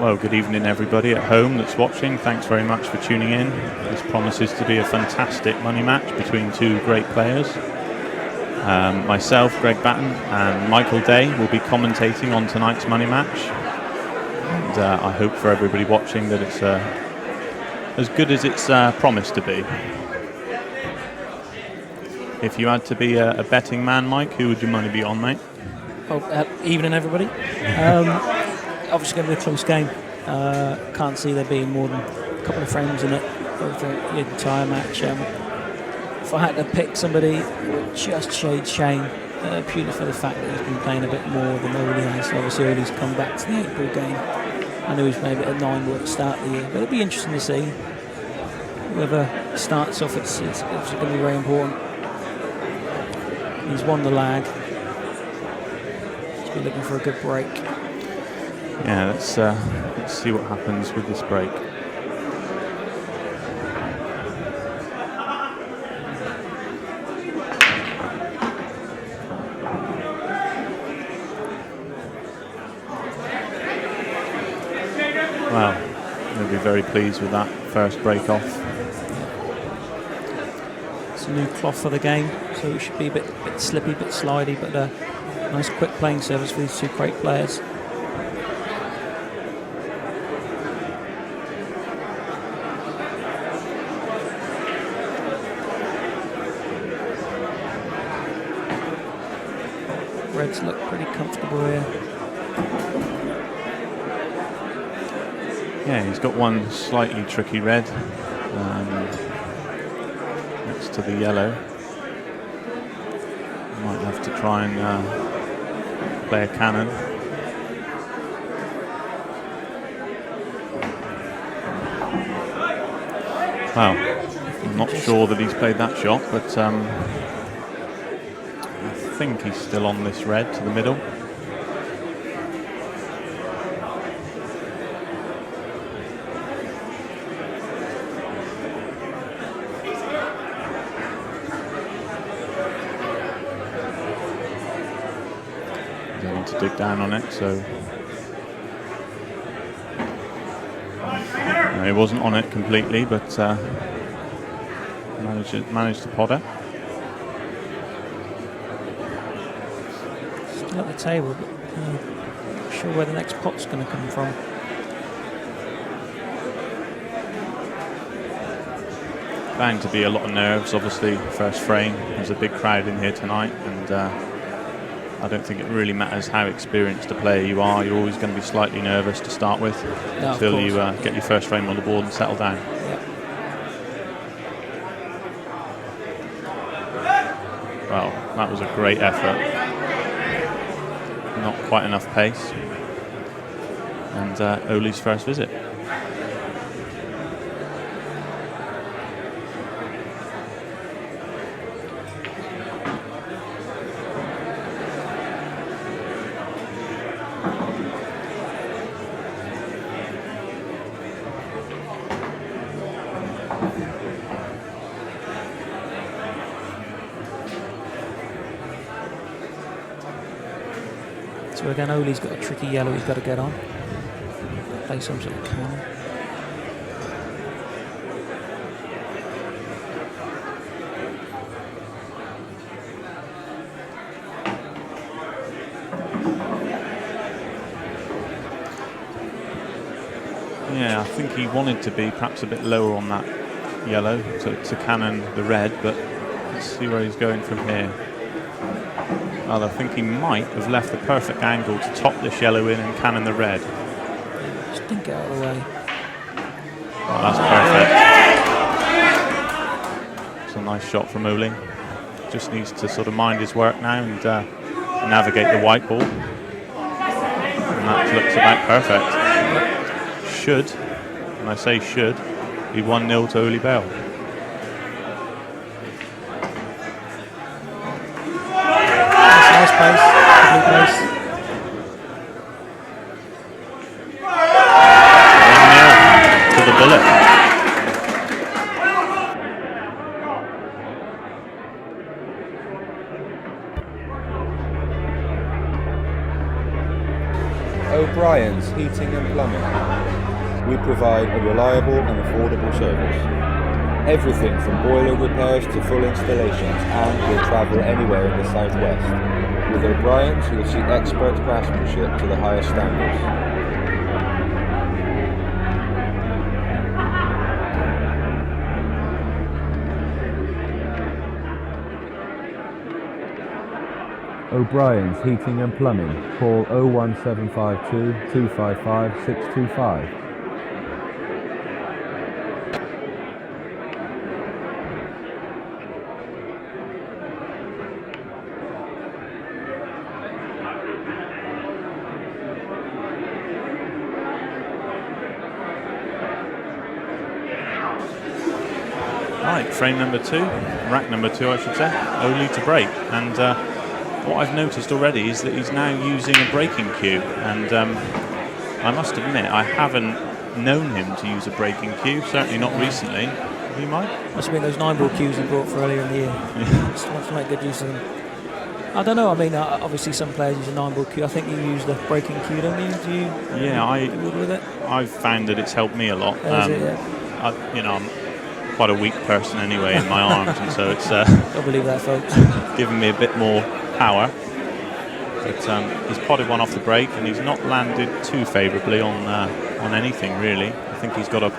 Well, good evening everybody at home that's watching. Thanks very much for tuning in. This promises to be a fantastic money match between two great players. Myself, Greg Batten, and Michael Day will be commentating on tonight's money match. And I hope for everybody watching that it's as good as it's promised to be. If you had to be a betting man, Mike, who would your money be on, mate? Well, evening everybody. Obviously going to be a close game. Can't see there being more than a couple of frames in it over the entire match. If I had to pick somebody, it would just shade Shane, purely for the fact that he's been playing a bit more than Oly has. Obviously Oly's come back to the April game. I know he's maybe at 9 at the start of the year, but it'll be interesting to see. Whoever starts off, it's going to be very important. He's won the lag. He's been looking for a good break. Yeah, let's see what happens with this break. Well, they'll be very pleased with that first break off. It's a new cloth for the game, so it should be a bit slippy, a bit slidey, but a nice quick playing service for these two great players. Reds look pretty comfortable here. Yeah, he's got one slightly tricky red next to the yellow. Might have to try and play a cannon. Well, I'm not sure that he's played that shot, but I think he's still on this red to the middle. To dig down on it, so no, he wasn't on it completely, but managed to pot it. Still at the table, but not sure where the next pot's going to come from. Bound to be a lot of nerves, obviously. First frame, there's a big crowd in here tonight, and I don't think it really matters how experienced a player you are. You're always going to be slightly nervous to start with until you get your first frame on the board and settle down. Yeah. Well, that was a great effort. Not quite enough pace. And Oly's first visit. So again, Oly's got a tricky yellow he's got to get on. Play some sort of cannon. Yeah, I think he wanted to be perhaps a bit lower on that yellow to cannon the red, but let's see where he's going from here. Well, I think he might have left the perfect angle to top this yellow in and cannon the red. Just didn't get out of the way. Oh, that's perfect. It's a nice shot from Oly. Just needs to sort of mind his work now and navigate the white ball. And that looks about perfect. Should, and I say should, be 1-0 to Oly Bale. Nice pace, lovely pace. 1-0 to the bullet. O'Brien's Heating and Plumbing. We provide a reliable and affordable service. Everything from boiler repairs to full installations, and we'll travel anywhere in the southwest. With O'Brien's, you'll see expert craftsmanship to the highest standards. O'Brien's Heating and Plumbing. Call 01752 255 625. Right, frame number 2, rack number 2 I should say, Oly to break, and what I've noticed already is that he's now using a braking cue, and I must admit I haven't known him to use a braking cue, certainly not recently. Have you, Mike? Must have been those 9-ball cues he brought for earlier in the year. Just wants to make good use of them. I don't know, I mean, obviously some players use a 9-ball cue. I think you use the braking cue, don't you? Do you? Yeah, do with it? I've found that it's helped me a lot. Is it, yeah? You know, I'm quite a weak person anyway in my arms, and so it's don't believe that, folks. given me a bit more power. But he's potted one off the break, and he's not landed too favourably on anything really. I think he's got a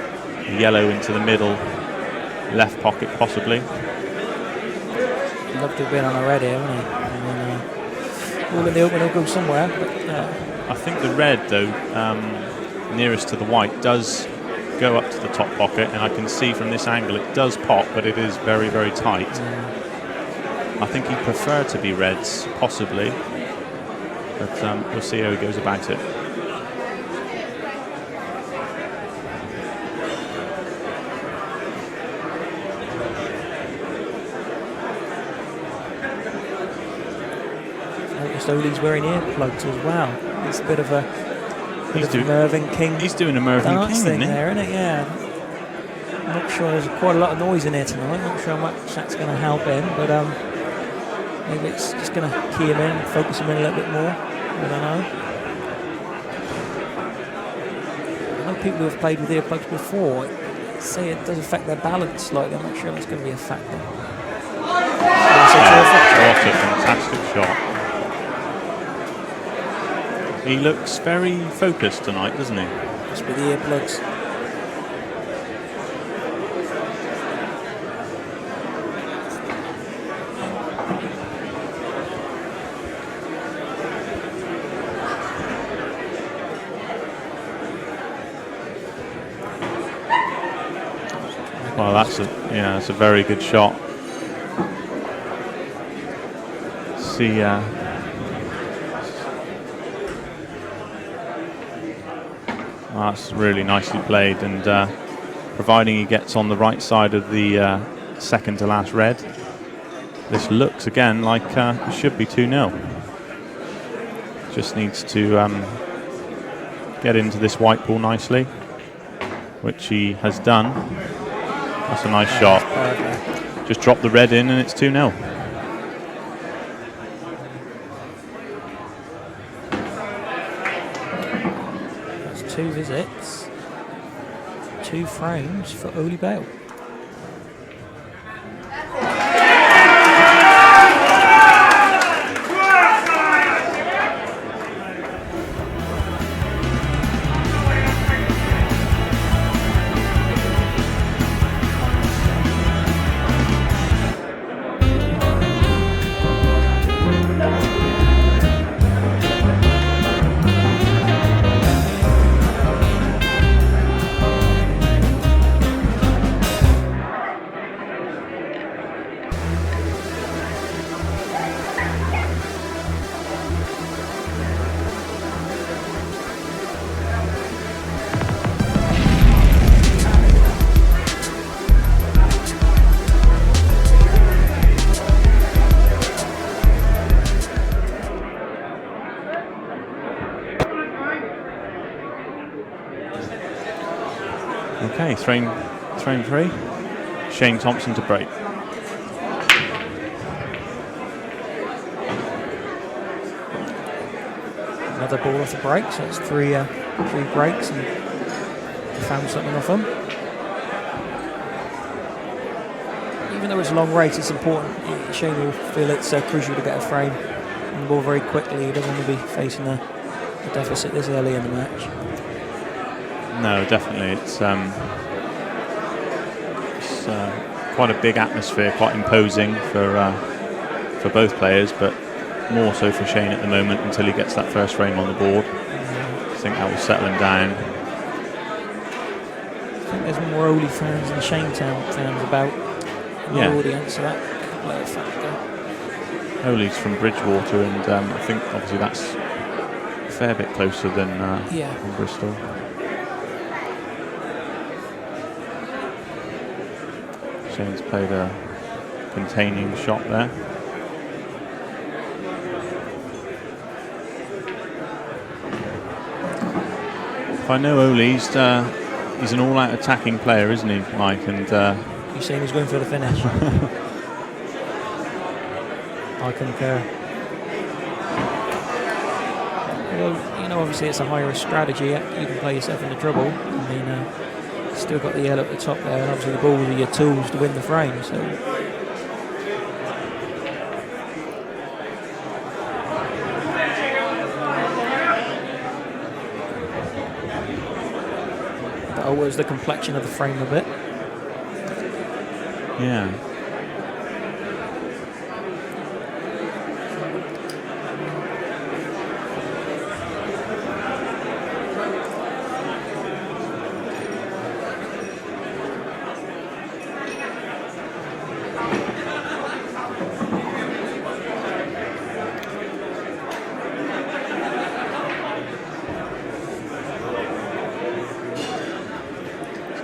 yellow into the middle left pocket possibly. He'd love to have been on a red here, wouldn't he? And then, all in the open, he'll go somewhere. But, I think the red though, nearest to the white, does go up to the top pocket, and I can see from this angle it does pop, but it is very, very tight. I think he'd prefer to be reds, possibly, but we'll see how he goes about it. noticed Oly's wearing earplugs as well. It's a bit of a Mervyn King. He's doing a Mervyn King thing isn't he? there, isn't it? Yeah. I'm not sure. There's quite a lot of noise in here tonight. I'm not sure how much that's going to help him, but maybe it's just going to key him in, focus him in a little bit more. I don't know. I know people who have played with earplugs before say it does affect their balance slightly. I'm not sure that's going to be a factor. What a fantastic shot. He looks very focused tonight, doesn't he? Must be the earplugs. Well, that's a very good shot. See, that's really nicely played, and providing he gets on the right side of the second to last red, this looks again like it should be 2-0. Just needs to get into this white ball nicely, which he has done. That's a nice shot. Just drop the red in and it's 2-0. That's 2 visits, 2 frames for Oly Bale. Okay, frame 3. Shane Thompson to break. Another ball off the break, so it's three breaks, and they found something off them. Even though it's a long race, it's important. Shane will feel it's crucial to get a frame on the ball very quickly. He doesn't want to be facing a deficit this early in the match. No, definitely. It's quite a big atmosphere, quite imposing for both players, but more so for Shane at the moment until he gets that first frame on the board. I think that will settle him down. I think there's more Oly fans than Shane fans about in the audience, so that could play a factor. Oly's from Bridgewater, and I think obviously that's a fair bit closer than Bristol. Shane's played a containing shot there. If I know Oly, he's an all-out attacking player, isn't he, Mike? And you're saying he's going for the finish? I concur. Well, you know, obviously it's a high-risk strategy. You can play yourself into trouble. I mean, still got the yellow at the top there, and obviously the balls are your tools to win the frame. So. That alters the complexion of the frame a bit. Yeah.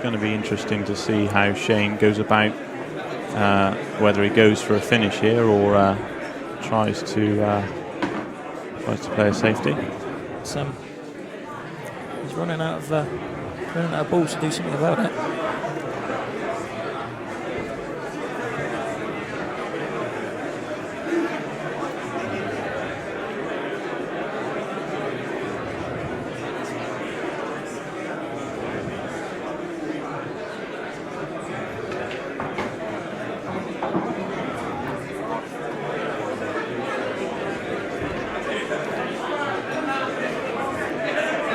Going to be interesting to see how Shane goes about, whether he goes for a finish here or tries to play a safety. He's running out of balls to do something about it.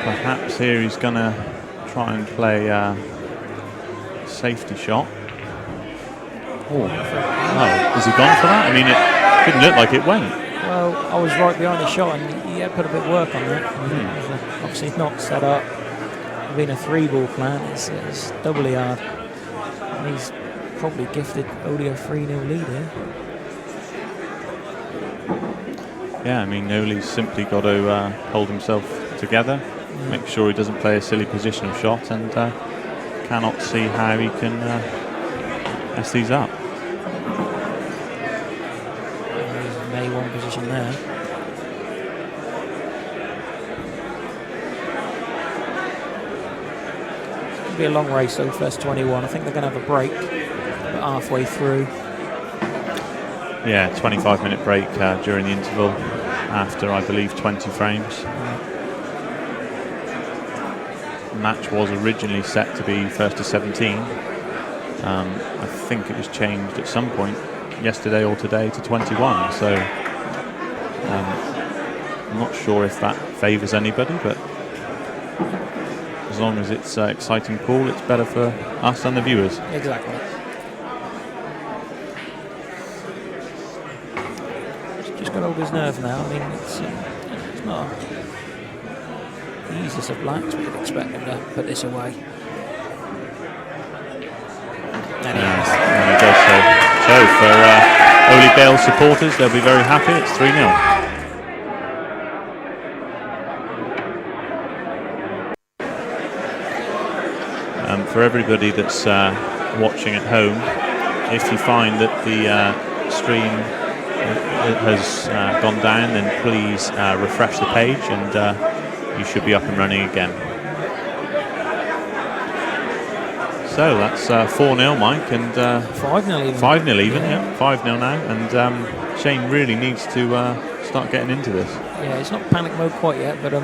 Perhaps here he's going to try and play a safety shot. Oh, has he gone for that? I mean, it didn't look like it went. Well, I was right behind the shot, and he had put a bit of work on that. Obviously, not set up. Being a 3-ball plan, it's doubly hard. And he's probably gifted Oly a 3-0 lead here. Yeah, I mean, Oly's simply got to hold himself together, make sure he doesn't play a silly positional shot, and cannot see how he can mess these up. He's in A1 position there. It's going to be a long race though, first 21. I think they're going to have a break about halfway through. Yeah, 25-minute break during the interval after, I believe, 20 frames. Match was originally set to be 1st to 17. I think it was changed at some point yesterday or today to 21. So I'm not sure if that favours anybody, but as long as it's exciting pool, it's better for us and the viewers. Exactly. Just got to hold his nerve now. I mean, it's not the easiest of blacks, but you'd expect him to put this away. And he does so. So for Oly Bale supporters, they'll be very happy. It's 3-0. For everybody that's watching at home, if you find that the stream has gone down, then please refresh the page and you should be up and running again. So that's 4-0, Mike, and 5-0 even. 5-0 even, yeah. 5-0 now, and Shane really needs to start getting into this. Yeah, it's not panic mode quite yet, but he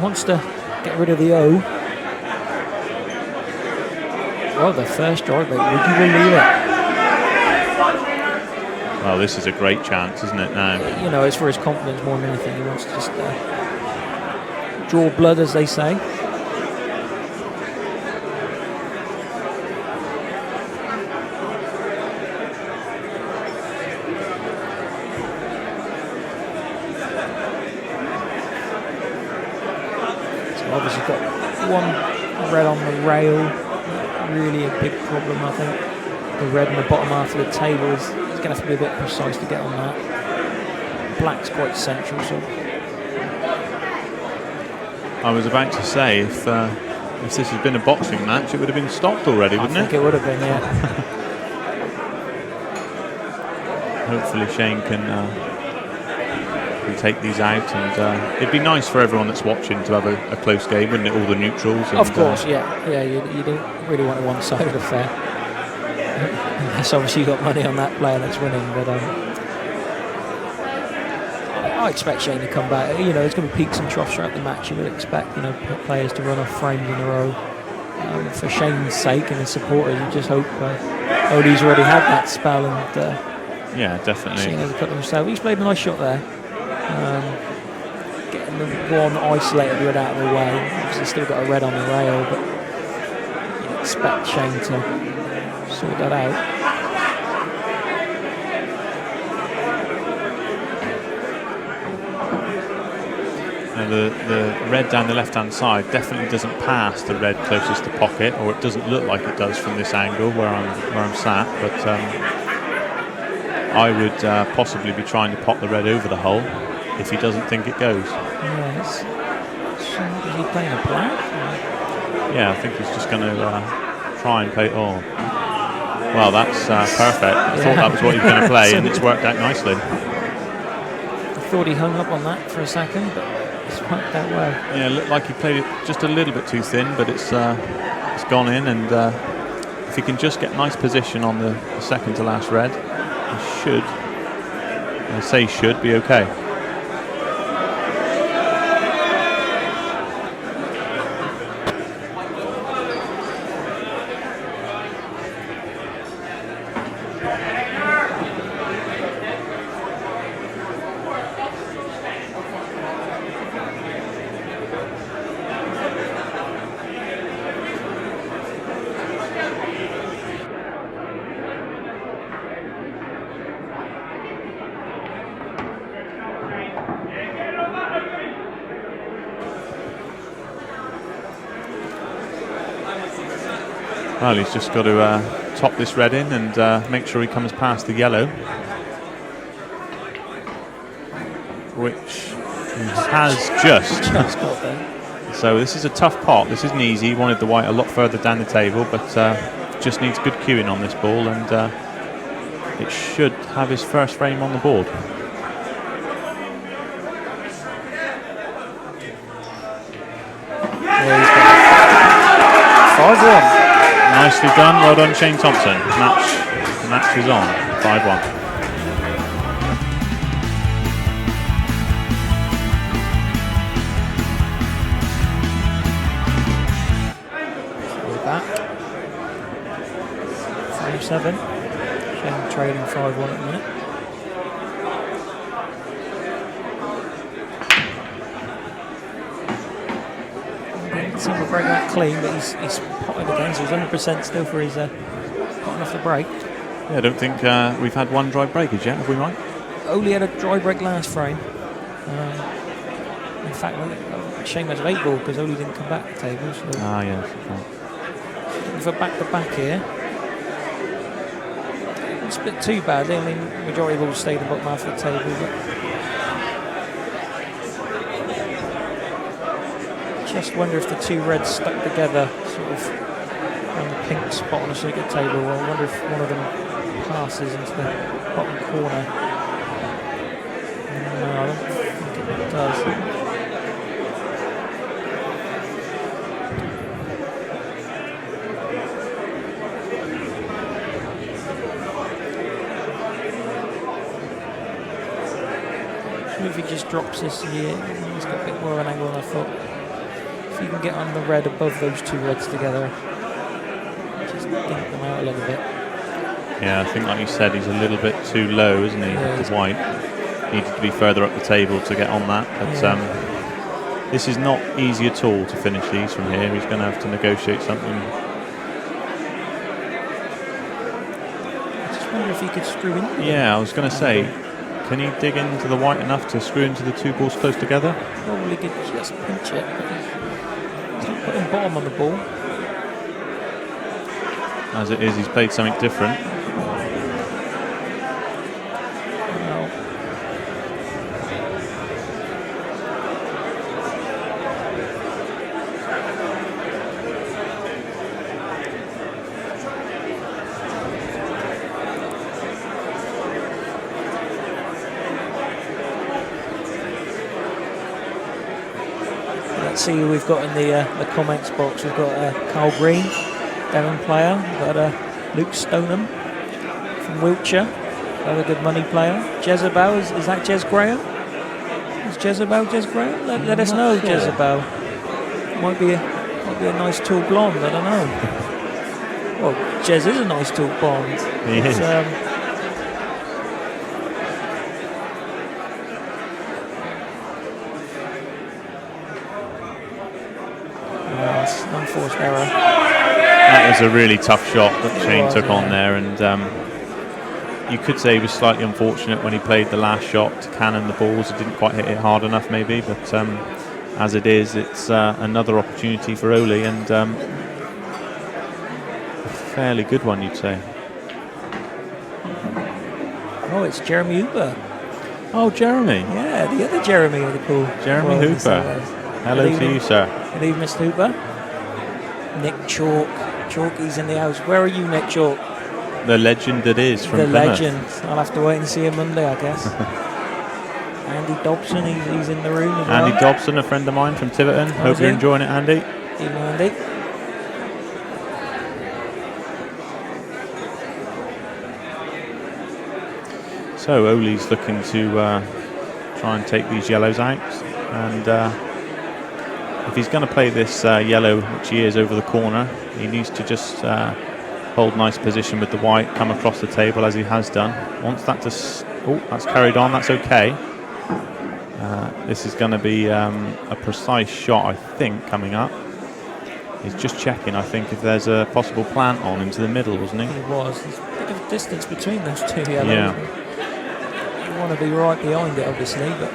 wants to get rid of the O. Well, the first drive break, would you believe it? Well, this is a great chance, isn't it, now? You know, it's for his confidence more than anything. He wants to just draw blood, as they say. So obviously got one red on the rail. Really a big problem, I think. The red in the bottom half of the table is going to have to be a bit precise to get on that. Black's quite central, so. I was about to say, if this had been a boxing match, it would have been stopped already, wouldn't it? I think it would have been, yeah. Hopefully Shane can take these out, and it'd be nice for everyone that's watching to have a close game, wouldn't it? All the neutrals. And, of course, yeah. You don't really want a one-sided affair. Unless obviously you got money on that player that's winning, but I expect Shane to come back. You know, there's going to be peaks and troughs throughout the match. You would expect, you know, players to run off frames in a row. For Shane's sake and his supporters, you just hope Oly's already had that spell, and yeah, definitely. Shane has put himself. He's played a nice shot there. Getting the one isolated red out of the way. Obviously still got a red on the rail, but you expect Shane to sort that out. Now the red down the left-hand side definitely doesn't pass the red closest to pocket, or it doesn't look like it does from this angle where I'm sat. But I would possibly be trying to pop the red over the hole if he doesn't think it goes. Yes. Is he playing a black? Yeah, I think he's just going to try and play. Oh, well, that's perfect. I thought that was what he was going to play, and it's worked out nicely. I thought he hung up on that for a second, but it's worked out well. Yeah, it looked like he played it just a little bit too thin, but it's gone in, and if he can just get nice position on the second to last red, he should, I say should, be okay. Well, he's just got to top this red in and make sure he comes past the yellow, which he has just got there. So this is a tough pot. This isn't easy. He wanted the white a lot further down the table, but just needs good cueing on this ball, and it should have his first frame on the board. Yeah, he's got 5-1. Nicely done. Well done, Shane Thompson. Match is on. 5-1. We're back. 5-7. Shane trading 5-1 at the minute. Seemed to break that clean, but he's potted again, so he's 100% still for his potting off the break. Yeah, I don't think we've had one dry breakage yet, have we, Mike? Oly had a dry break last frame. In fact, Shane must have 8 ball because Oly didn't come back to the table. So Yes. looking for back to back here. It's a bit too badly. I mean, majority of balls stayed in the bottom half of the table, but just wonder if the two reds stuck together, sort of on the pink spot on a circuit table. I wonder if one of them passes into the bottom corner. No, I don't think it does. If he just drops this here, he's got a bit more of an angle on the foot. If you can get on the red above those two reds together, just dink them out a little bit. Yeah, I think like you said, he's a little bit too low, isn't he, with the white. Needed to be further up the table to get on that. But this is not easy at all to finish these from here. He's going to have to negotiate something. I just wonder if he could screw in. Yeah, I was going to say, can he dig into the white enough to screw into the two balls close together? Probably could just pinch it. He's not putting bottom on the ball. As it is, he's played something different. Let's see who we've got in the comments box. We've got Carl Green, Devon player. We've got Luke Stoneham from Wiltshire, another good money player. Jezebel, is that Jez Graham? Is Jezebel Jez Graham? Let us know, sure. Jezebel. Might be a nice tall blonde, I don't know. Well, Jez is a nice tall blonde. He is. Unforced error. That was a really tough shot that Shane took on there, and you could say he was slightly unfortunate when he played the last shot to cannon the balls. He didn't quite hit it hard enough maybe, but as it is, it's another opportunity for Oly, and a fairly good one, you'd say. Oh, it's Jeremy Hooper. Oh, Jeremy. Yeah, the other Jeremy of the pool. Jeremy Hooper. Hello to you, sir. Good evening, Mr. Hooper. Nick Chalk. Chalky's in the house. Where are you, Nick Chalk? The legend that is from the Plymouth. Legend. I'll have to wait and see him Monday, I guess. Andy Dobson, he's in the room as well. Andy Dobson, a friend of mine from Tiverton. Hope you're enjoying it, Andy. Evening, Andy. So Oly's looking to try and take these yellows out, and if he's going to play this yellow, which he is, over the corner, he needs to just hold nice position with the white, come across the table as he has done. Wants that to... that's carried on, that's okay. This is going to be a precise shot, I think, coming up. He's just checking, I think, if there's a possible plant on into the middle, wasn't he? It was. There's a bit of distance between those two yellows. Yeah. You want to be right behind it, obviously, but...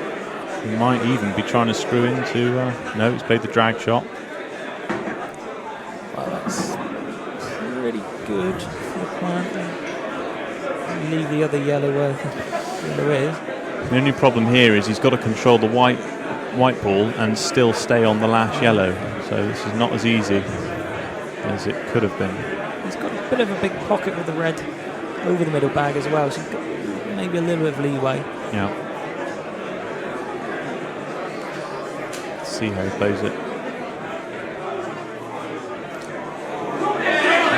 He might even be trying to screw into... no, he's played the drag shot. Well, that's pretty good for the plant. Leave the other yellow where there is. The only problem here is he's got to control the white ball and still stay on the last yellow. So this is not as easy as it could have been. He's got a bit of a big pocket with the red over the middle bag as well, so he's got maybe a little bit of leeway. Yeah. See how he plays it.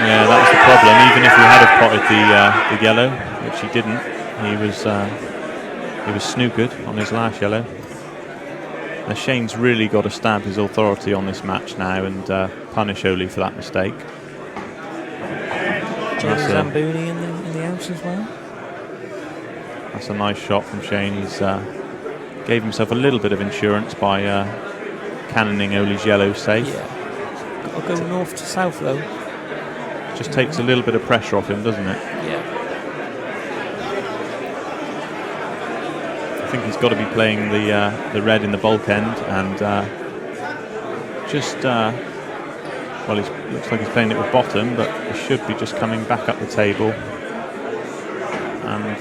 Yeah, that was the problem. Even if he had have potted the yellow, which he didn't, he was snookered on his last yellow. Now Shane's really got to stamp his authority on this match now and punish Oly for that mistake. James Zamboni in the house as well. That's a nice shot from Shane. He's gave himself a little bit of insurance by cannoning Oly's yellow safe. Yeah. Got to go north to south though. Just takes a little bit of pressure off him, doesn't it? Yeah. I think he's got to be playing the red in the bulk end, and well, he looks like he's playing it with bottom, but he should be just coming back up the table. And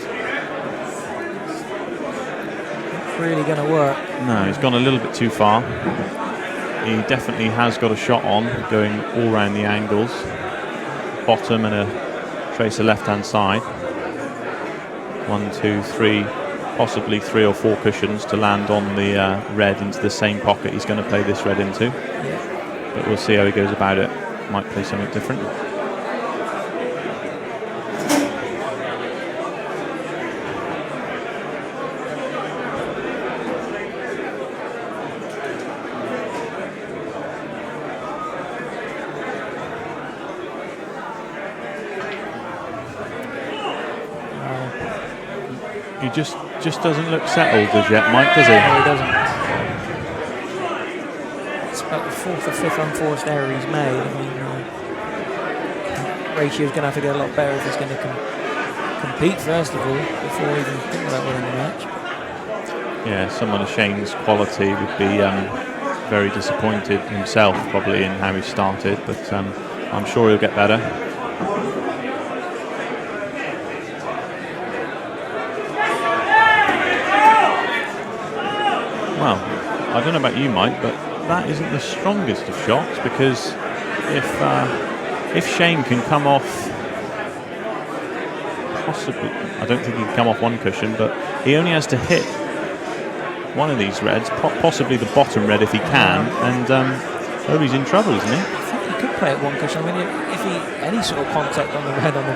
not really going to work. No, he's gone a little bit too far. He definitely has got a shot on, going all round the angles. Bottom and a tracer left-hand side. 1, 2, 3, possibly 3 or 4 cushions to land on the red into the same pocket he's going to play this red into. Yeah. But we'll see how he goes about it. Might play something different. He just doesn't look settled as yet, Mike, does he? No, he doesn't. It's about the 4th or 5th unforced error he's made. I mean, Ratio's going to have to get a lot better if he's going to compete, first of all, before even thinking about winning the match. Yeah, someone of Shane's quality would be very disappointed himself, probably, in how he started, but I'm sure he'll get better. Well, I don't know about you, Mike, but that isn't the strongest of shots, because if Shane can come off, possibly, I don't think he can come off one cushion, but he only has to hit one of these reds, possibly the bottom red if he can, and he's in trouble, isn't he? I think he could play at one cushion. I mean, if he any sort of contact on the red on the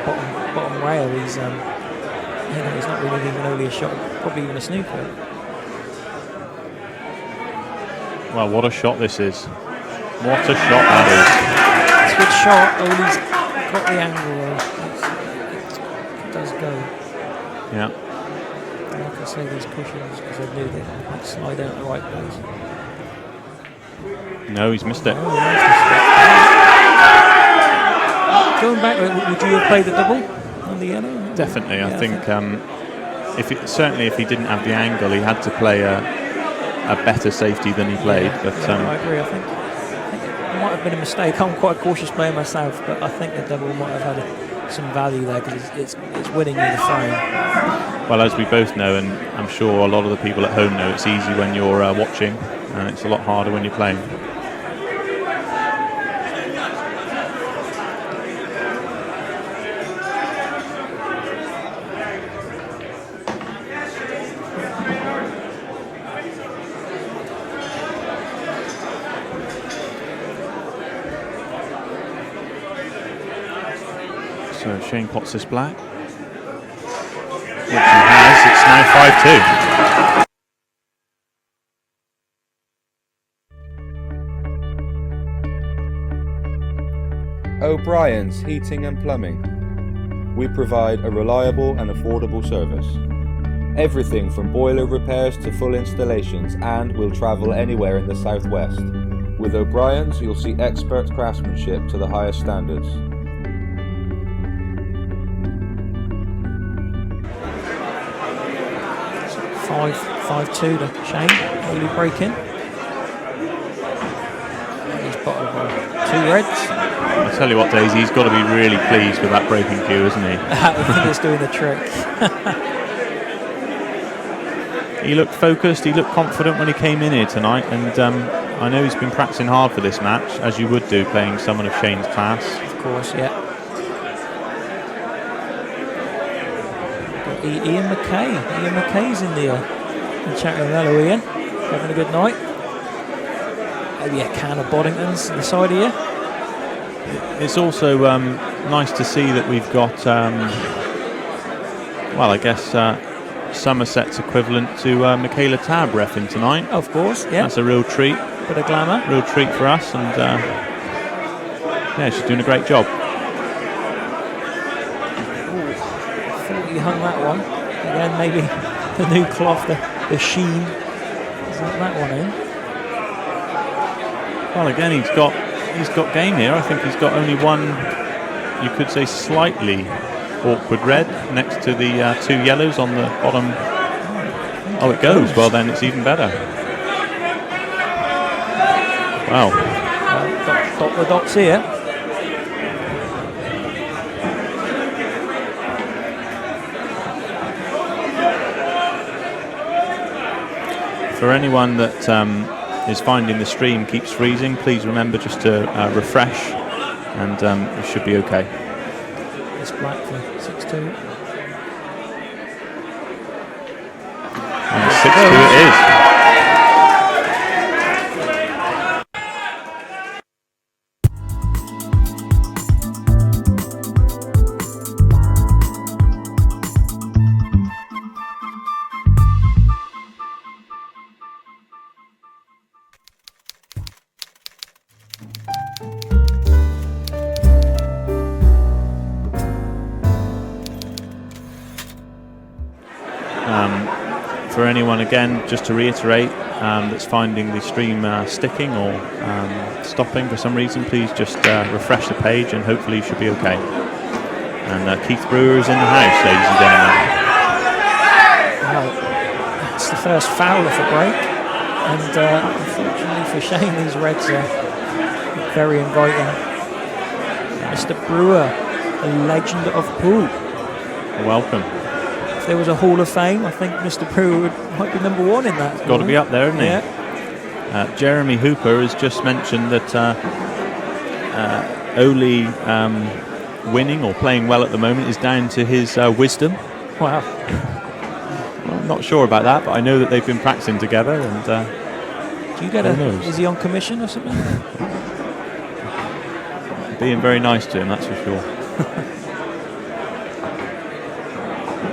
bottom rail, he's not really even only a shot, probably even a snooker. Well, what a shot this is. What a shot that It's a good shot. Oly's got the angle. It does go. Yeah. Like I say, these cushions, because I knew they might slide out the right place. No, he's missed it. Oh, nice. Going back, would you have played the double on the yellow? Definitely. I think certainly if he didn't have the angle, he had to play a better safety than he played. But I agree. I think it might have been a mistake. I'm quite a cautious player myself, but I think the double might have had some value there, because it's winning you the frame. Well, as we both know, and I'm sure a lot of the people at home know, it's easy when you're watching, and it's a lot harder when you're playing. So Shane pots this black. Which he has. It's now 5-2. O'Brien's Heating and Plumbing. We provide a reliable and affordable service. Everything from boiler repairs to full installations, and we'll travel anywhere in the southwest. With O'Brien's, you'll see expert craftsmanship to the highest standards. Five two to Shane. Really break in. He's bottled by 2 reds. I tell you what, Daisy, he's got to be really pleased with that breaking cue, isn't he? I think it's doing the trick. He looked focused, he looked confident when he came in here tonight, and I know he's been practicing hard for this match, as you would do playing someone of Shane's class. Of course, yeah. Got Ian McKay. Ian McKay's in the chat room. Hello, Ian. Having a good night. Maybe a can of Boddingtons on the side of you. It's also nice to see that we've got, well, I guess Somerset's equivalent to Michaela Tabb reffing tonight. Of course, yeah. That's a real treat. Bit of glamour. Real treat for us, and yeah, she's doing a great job. Ooh, I thought you hung that one. Again, maybe the new cloth, the sheen. Is that one in? Well, again, he's got game here. I think he's got only one, you could say, slightly awkward red next to the 2 yellows on the bottom. Oh, it goes. Well, then it's even better. Wow. Dot the dots here. For anyone that is finding the stream keeps freezing, please remember just to refresh, and it should be okay. It's black for 6-2. And 6-2 it is. For anyone, again, just to reiterate, that's finding the stream sticking or stopping for some reason, please just refresh the page and hopefully you should be okay. And Keith Brewer is in the house, ladies and gentlemen. Well, it's the first foul off a break, and unfortunately for Shane, these Reds are very inviting. Mr. Brewer, a legend of pool. Welcome. If there was a Hall of Fame, I think Mr. Brewer might be number one in that. Got to be up there, isn't he? Yeah. Jeremy Hooper has just mentioned that Oly winning or playing well at the moment is down to his wisdom. Wow. Well, I'm not sure about that, but I know that they've been practicing together. And do you get is he on commission or something? Being very nice to him, that's for sure.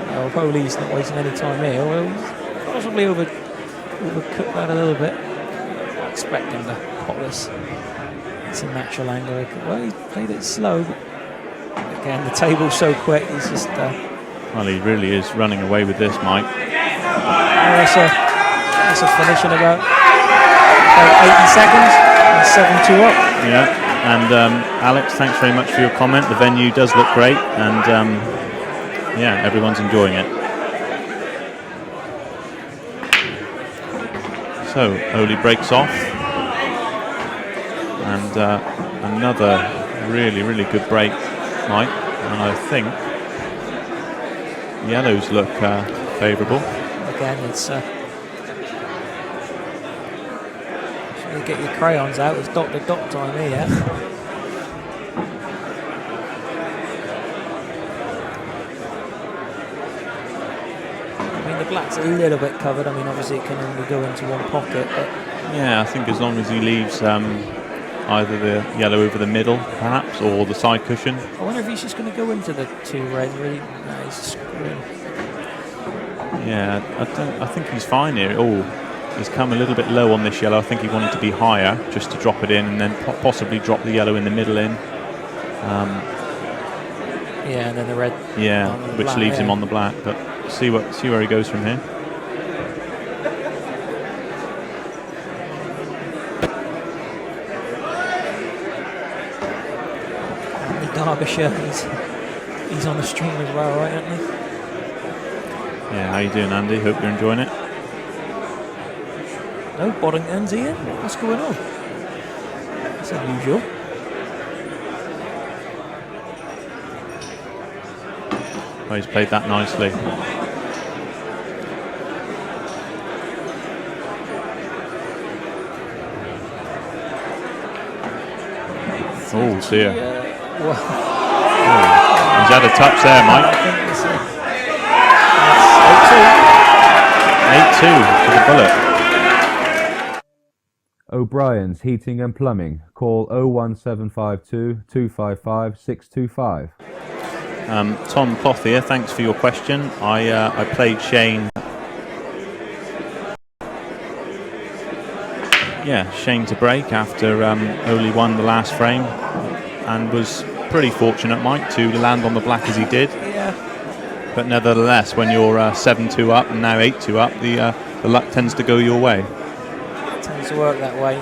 Well, Oly's not wasting any time here. Well, he's possibly overcooked that a little bit. I expect him to pot this. It's a natural angle. Well, he played it slow, but again, the table's so quick. He's just. Well, he really is running away with this, Mike. That's a finish in about 80 seconds. And 7-2 up. Yeah. And Alex, thanks very much for your comment. The venue does look great, and yeah, everyone's enjoying it. So Oly breaks off, and another really good break, Mike. And I think yellows look favourable. Again, it's get your crayons out. It's dot to dot time here. I mean, the black's a little bit covered. I mean, obviously it can only go into one pocket, but yeah, I think as long as he leaves either the yellow over the middle, perhaps, or the side cushion. I wonder if he's just going to go into the two red. Really, no, he's screwing. Yeah, I think he's fine here. Oh. He's come a little bit low on this yellow. I think he wanted to be higher just to drop it in and then possibly drop the yellow in the middle in. Yeah, and then the red. Yeah, which black, leaves him on the black. But see where he goes from here. Andy Derbyshire, he's on the stream as well, right, isn't he? Yeah, how you doing, Andy? Hope you're enjoying it. No, Boddington's here. What's going on? That's unusual. Oh, he's played that nicely. Oh, dear. He's had a touch there, Mike. 8-2 to the bullet. O'Brien's Heating and Plumbing. Call 01752 255 625. Tom Cloth here, thanks for your question. I played Shane. Yeah, Shane to break after Oly won the last frame and was pretty fortunate, Mike, to land on the black as he did. Yeah. But nevertheless, when you're 7-2 up and now 8-2 up, the luck tends to go your way. It tends to work that way.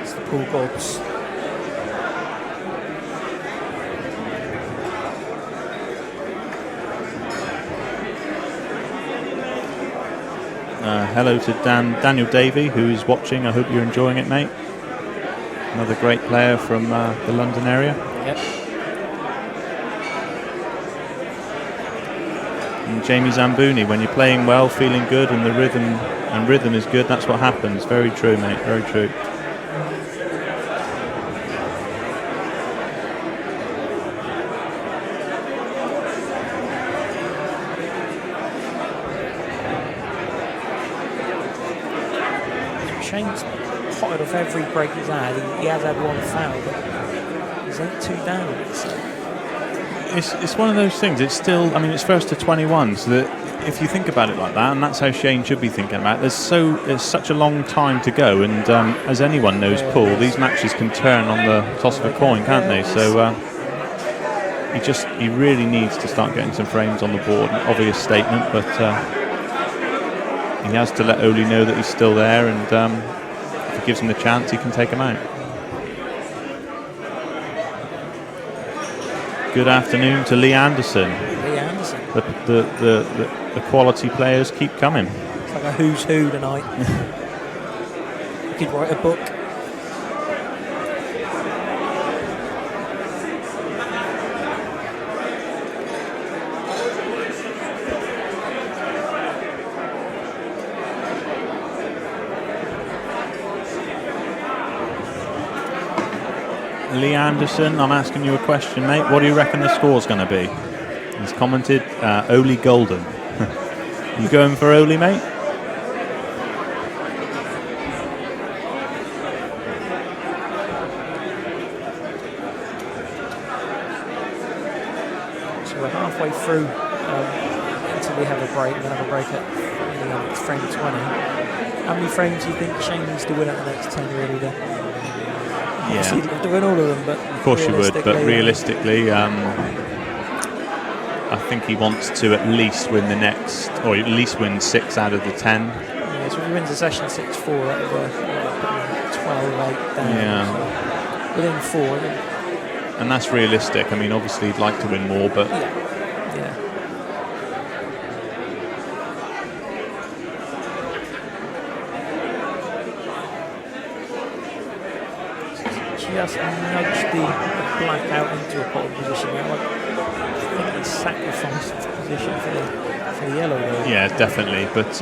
It's the pool gods. Hello to Daniel Davey, who's watching. I hope you're enjoying it, mate. Another great player from the London area. Yep. And Jamie Zambuni, when you're playing well, feeling good, and the rhythm is good, that's what happens. Very true, mate. Very true. Shane's potted off every break he's had. He has had one foul, but he's 8-2 down. It's one of those things. It's still, I mean, it's first to 21, so that if you think about it like that, and that's how Shane should be thinking about it, there's such a long time to go, and as anyone knows, Paul, these matches can turn on the toss of a coin, can't they? So he really needs to start getting some frames on the board. An obvious statement, but he has to let Oly know that he's still there, and if he gives him the chance, he can take him out. Good afternoon to Lee Anderson. Lee Anderson. The quality players keep coming. It's like a who's who tonight. You could write a book. Lee Anderson, I'm asking you a question, mate. What do you reckon the score's going to be? He's commented, Oly Golden. You going for Oly, mate? So we're halfway through until we have a break. We're going to have a break at frame 20. How many frames do you think Shane needs to win at the next 10 really then? Yeah. He'd love to win all of them, but of course you would, but realistically, I think he wants to at least win the next, or at least win 6 out of the 10. Yeah, so if he wins the session 6-4, that would 12-8 down. Yeah. So within 4. And that's realistic. I mean, obviously he'd like to win more, but yeah. Just nudged the black out into a pot position. I think he sacrificed his position for the yellow though. Yeah, definitely. But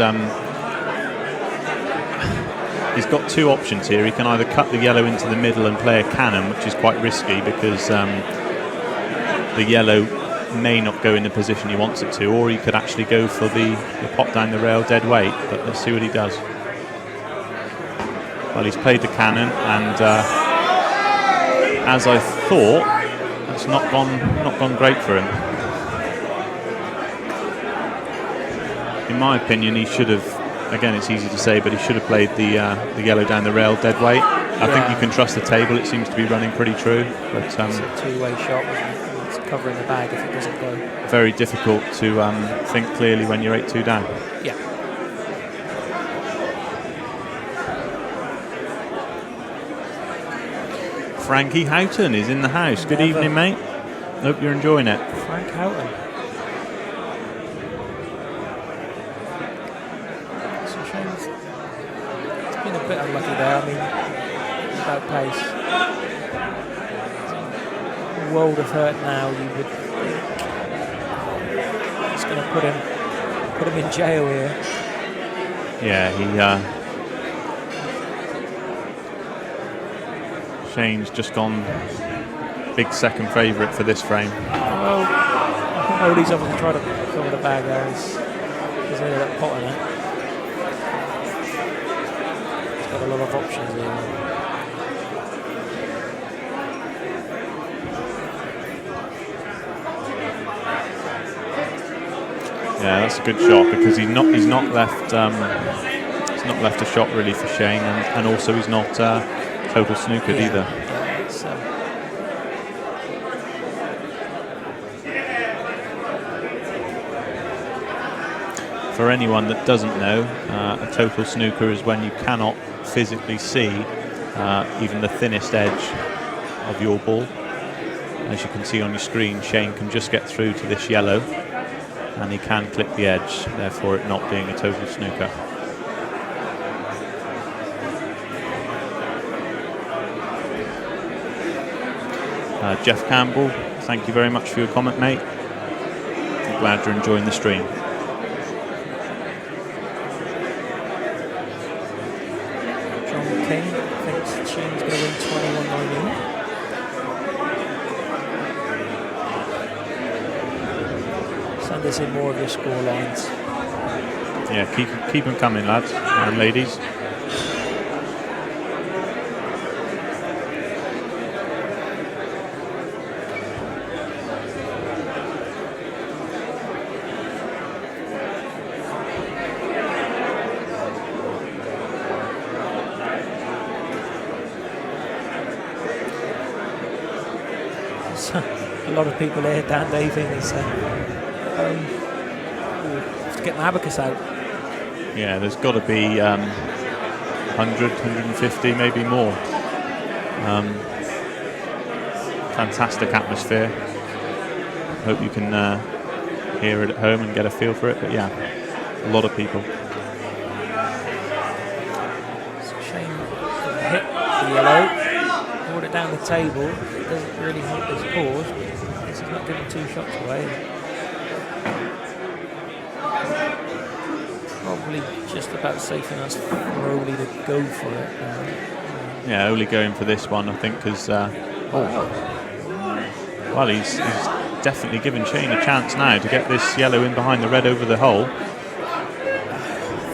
he's got 2 options here. He can either cut the yellow into the middle and play a cannon, which is quite risky because the yellow may not go in the position he wants it to, or he could actually go for the pop down the rail dead weight. But let's see what he does. Well, he's played the cannon, and as I thought, it's not gone great for him. In my opinion, he should have. Again, it's easy to say, but he should have played the yellow down the rail dead weight. I think you can trust the table. It seems to be running pretty true. But it's a two-way shot. It's covering the bag if it doesn't go. Very difficult to think clearly when you're 8-2 down. Yeah. Frankie Houghton is in the house. Good evening, mate. Hope you're enjoying it. Frank Houghton. So Shane's been a bit unlucky there. I mean, about pace. World of hurt now. You would think it's going to put him in jail here. Yeah, Shane's just gone big second favourite for this frame. Well, Oly's obviously tried to cover the bag there. He's ended up potting it. He's got a lot of options here. Yeah, that's a good shot because he's not left a shot really for Shane, and also he's not total snookered either. Yeah, it's, for anyone that doesn't know, a total snooker is when you cannot physically see even the thinnest edge of your ball. As you can see on your screen, Shane can just get through to this yellow, and he can clip the edge, therefore it not being a total snooker. Jeff Campbell, thank you very much for your comment, mate. I'm glad you're enjoying the stream. John King thinks Shane's going to win 21-19. Send us in more of your score lines. Yeah, keep them coming, lads and ladies. A lot of people here. Dan Daving is have to get an abacus out. Yeah, there's got to be 100, 150, maybe more. Fantastic atmosphere. Hope you can hear it at home and get a feel for it. But yeah, a lot of people. Shane hit the yellow, brought it down the table. It doesn't really help his cause. He's not giving 2 shots away. Probably just about safe enough for Oly to go for it. Yeah, Oly going for this one, I think, because well, he's definitely given Shane a chance now to get this yellow in behind the red over the hole. I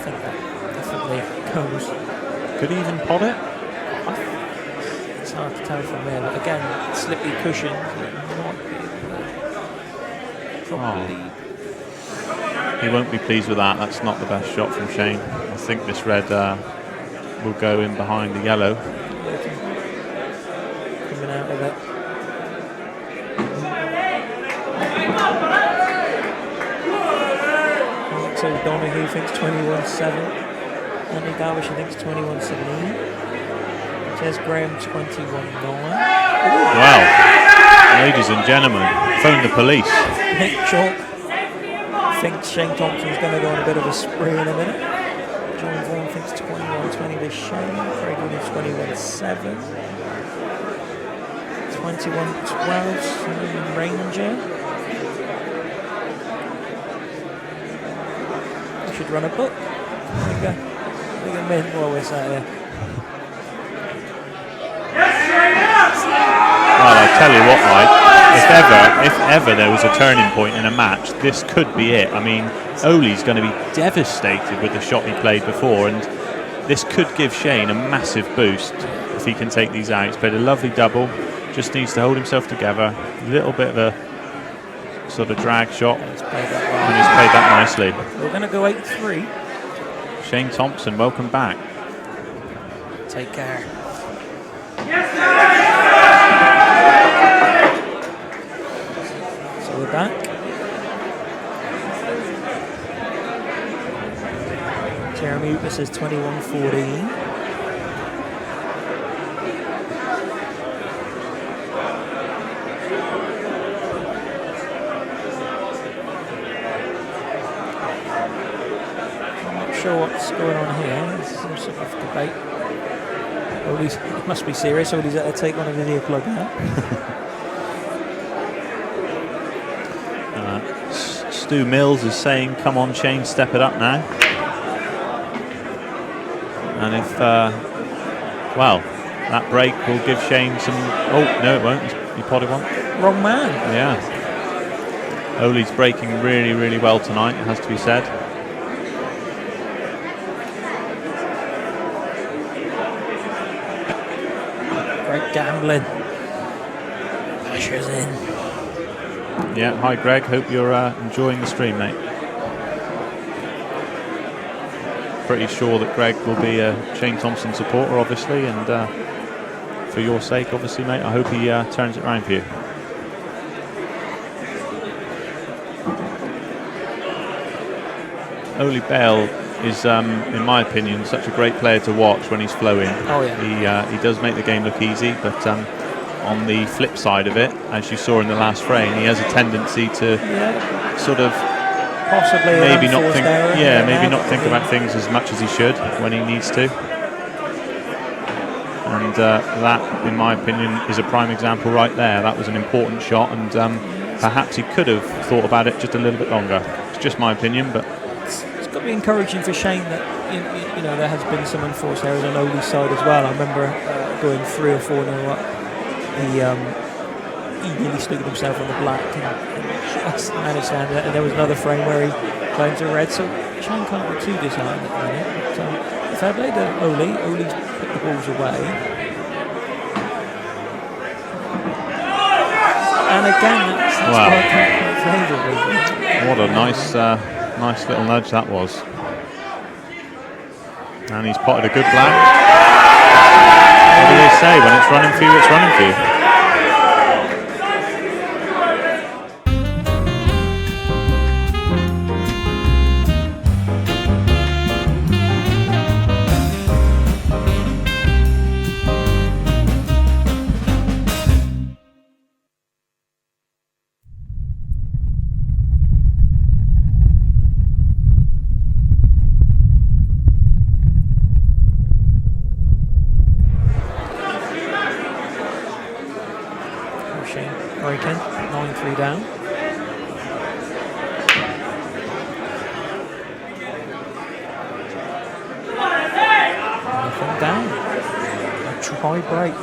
think that definitely goes. Could he even pot it? It's hard to tell from there, but again, slippy cushion. Probably. He won't be pleased with that. That's not the best shot from Shane. I think this red will go in behind the yellow. Coming out of it. So Donahue thinks 21-7. Andy Darvish thinks 21-17. Jez Graham 21-9. Wow. Ladies and gentlemen, phone the police. Nick Chalk thinks Shane Thompson's going to go on a bit of a spree in a minute. John Vaughan thinks 21-20 to Shane. Craig Williams 21-7. 21-12, Simon Ranger. Should run a book. Bigger men while we're sat here. Well, I tell you what, Mike, if ever there was a turning point in a match, this could be it. I mean, Oly's going to be devastated with the shot he played before, and this could give Shane a massive boost if he can take these out. He's played a lovely double, just needs to hold himself together. A little bit of a sort of drag shot, and he's played that nicely. We're going to go 8-3. Shane Thompson, welcome back. Take care. So we're back. Jeremy Hooper says 21-14. What's going on here? There's some sort of debate. Oly's, it must be serious. Oly's had to take one of his earplugs out. Stu Mills is saying, come on Shane, step it up now. And if, well, that break will give Shane some, oh, no it won't, he potted one. Wrong man. Yeah. Oly's breaking really, really well tonight, it has to be said. Gambling. Pressure's in. Yeah, hi Greg, hope you're enjoying the stream, mate. Pretty sure that Greg will be a Shane Thompson supporter, obviously, and for your sake, obviously, mate, I hope he turns it around for you. Oly Bale is, in my opinion, such a great player to watch when he's flowing. Oh yeah. He does make the game look easy, but on the flip side of it, as you saw in the last frame, he has a tendency to sort of possibly maybe not think, maybe not think about things as much as he should when he needs to. And that, in my opinion, is a prime example right there. That was an important shot, and perhaps he could have thought about it just a little bit longer. It's just my opinion, but it's got to be encouraging for Shane that you know there has been some unforced errors on Oly's side as well. I remember going 3 or 4-0 up. He nearly stuck himself on the black and just managed to handle it. And there was another frame where he climbed to red. So Shane can't be too disheartened at the minute. But, fair play to Oly. Oly's put the balls away. And again, that's wow. favourable. What a nice little nudge that was. And he's potted a good black. What do they say? When it's running for you, it's running for you. down. Nothing down. A try break.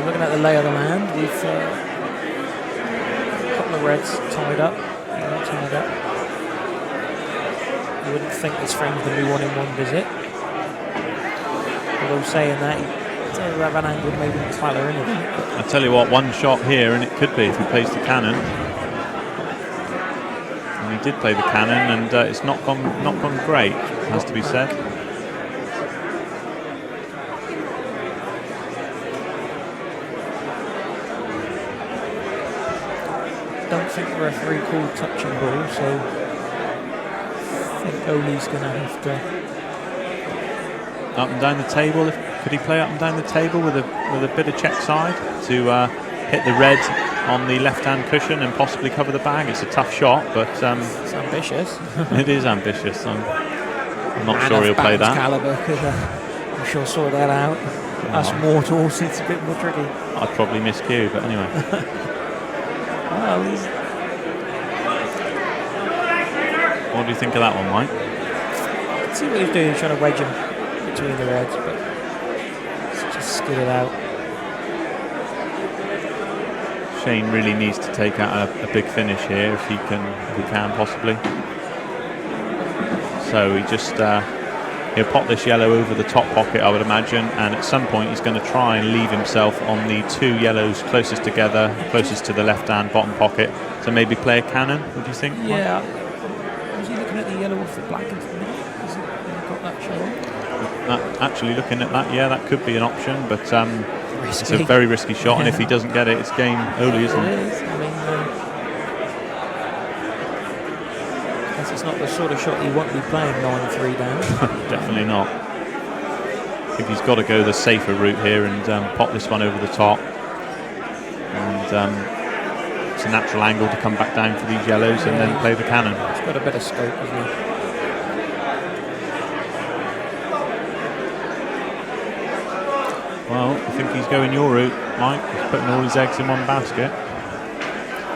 Looking at the lay of the land, we've a couple of reds tied up. You wouldn't think this frame's going to be 1-in-1 visit. Although saying that, he does have an angle maybe Tyler in it. I tell you what, one shot here, and it could be if he plays the cannon. And he did play the cannon, and it's not gone great, has to be said. Don't think the referee called touching ball, so I think Oly's going to have to up and down the table. Could he play up and down the table with a bit of check side to hit the red on the left-hand cushion and possibly cover the bag? It's a tough shot, but it's ambitious. It is ambitious. I'm not sure he'll play that. Caliber could, I'm sure, sort that out. Us mortals, it's a bit more tricky. I'd probably miss cue, but anyway. Well, what do you think of that one, Mike? I can see what he's doing, trying to wedge him between the reds, but it's just skid it out. Shane really needs to take out a big finish here if he can possibly. So he just he'll pop this yellow over the top pocket, I would imagine, and at some point he's going to try and leave himself on the two yellows closest together, closest to the left-hand bottom pocket. So maybe play a cannon, would you think? Yeah. Was he looking at the yellow off the black into the middle? Has he got that shot? Actually looking at that, yeah, that could be an option, but risky. It's a very risky shot, and if he doesn't get it, it's game Oly, isn't it? It is. I mean, it's not the sort of shot you want to be playing 9-3 down. Definitely not. I think he's got to go the safer route here and pop this one over the top. And it's a natural angle to come back down for these yellows and then play the cannon. He's got a bit of scope, hasn't he? Well, I think he's going your route, Mike. He's putting all his eggs in one basket.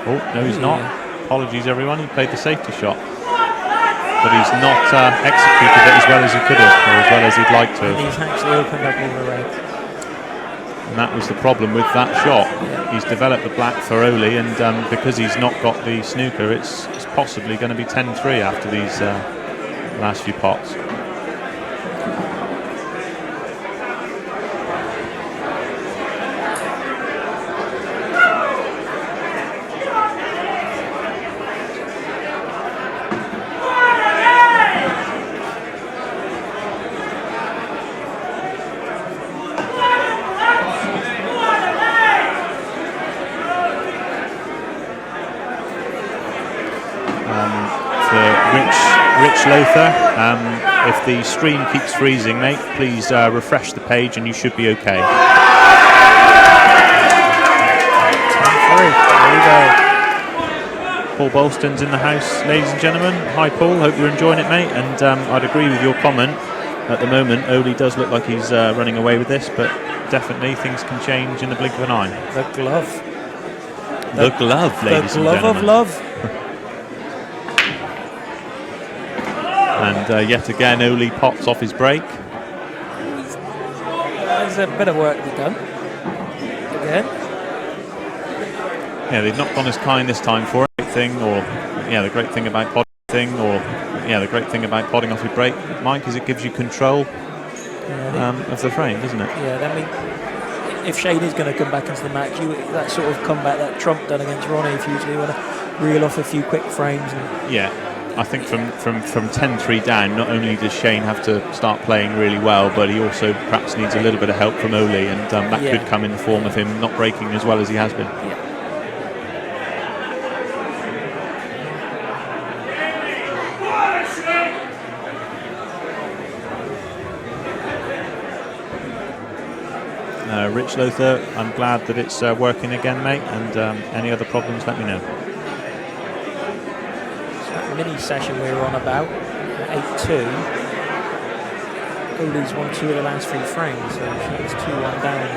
Oh, no, he's not. Apologies, everyone. He played the safety shot. But he's not executed it as well as he could have, or as well as he'd like to have. And he's actually opened up all the reds. And that was the problem with that shot. Yeah. He's developed the black for Oly, and because he's not got the snooker, it's possibly going to be 10-3 after these last few pots. If the stream keeps freezing, mate, please refresh the page and you should be okay. Paul Bolston's in the house, ladies and gentlemen. Hi Paul, hope you're enjoying it, mate, and I'd agree with your comment. At the moment, Oly does look like he's running away with this, but definitely things can change in the blink of an eye. The glove. The glove, ladies and gentlemen. The glove of love. And yet again, Oly pops off his break. There's a bit of work to be done. Again. Yeah, they've not gone as kind this time for it. The great thing about potting, the great thing about potting off your break, Mike, is it gives you control of the frame, doesn't it? Yeah, I mean, if Shane is going to come back into the match, that sort of comeback that Trump done against Ronnie, if usually want to reel off a few quick frames. I think from 10-3 down, not only does Shane have to start playing really well, but he also perhaps needs a little bit of help from Oly, and that could come in the form of him not breaking as well as he has been. Yeah. Rich Lothar, I'm glad that it's working again, mate, and any other problems, let me know. So that mini session we were on about, 8-2, Oly's won 2 of the last 3 frames, so it's 2-1 down in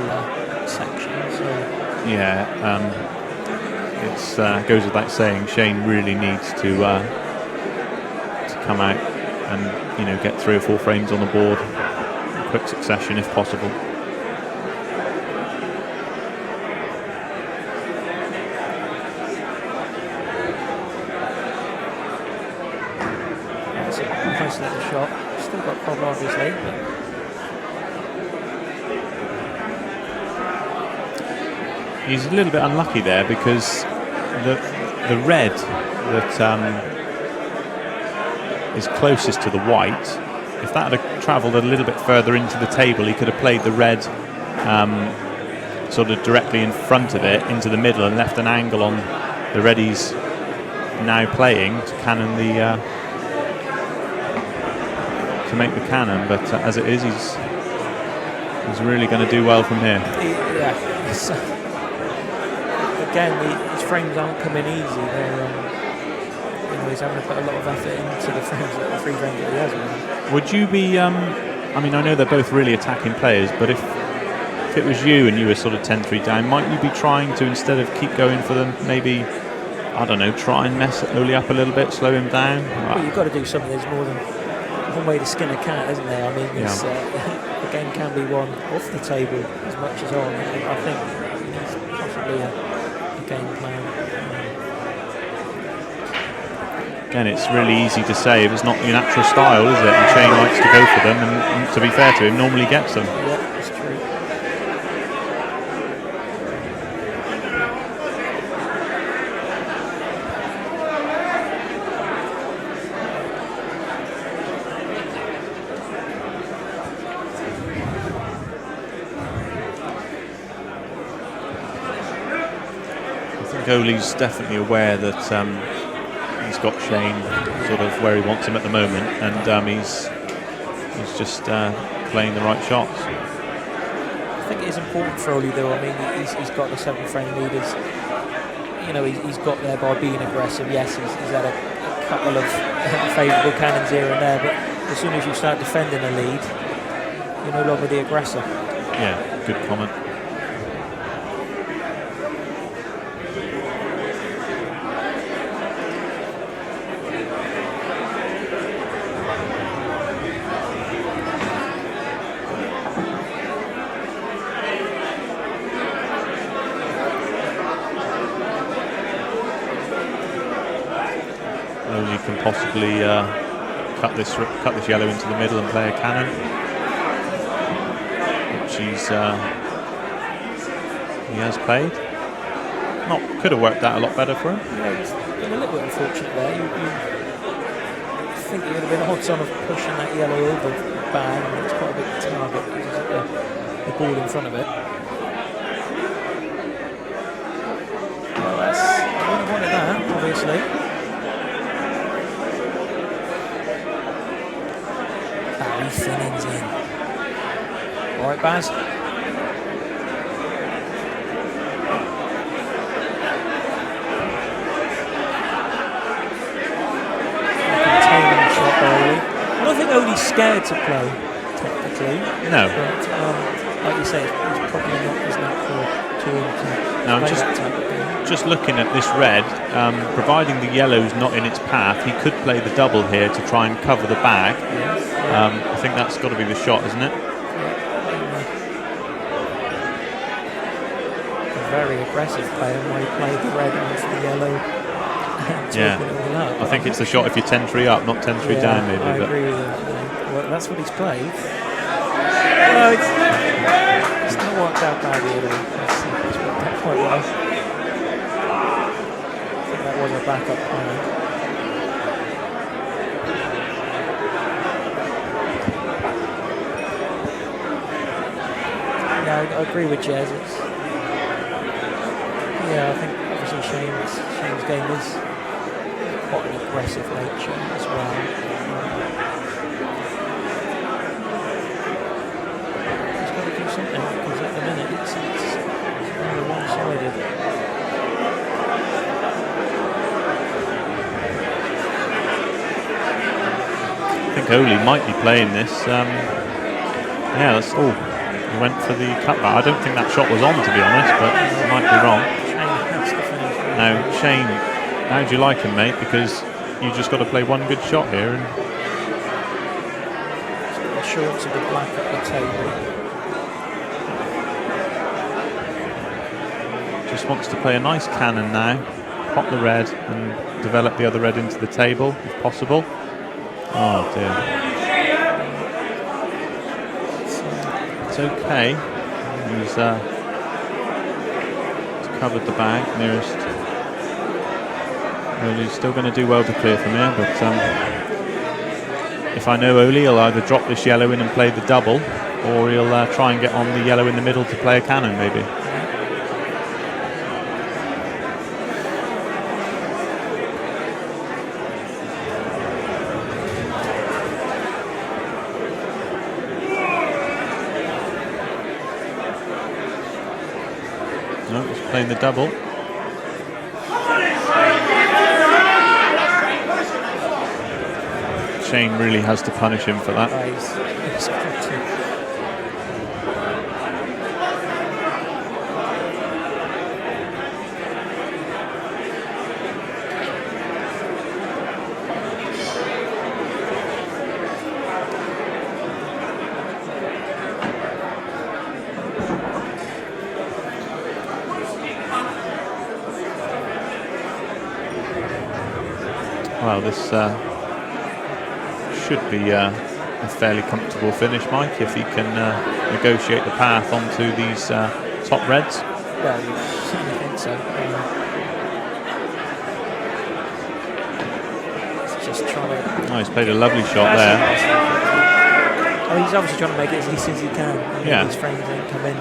that little section. So Yeah, it goes without saying, Shane really needs to come out and get 3 or 4 frames on the board in quick succession if possible. That's a nice little shot. Still got problem, obviously. He's a little bit unlucky there because the red that is closest to the white, if that had travelled a little bit further into the table, he could have played the red sort of directly in front of it into the middle and left an angle on the red he's now playing to cannon the to make the cannon. But as it is, he's really going to do well from here. Yeah. Again, his frames aren't coming easy. They're, he's having to put a lot of effort into the frames, the 3 frames that he has. Really. Would you be? I mean, I know they're both really attacking players, but if it was you and you were sort of 10-3 down, might you be trying to, instead of keep going for them, maybe, I don't know, try and mess Oly up a little bit, slow him down? Well, you've got to do something. There's more than one way to skin a cat, isn't there? I mean, the game can be won off the table as much as on. I think it's possibly a game plan. Again, it's really easy to say, but it's not your natural style, is it? And Shane likes to go for them, and to be fair to him, normally gets them. Yeah, that's true. I think Oly's definitely aware that he's got Shane sort of where he wants him at the moment, and he's just playing the right shots. I think it is important for Oly, though. I mean, he's got the 7 frame leaders. He's got there by being aggressive. Yes, he's had a couple of favourable cannons here and there, but as soon as you start defending a lead, you're no longer the aggressor. Yeah, good comment. Oly can possibly cut this yellow into the middle and play a cannon, which he has played. Could have worked out a lot better for him. Yeah, he's been a little bit unfortunate there. You think he would have been odds on of pushing that yellow over bag, and it's quite a big target. He's at the ball in front of it. Well, I wouldn't have wanted that, obviously. Thinnings in. All right, Baz. Containing shot by Oly. I don't think Oly's scared to play, technically. No. But, like you say, he's probably not his natural tool to play that type of game. Just looking at this red, providing the yellow's not in its path, he could play the double here to try and cover the bag. Yes. I think that's got to be the shot, isn't it? A very aggressive player when he played the red onto the yellow. Yeah, I think it's the shot if you're 10-3 up, not 10-3 down, maybe. I agree with that. Well, that's what he's played. Well, it's not worked out badly at all. It's worked out quite well. I think that was a backup plan. I agree with Jez. I think obviously Shane's game is quite an aggressive nature as well. He's got to do something. Oly might be playing this. Yeah, that's all. He went for the cutback. I don't think that shot was on, to be honest, but I might be wrong. Now, Shane, how do you like him, mate? Because you just got to play one good shot here. And assurance of the black at the table. Just wants to play a nice cannon now, pop the red and develop the other red into the table if possible. Oh dear. It's okay. He's covered the bag nearest. Oly's still going to do well to clear from here, but if I know Oly, he'll either drop this yellow in and play the double, or he'll try and get on the yellow in the middle to play a cannon maybe. No, he's playing the double. Shane really has to punish him for that. He's got to. Well, this should be a fairly comfortable finish, Mike, if he can negotiate the path onto these top reds. Well, you certainly think so. He's just trying to... Oh, he's played a lovely shot there. Oh, he's obviously trying to make it as easy as he can. Yeah. His frames don't come in.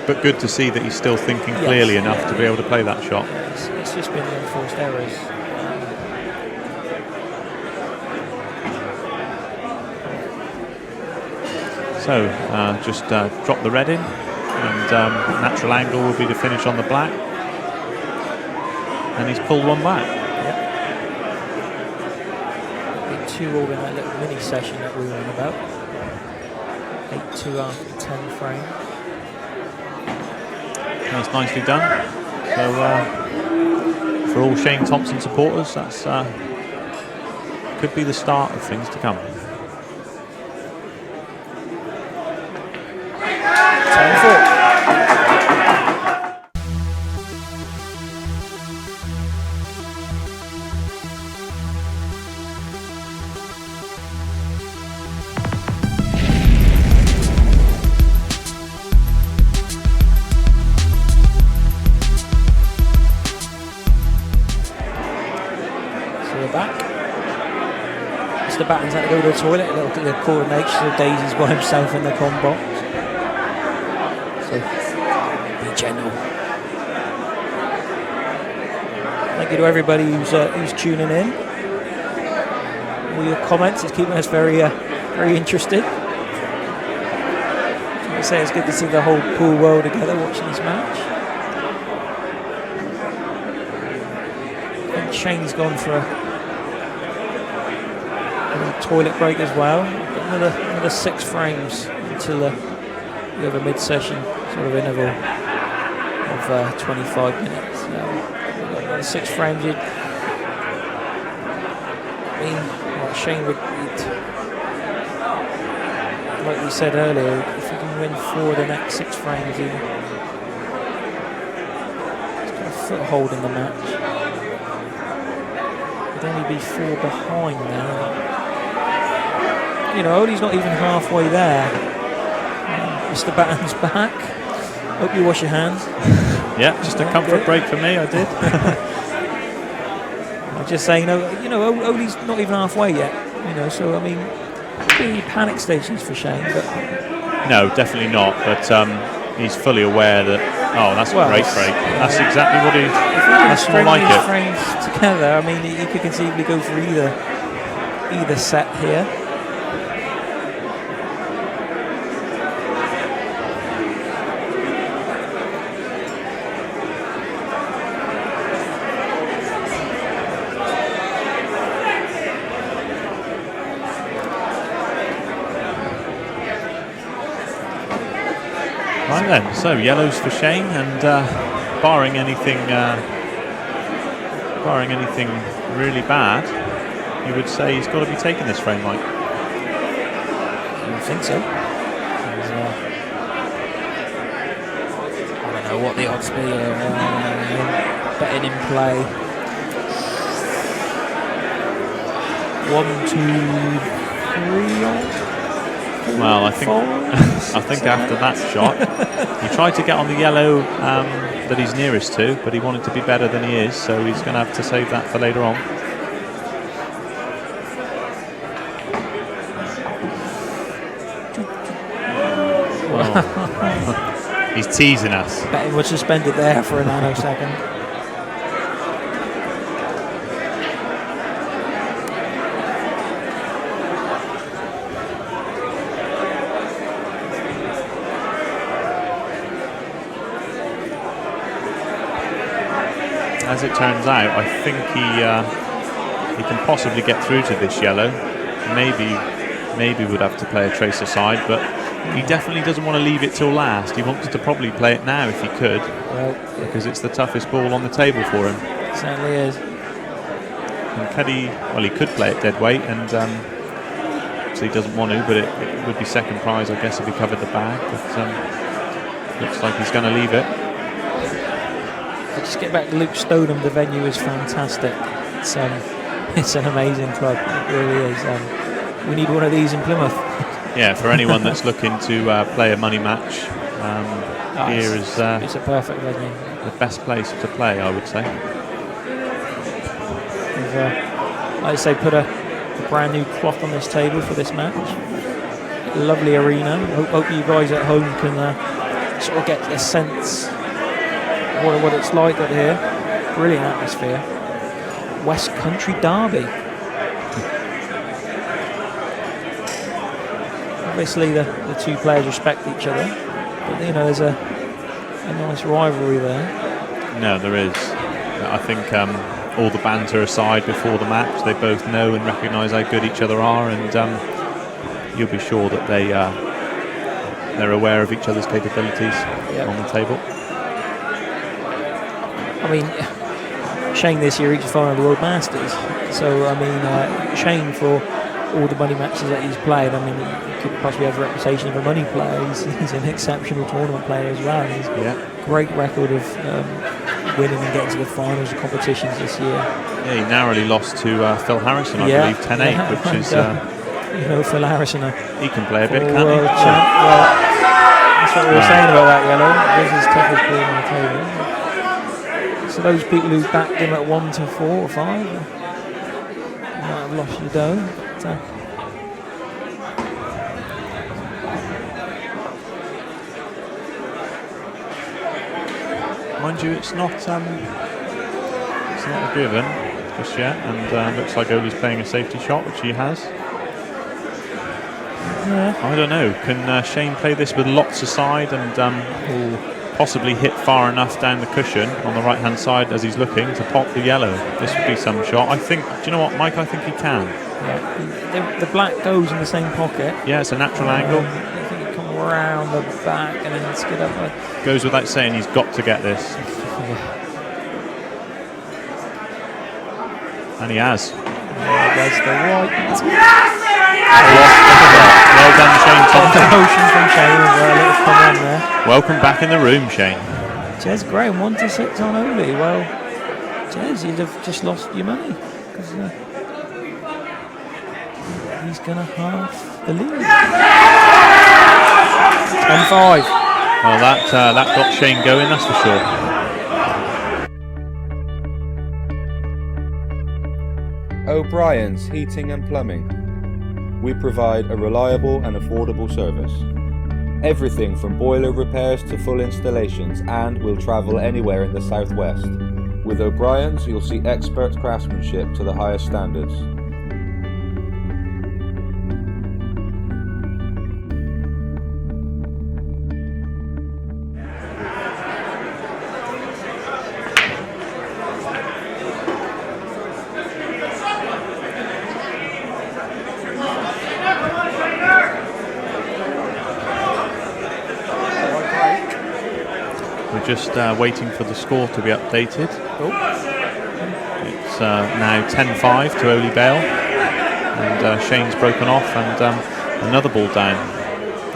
But good to see that he's still thinking clearly enough to be able to play that shot. It's just been enforced errors. So just drop the red in, and natural angle will be to finish on the black. And he's pulled one back. Yep. 8-2 all in that little mini session that we were on about. 8-2 after 10 frames. That's nicely done. So for all Shane Thompson supporters, that's could be the start of things to come. 10-4. Mr. Batten's had to go to the toilet, a little bit of coordination of Daisy's by himself in the com box. So, be gentle. Thank you to everybody who's tuning in. All your comments, it's keeping us very very interested. Like I say, it's good to see the whole pool world together watching this match. I think Shane's gone for a toilet break as well. Another 6 frames until we have a mid-session sort of interval of 25 minutes. Another 6 frames. Shane would, like we said earlier, if he can win 4 of the next 6 frames, he's got a foothold in the match. He'd only be 4 behind now. You know, Oly's not even halfway there. Mr. Batten's back. Hope you wash your hands. Yeah, just a comfort break for me, I did. I'm just saying, you know, Oly's not even halfway yet. You know, so I mean, any panic stations for Shane, but no, definitely not. But he's fully aware that. Oh, that's a great break. That's exactly what he. That's more like it. Frames together. I mean, he could conceivably go for either set here. Right then, so yellows for Shane, and barring anything really bad, you would say he's got to be taking this frame, Mike. I think so. I don't know what the odds be. Betting in play. 1, 2, 3. Well, I think I think after that shot, he tried to get on the yellow that he's nearest to, but he wanted to be better than he is, so he's going to have to save that for later on. Oh. He's teasing us. Betting was suspended there for a nanosecond. As it turns out, I think he can possibly get through to this yellow. Maybe would have to play a trace aside, but he definitely doesn't want to leave it till last. He wants to probably play it now if he could, because it's the toughest ball on the table for him. It certainly is. And he could play it dead weight, and so he doesn't want to, but it would be second prize, I guess, if he covered the bag. But looks like he's going to leave it. Just get back to Luke Stoneham. The venue is fantastic. It's an amazing club. It really is. We need one of these in Plymouth. Yeah, for anyone that's looking to play a money match, here is it's a perfect venue. The best place to play, I would say. We've, like I say, put a brand new cloth on this table for this match. Lovely arena. Hope you guys at home can sort of get a sense what it's like up here. Brilliant atmosphere. West Country derby. Obviously the two players respect each other, but there's a nice rivalry there. No, there is. I think all the banter aside before the match, they both know and recognise how good each other are, and you'll be sure that they're aware of each other's capabilities on the table. I mean, Shane this year reached the final of the World Masters, so I mean, Shane, for all the money matches that he's played, I mean, he could possibly have a reputation of a money player. He's an exceptional tournament player as well. He's a great record of winning and getting to the finals of competitions this year. Yeah, he narrowly lost to Phil Harrison, I believe, 10-8, which is... Phil Harrison, he can play a bit, can't he? Well, that's what we were saying about that yellow. This is his toughest ball on the table. So those people who backed him at 1 to 4 or 5, you might have lost your dough. But, mind you, it's not a given just yet, and looks like Oly's playing a safety shot, which he has. I don't know. Can Shane play this with lots aside and possibly hit far enough down the cushion on the right-hand side as he's looking to pop the yellow? This would be some shot. I think. Do you know what, Mike? I think he can. Yeah. The black goes in the same pocket. Yeah, it's a natural angle. I think it comes around the back and then skid up. Goes without saying, he's got to get this. And he has. There's the white. Well done, Shane Thompson. Motion from Shane as well. Little come on there. Welcome back in the room, Shane. Jez Graham 1 to 6 on Oly. Well, Jez, you'd have just lost your money because he's going to half the lead. 10-5. Well, that got Shane going, that's for sure. O'Brien's Heating and Plumbing. We provide a reliable and affordable service. Everything from boiler repairs to full installations, and we'll travel anywhere in the southwest. With O'Brien's, you'll see expert craftsmanship to the highest standards. We're just waiting for the score to be updated. It's now 10-5 to Oly Bale, and Shane's broken off, and another ball down.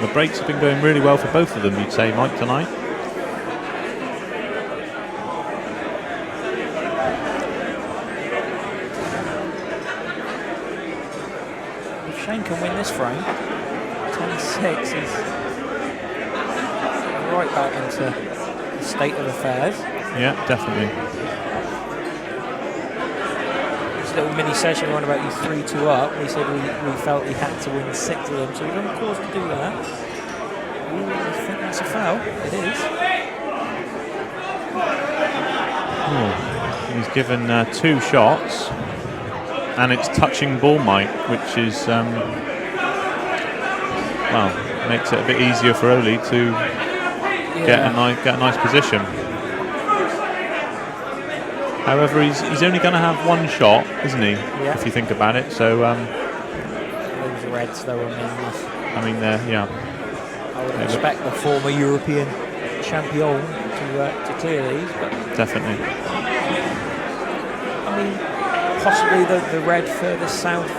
The breaks have been going really well for both of them, you'd say, Mike, tonight. If Shane can win this frame, 10-6 is right back into the state of affairs. Yeah, definitely. This little mini session on about you 3-2 up. We said we felt he had to win 6 of them, so we're on course to do that. Ooh, I think that's a foul. It is. Oh, he's given 2 shots, and it's touching ball, Mike, which is well, makes it a bit easier for Oly to get a nice position. However, he's only going to have 1 shot, isn't he? Yeah. If you think about it. So those reds, though, are meaningless. I mean, yeah. I would expect the former European champion to clear these, but Definitely. I mean, possibly the red further south.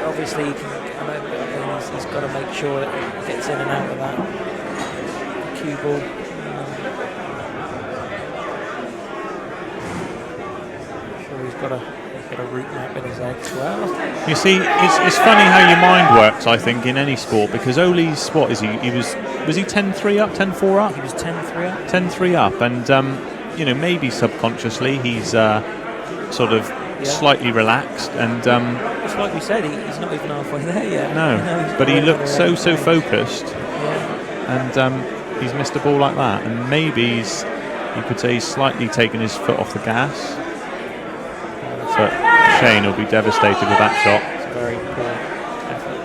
Obviously, he can, he's got to make sure that it gets in and out of that cue ball. Sure, he's got a route map in his head as well. You see, it's funny how your mind works, I think, in any sport, because Oly's, what is he? Was he 10-3 up, 10-4 up? He was 10-3 up. 10-3 up, and you know, maybe subconsciously he's sort of slightly relaxed, and it's like we said, he's not even halfway there yet. no, but he looked so focused, and he's missed a ball like that, and maybe you could say he's slightly taken his foot off the gas. But Shane will be devastated with that shot. It's a very poor effort.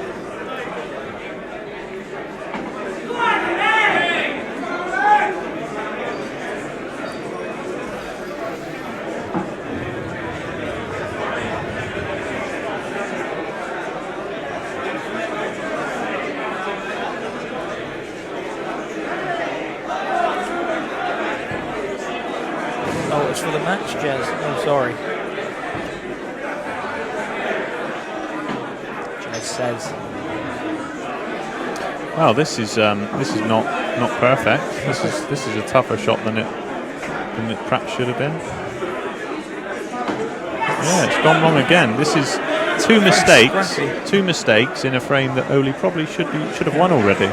Oh, it's for the match, Jez. Oh, sorry. Says. Well, this is not perfect. This is a tougher shot than it perhaps should have been. Yeah, it's gone wrong again. This is 2 mistakes in a frame that Oly probably should have won already.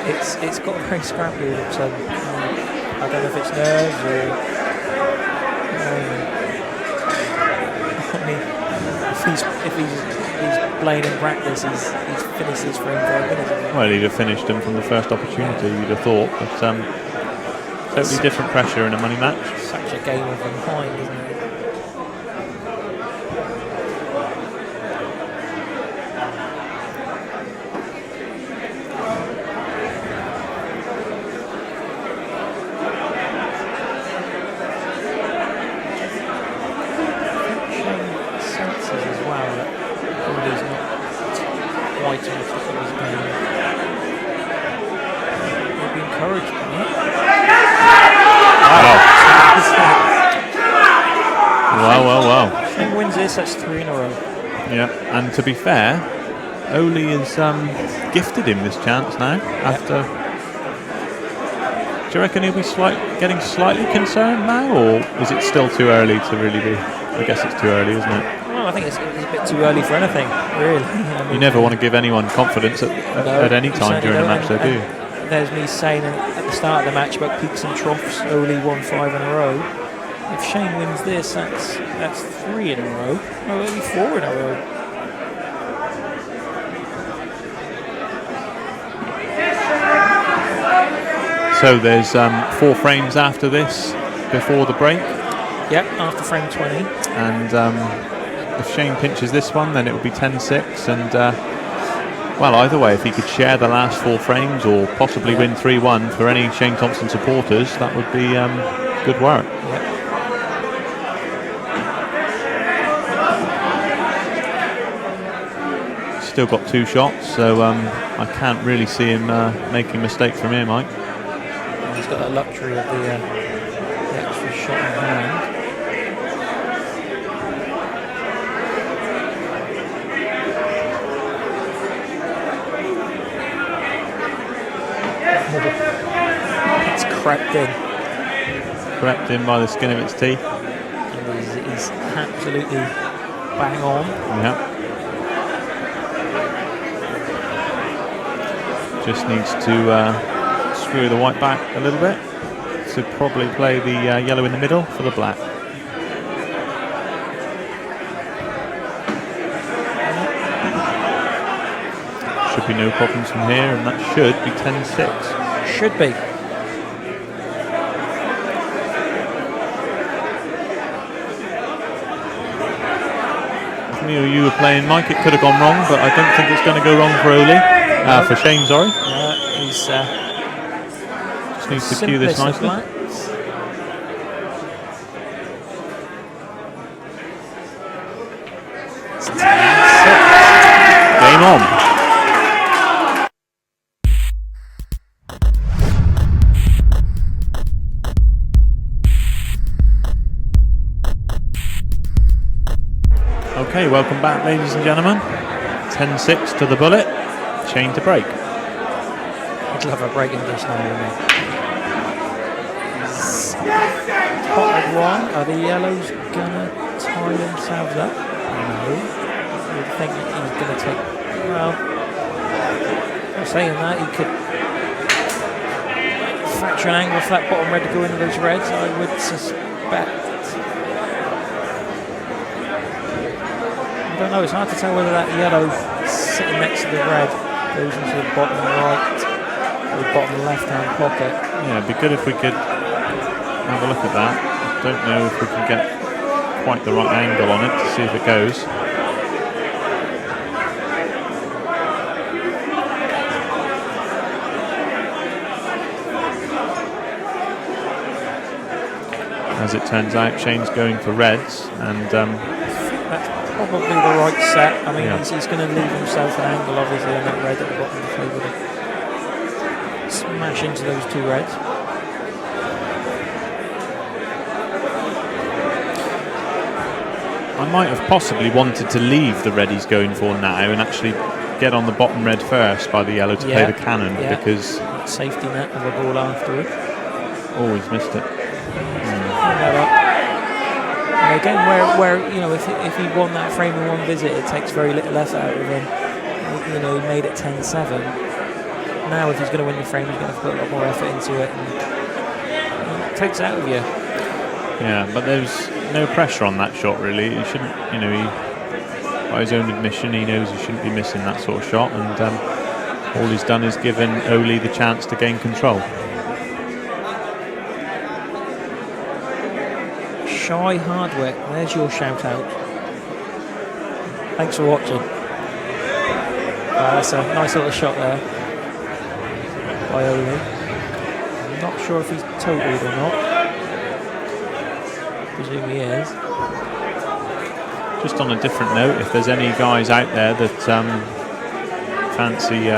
It's got very scrappy all of a sudden. I don't know if it's nerves or. I mean, if he's playing in practice, he's finished his frame 5 minutes ago. Well, he'd have finished him from the first opportunity, you'd have thought, but totally different pressure in a money match. Such a game of behind, isn't it? Wow. Shane wins this, that's 3 in a row. Yeah, and to be fair, Oly has gifted him this chance now. After, do you reckon he'll be getting slightly concerned now, or is it still too early to really be? I guess it's too early, isn't it? Well, I think it's a bit too early for anything, really. I mean, you never want to give anyone confidence at any time during a match, do you? There's me saying at the start of the match about peaks and troughs. Oly won 5 in a row. If Shane wins this, that's 3 in a row. No, only 4 in a row. So there's 4 frames after this, before the break. Yep, after frame 20. And if Shane pinches this one, then it will be 10-6. And well, either way, if he could share the last 4 frames or possibly win 3-1 for any Shane Thompson supporters, that would be good work. Yep. Still got 2 shots, so I can't really see him making mistakes from here, Mike. he's got that luxury of the extra shot in hand. It's crept in. Crept in by the skin of its teeth. And he's absolutely bang on. Yeah. Just needs to screw the white back a little bit to probably play the yellow in the middle for the black. Should be no problems from here, and that should be 10-6. Should be. If me or you were playing Mike, it could have gone wrong, but I don't think it's going to go wrong for Oly. For Shane, sorry. He's just needs to cue this nicely. Game on. Okay, welcome back, ladies and gentlemen. 10-6 to the bullet. Chain to break. I'd love a break in this now, wouldn't it? Potted one. Are the yellows gonna tie themselves up? No. You'd think that he's gonna take. Well, I'm saying that he could factor an angle for that bottom red to go into those reds. I would suspect. I don't know. It's hard to tell whether that yellow sitting next to the red goes into the bottom right or the bottom left-hand pocket. Yeah, it'd be good if we could have a look at that. I don't know if we can get quite the right angle on it to see if it goes. As it turns out, Shane's going for reds, and that's probably the right set. I mean, yeah. he's going to leave himself an angle, obviously, on that red at the bottom of the table to smash into those two reds. I might have possibly wanted to leave the red he's going for now and actually get on the bottom red first by the yellow to play the cannon, because safety net of a ball afterwards. Always missed it. And again, where you know, if he won that frame in one visit, it takes very little effort out of him. You know, he made it 10-7. Now, if he's going to win the frame, he's going to have to put a lot more effort into it, and it takes it out of you. Yeah, but there's no pressure on that shot, really. He shouldn't, you know, by his own admission, he knows he shouldn't be missing that sort of shot, and all he's done is given Oly the chance to gain control. Shy Hardwick, there's your shout out. Thanks for watching. That's a nice little shot there by Oly. I'm not sure if he's totaled or not. Presume he is. Just on a different note, if there's any guys out there that fancy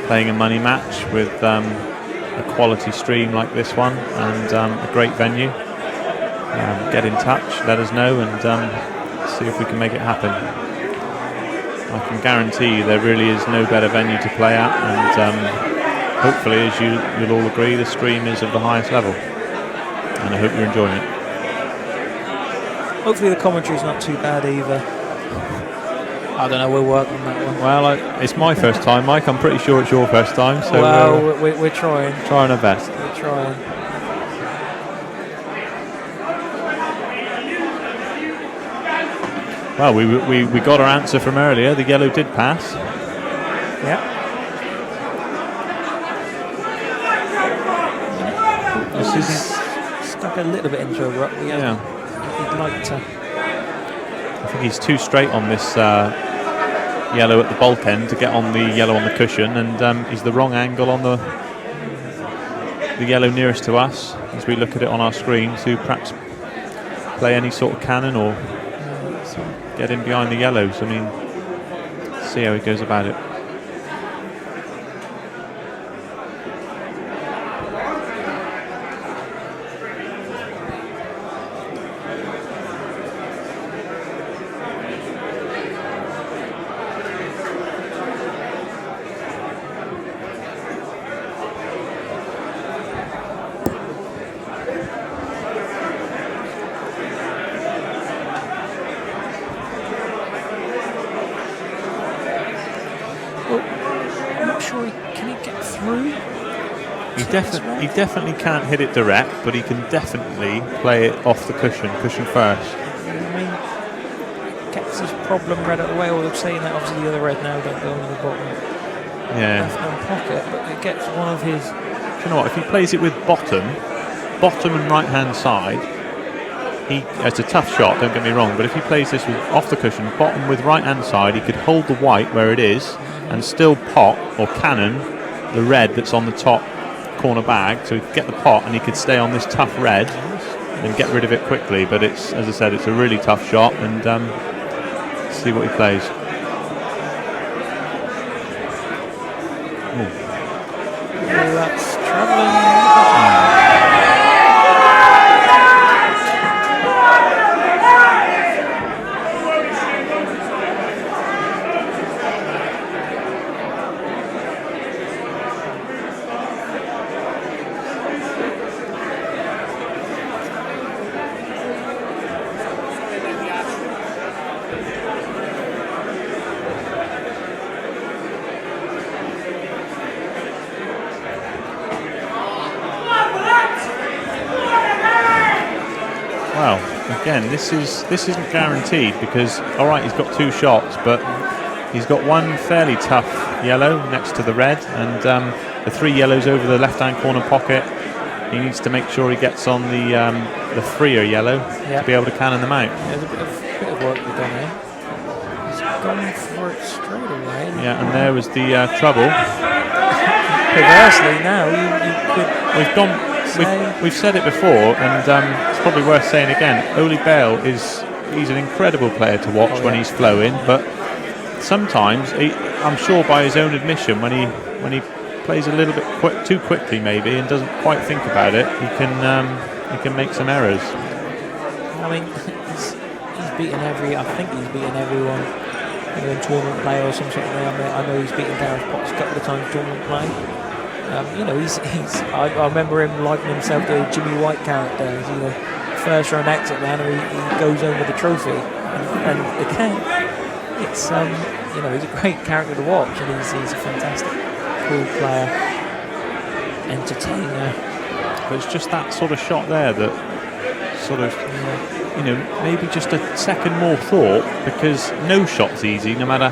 playing a money match with a quality stream like this one and a great venue, get in touch, let us know, and see if we can make it happen. I can guarantee you there really is no better venue to play at, and hopefully, as you'll all agree, the stream is of the highest level, and I hope you're enjoying it. Hopefully the commentary's not too bad either. I don't know, we'll work on that one. Well, it's my first time, Mike. I'm pretty sure it's your first time, so we're trying. Trying our best. We're trying. Well, we got our answer from earlier. The yellow did pass. Yeah. This is stuck a little bit into a rut. Yeah. He'd like to. I think he's too straight on this yellow at the bulk end to get on the yellow on the cushion, and he's the wrong angle on the yellow nearest to us as we look at it on our screen to perhaps play any sort of cannon or get in behind the yellows. I mean, see how he goes about it. He definitely can't hit it direct, but he can definitely play it off the cushion first. I mean, gets his problem red out of the way. Although saying that, obviously the other red now don't go in the bottom left-hand pocket, but it gets one of his. Do you know what? If he plays it with bottom and right-hand side, it's a tough shot. Don't get me wrong, but if he plays this with off the cushion, bottom with right-hand side, he could hold the white where it is and still pot or cannon the red that's on the top corner bag. So he could get the pot and he could stay on this tough red and get rid of it quickly. But it's, as I said, it's a really tough shot, and see what he plays. That's travelling. Again, this isn't guaranteed because, all right, he's got 2 shots, but he's got one fairly tough yellow next to the red, and the 3 yellows over the left-hand corner pocket. He needs to make sure he gets on the freer yellow to be able to cannon them out. Yeah, there's a bit of work to be done here. He's gone for it straight away. Yeah, and there was the trouble. Perversely, now you could. We've said it before, and it's probably worth saying again. Oly Bale he's an incredible player to watch when he's flowing, but sometimes I'm sure by his own admission, when he plays a little bit too quickly maybe and doesn't quite think about it, he can make some errors. I mean, he's beaten I think he's beaten everyone in tournament play or some sort of way. I know he's beaten Gareth Potts a couple of times tournament play. I remember him likening himself to a Jimmy White character. First round exit round, and he goes home with the trophy. And again, it's he's a great character to watch, and he's a fantastic, cool player, entertainer. But it's just that sort of shot there that sort of, maybe just a second more thought, because no shot's easy, no matter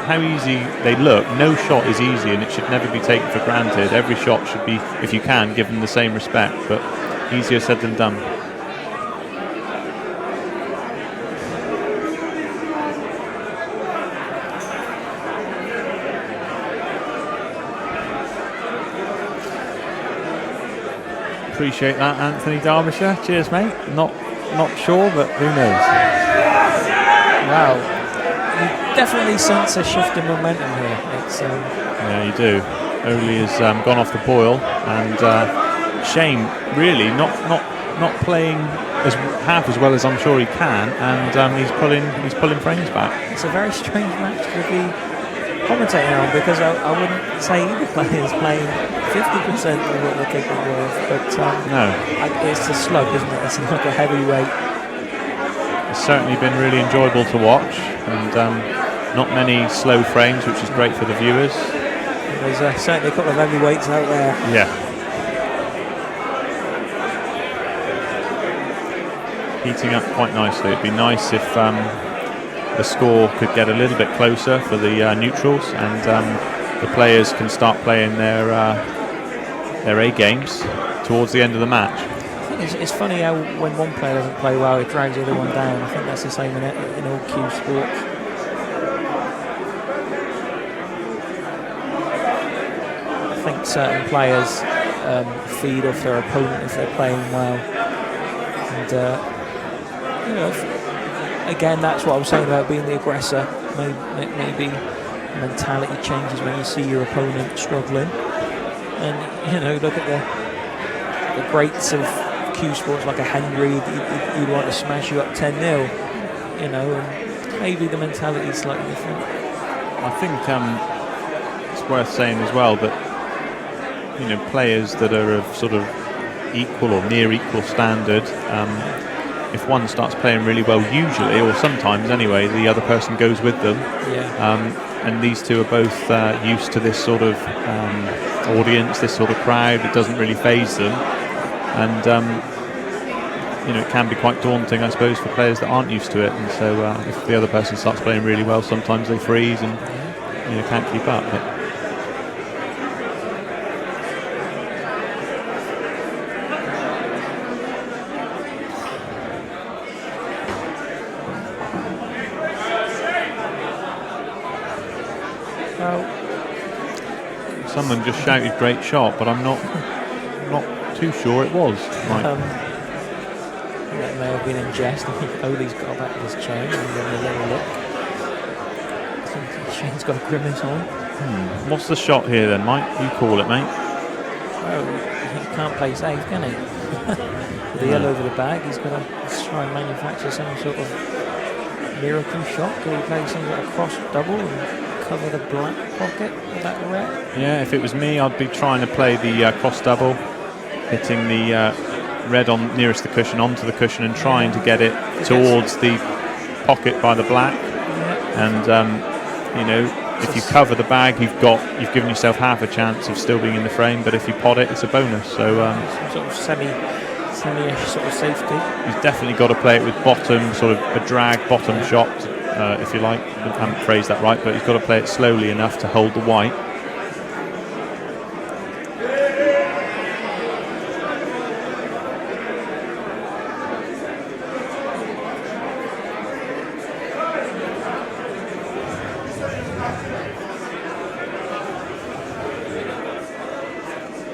how easy they look. No shot is easy, and it should never be taken for granted. Every shot should be, if you can, given the same respect, but easier said than done. Appreciate that, Anthony Derbyshire. Cheers, mate. Not sure, but who knows? Wow, you definitely sense a shift in momentum here. Yeah, you do. Oly has gone off the boil, and Shane really not playing half as well as I'm sure he can, and he's pulling frames back. It's a very strange match to be commentating on, because I wouldn't say either player is playing 50% of what they're capable of, but no, it's a slug, isn't it? It's like a heavyweight. It's certainly been really enjoyable to watch, and not many slow frames, which is great for the viewers. There's certainly a couple of heavyweights out there. Yeah. Heating up quite nicely. It'd be nice if the score could get a little bit closer for the neutrals, and the players can start playing their A games towards the end of the match. I think it's funny how when one player doesn't play well, it drags the other one down. I think that's the same in all cue sports. I think certain players feed off their opponent if they're playing well, and again, that's what I was saying about being the aggressor. Maybe mentality changes when you see your opponent struggling, and look at the greats of cue sports like a Henry. He'd want to smash you up 10-0, and maybe the mentality is slightly different. I think it's worth saying as well that players that are of sort of equal or near equal standard, if one starts playing really well, usually, or sometimes anyway, the other person goes with them. Yeah. And these two are both used to this sort of audience, this sort of crowd. It doesn't really faze them, and you know, it can be quite daunting, I suppose, for players that aren't used to it. And so if the other person starts playing really well, sometimes they freeze and, you know, can't keep up. But someone just shouted "great shot," but I'm not too sure it was. That may have been in jest. I think Oly's got back with his chain and then a little look. I think Shane's got a grimace on. What's the shot here then, Mike? You call it, mate. Well, he can't play safe, can he? With the yellow over the bag, he's got to try and manufacture some sort of miracle shot. Can he play some sort of cross double and cover the black pocket with that red? Yeah, if it was me, I'd be trying to play the cross double, hitting the red on nearest the cushion onto the cushion and trying to get it towards the pocket by the black. And you know, if you cover the bag, you've given yourself half a chance of still being in the frame. But if you pot it, it's a bonus. So some sort of semi-ish sort of safety. He's definitely got to play it with bottom, sort of a drag bottom shot, if you like. I haven't phrased that right, but he's got to play it slowly enough to hold the white.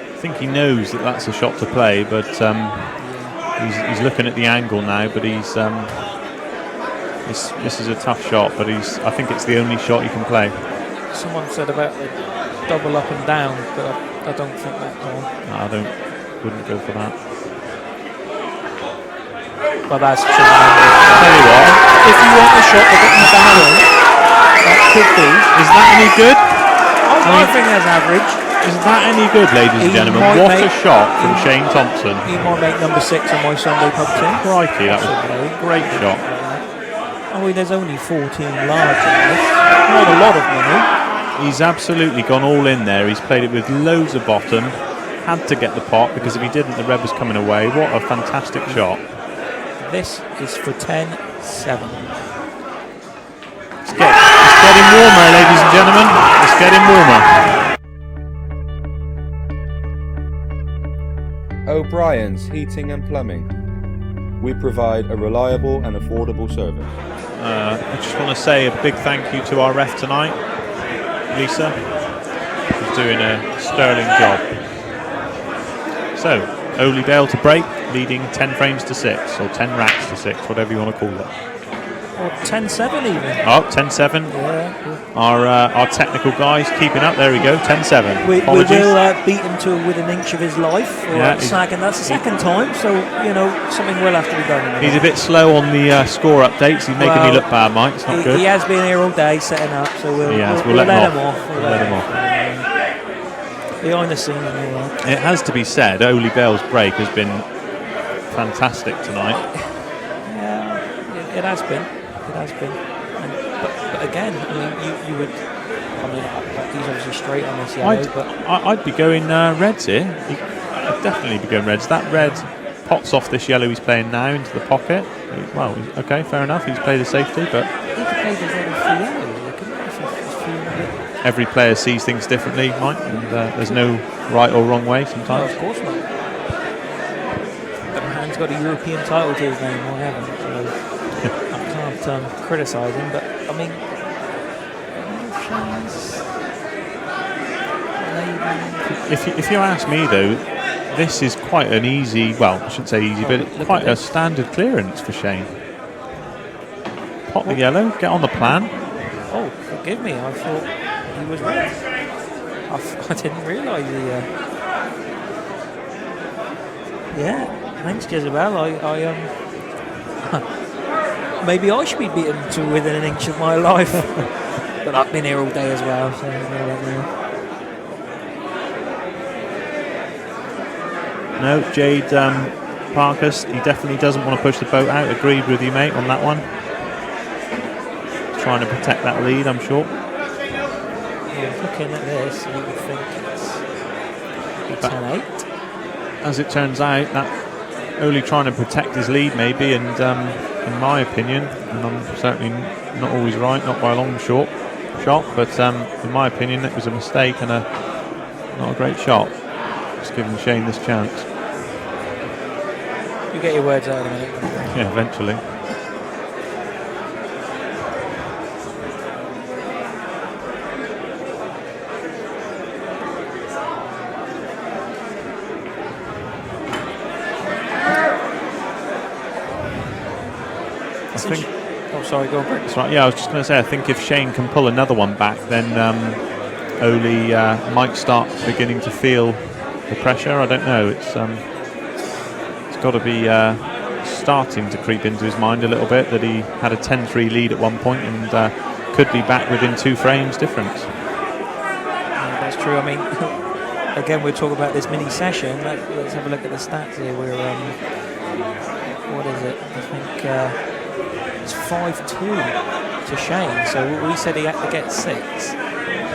I think he knows that that's a shot to play, but he's looking at the angle now. But this is a tough shot, but I think it's the only shot he can play. Someone said about the double up and down, but I don't think that's on. No, wouldn't go for that. But that's true. I'll tell you what, if you want the shot to get in the balance, that could be. Is that any good? I think that's average. Is that any good, ladies and gentlemen? What a shot from Shane Thompson. He might make number 6 on my Sunday pub team. Crikey, that was a great shot. I mean, there's only 14 large in this. Not a lot of money. He's absolutely gone all in there. He's played it with loads of bottom. Had to get the pot, because if he didn't, the red was coming away. What a fantastic shot. This is for 10-7. It's getting warmer, ladies and gentlemen. It's getting warmer. O'Brien's Heating and Plumbing. We provide a reliable and affordable service. I just want to say a big thank you to our ref tonight, Lisa. She's doing a sterling job. So, Oly Bale to break, leading 10 frames to 6, or 10 racks to 6, whatever you want to call it. Or 10-7 even. Oh, 10-7. Yeah. Our technical guys keeping up. There we go, 10-7. We will beat him to within an inch of his life. That's the second time, so, you know, something will have to be done. He's a bit slow on the score updates. He's making me look bad, Mike. It's not good. He has been here all day setting up, so we'll let him off. We'll let him off. Behind the scenes and all that. It has to be said, Oly Bale's break has been fantastic tonight. Yeah, it has been. It has been. But again, I mean, you would. I mean, he's obviously straight on this yellow, I'd be going reds here. I'd definitely be going reds. That red pots off this yellow he's playing now into the pocket. Well, okay, fair enough. He's played a safety, but he could play the red for yellow. Every player sees things differently, Mike, and there's no right or wrong way sometimes. No, of course not. But man's got a European title to his name, I haven't, so I can't criticise him, but I mean, if you ask me though, this is quite an easy, well, I shouldn't say easy, but quite a standard clearance for Shane. Pot the yellow, get on the plan. Oh, forgive me, I thought he was red. I didn't realise the... Yeah, thanks Jezebel. Maybe I should be beaten to within an inch of my life. But I've been here all day as well, so... No, Jade Parkus, he definitely doesn't want to push the boat out. Agreed with you, mate, on that one. Trying to protect that lead, I'm sure. Yeah, looking at this, you would think it's 10-8. As it turns out, that Oly trying to protect his lead maybe, and in my opinion, and I'm certainly not always right, not by a long shot, but in my opinion it was a mistake and not a great shot. Just giving Shane this chance. You get your words out in a minute. Yeah, eventually. Oh, sorry, go on, Brett. That's right. Yeah, I was just going to say, I think if Shane can pull another one back, then Oly might start beginning to feel the pressure. I don't know. It's got to be starting to creep into his mind a little bit that he had a 10-3 lead at one point and could be back within 2 frames difference. Yeah, that's true. I mean, again, we'll talk about this mini session. Let's have a look at the stats here. We're what is it? I think it's 5-2 to Shane. So we said he had to get 6.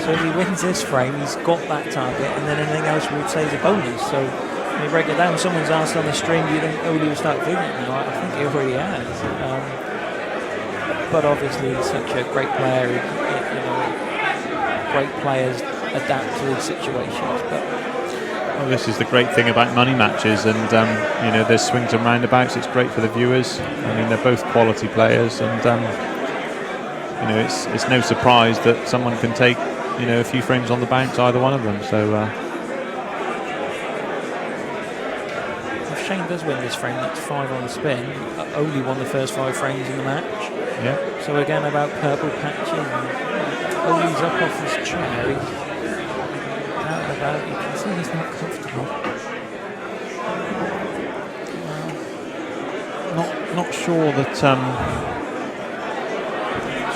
So if he wins this frame, he's got that target, and then anything else we would say is a bonus. So when you break it down, someone's asked on the stream, do you think Oly will start feeling it? I think he already has. But obviously he's such a great player. Great players adapt to these situations. But well, this is the great thing about money matches, and there's swings and roundabouts. It's great for the viewers. I mean, they're both quality players, and it's no surprise that someone can take a few frames on the bounce, either one of them. So if Shane does win this frame, that's 5 on the spin. Oly won the first 5 frames in the match. yeah. So again, about purple patches. Oly's up off his chair. He's out and about. You can see he's not comfortable. Not sure that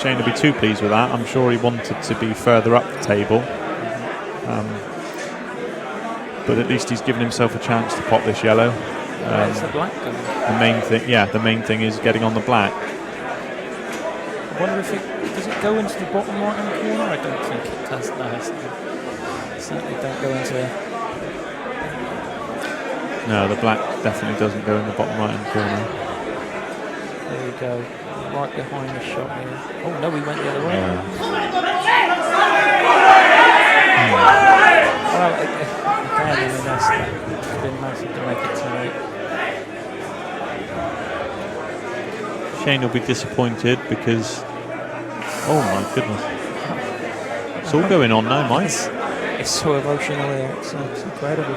Shane will be too pleased with that. I'm sure he wanted to be further up the table, but at least he's given himself a chance to pop this yellow. Where's the black going? The main thing is getting on the black. I wonder if does it go into the bottom right hand corner? I don't think it does. No, certainly don't go into there. No, the black definitely doesn't go in the bottom right hand corner. There we go. Right behind the shot here. Oh no, we went the other way. Yeah. Well, again, I mean, that's been massive to make it tonight. Shane will be disappointed because, oh my goodness, it's all going on now, Mike. It's so emotional here. It's incredible.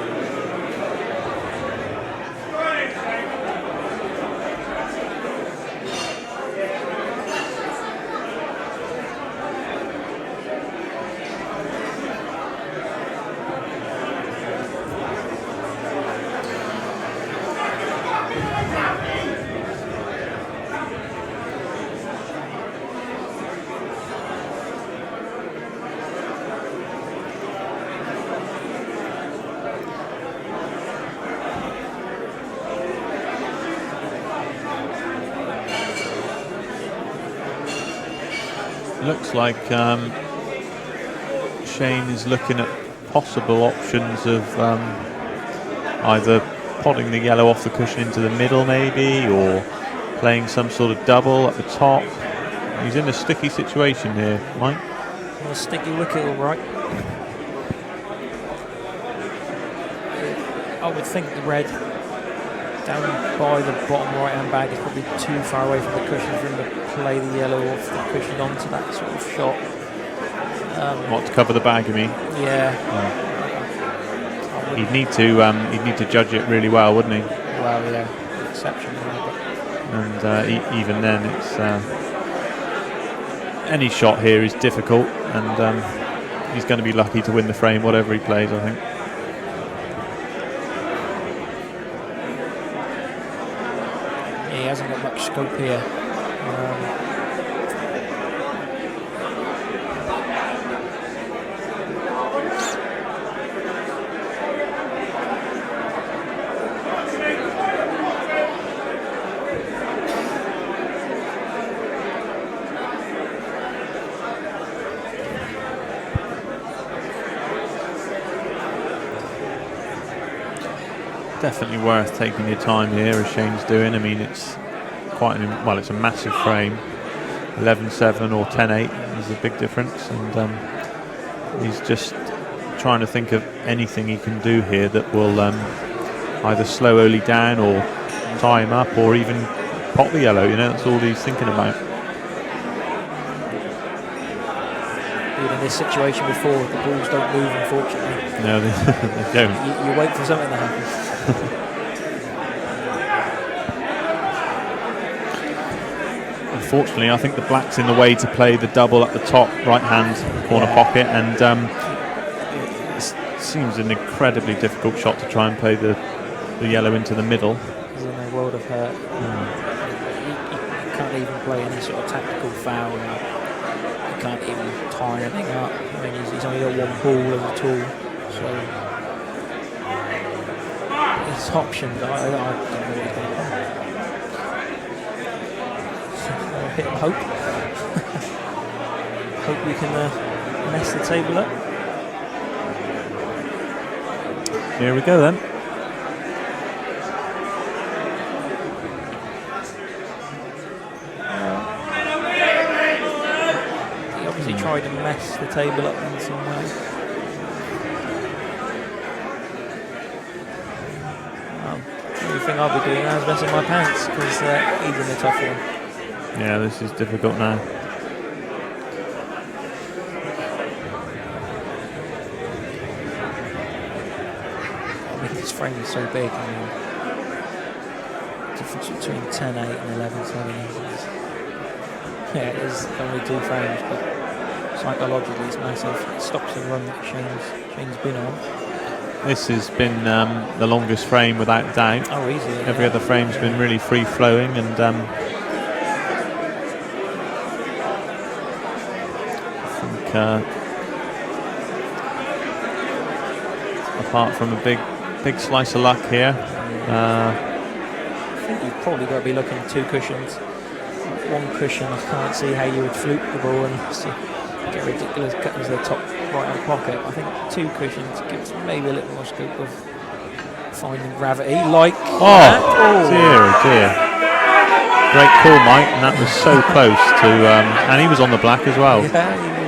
Looks like Shane is looking at possible options of either potting the yellow off the cushion into the middle maybe, or playing some sort of double at the top. He's in a sticky situation here, Mike. A sticky wicket, all right. I would think the red down by the bottom right hand bag is probably too far away from the cushion for him to play the yellow off the cushion onto that sort of shot. What, to cover the bag, you mean? Yeah. He'd need to judge it really well, wouldn't he? Well, yeah, exceptional. And even then, it's any shot here is difficult, and he's going to be lucky to win the frame, whatever he plays, I think. He hasn't got much scope here. definitely worth taking your time here, as Shane's doing. I mean, it's quite it's a massive frame. 11.7 or 10.8 is a big difference, and he's just trying to think of anything he can do here that will either slow Oly down or tie him up or even pop the yellow. You know, that's all he's thinking about. Been in this situation before, the balls don't move, unfortunately. No, they don't. You wait for something to happen. Unfortunately, I think the black's in the way to play the double at the top right-hand corner pocket, and it seems an incredibly difficult shot to try and play the yellow into the middle. He's in a world of hurt. He can't even play any sort of tactical foul now. He can't even tie anything up. I mean, he's only got one ball as a tool, so his options, I don't know what he's going to do. Hit and hope. Hope we can mess the table up. Here we go then. He obviously tried to mess the table up in some way. The only thing I'll be doing now is messing my pants, because he's in a tough one. Yeah, this is difficult now. I mean, this frame is so big. I mean, the difference between 10.8 and 11.7 is, yeah, it is only 2 frames, but psychologically it's massive. It stops the run that Shane's been on. This has been the longest frame without doubt. Oh, easy. Every other frame's been really free-flowing, and apart from a big slice of luck here, I think you've probably got to be looking at 2 cushions. One cushion, I can't see how you would fluke the ball and get ridiculous cuttings to the top right-hand pocket. I think 2 cushions gives maybe a little more scope of finding gravity, like that. Oh dear. Great call, Mike, and that was so close to, and he was on the black as well. Yeah, he was.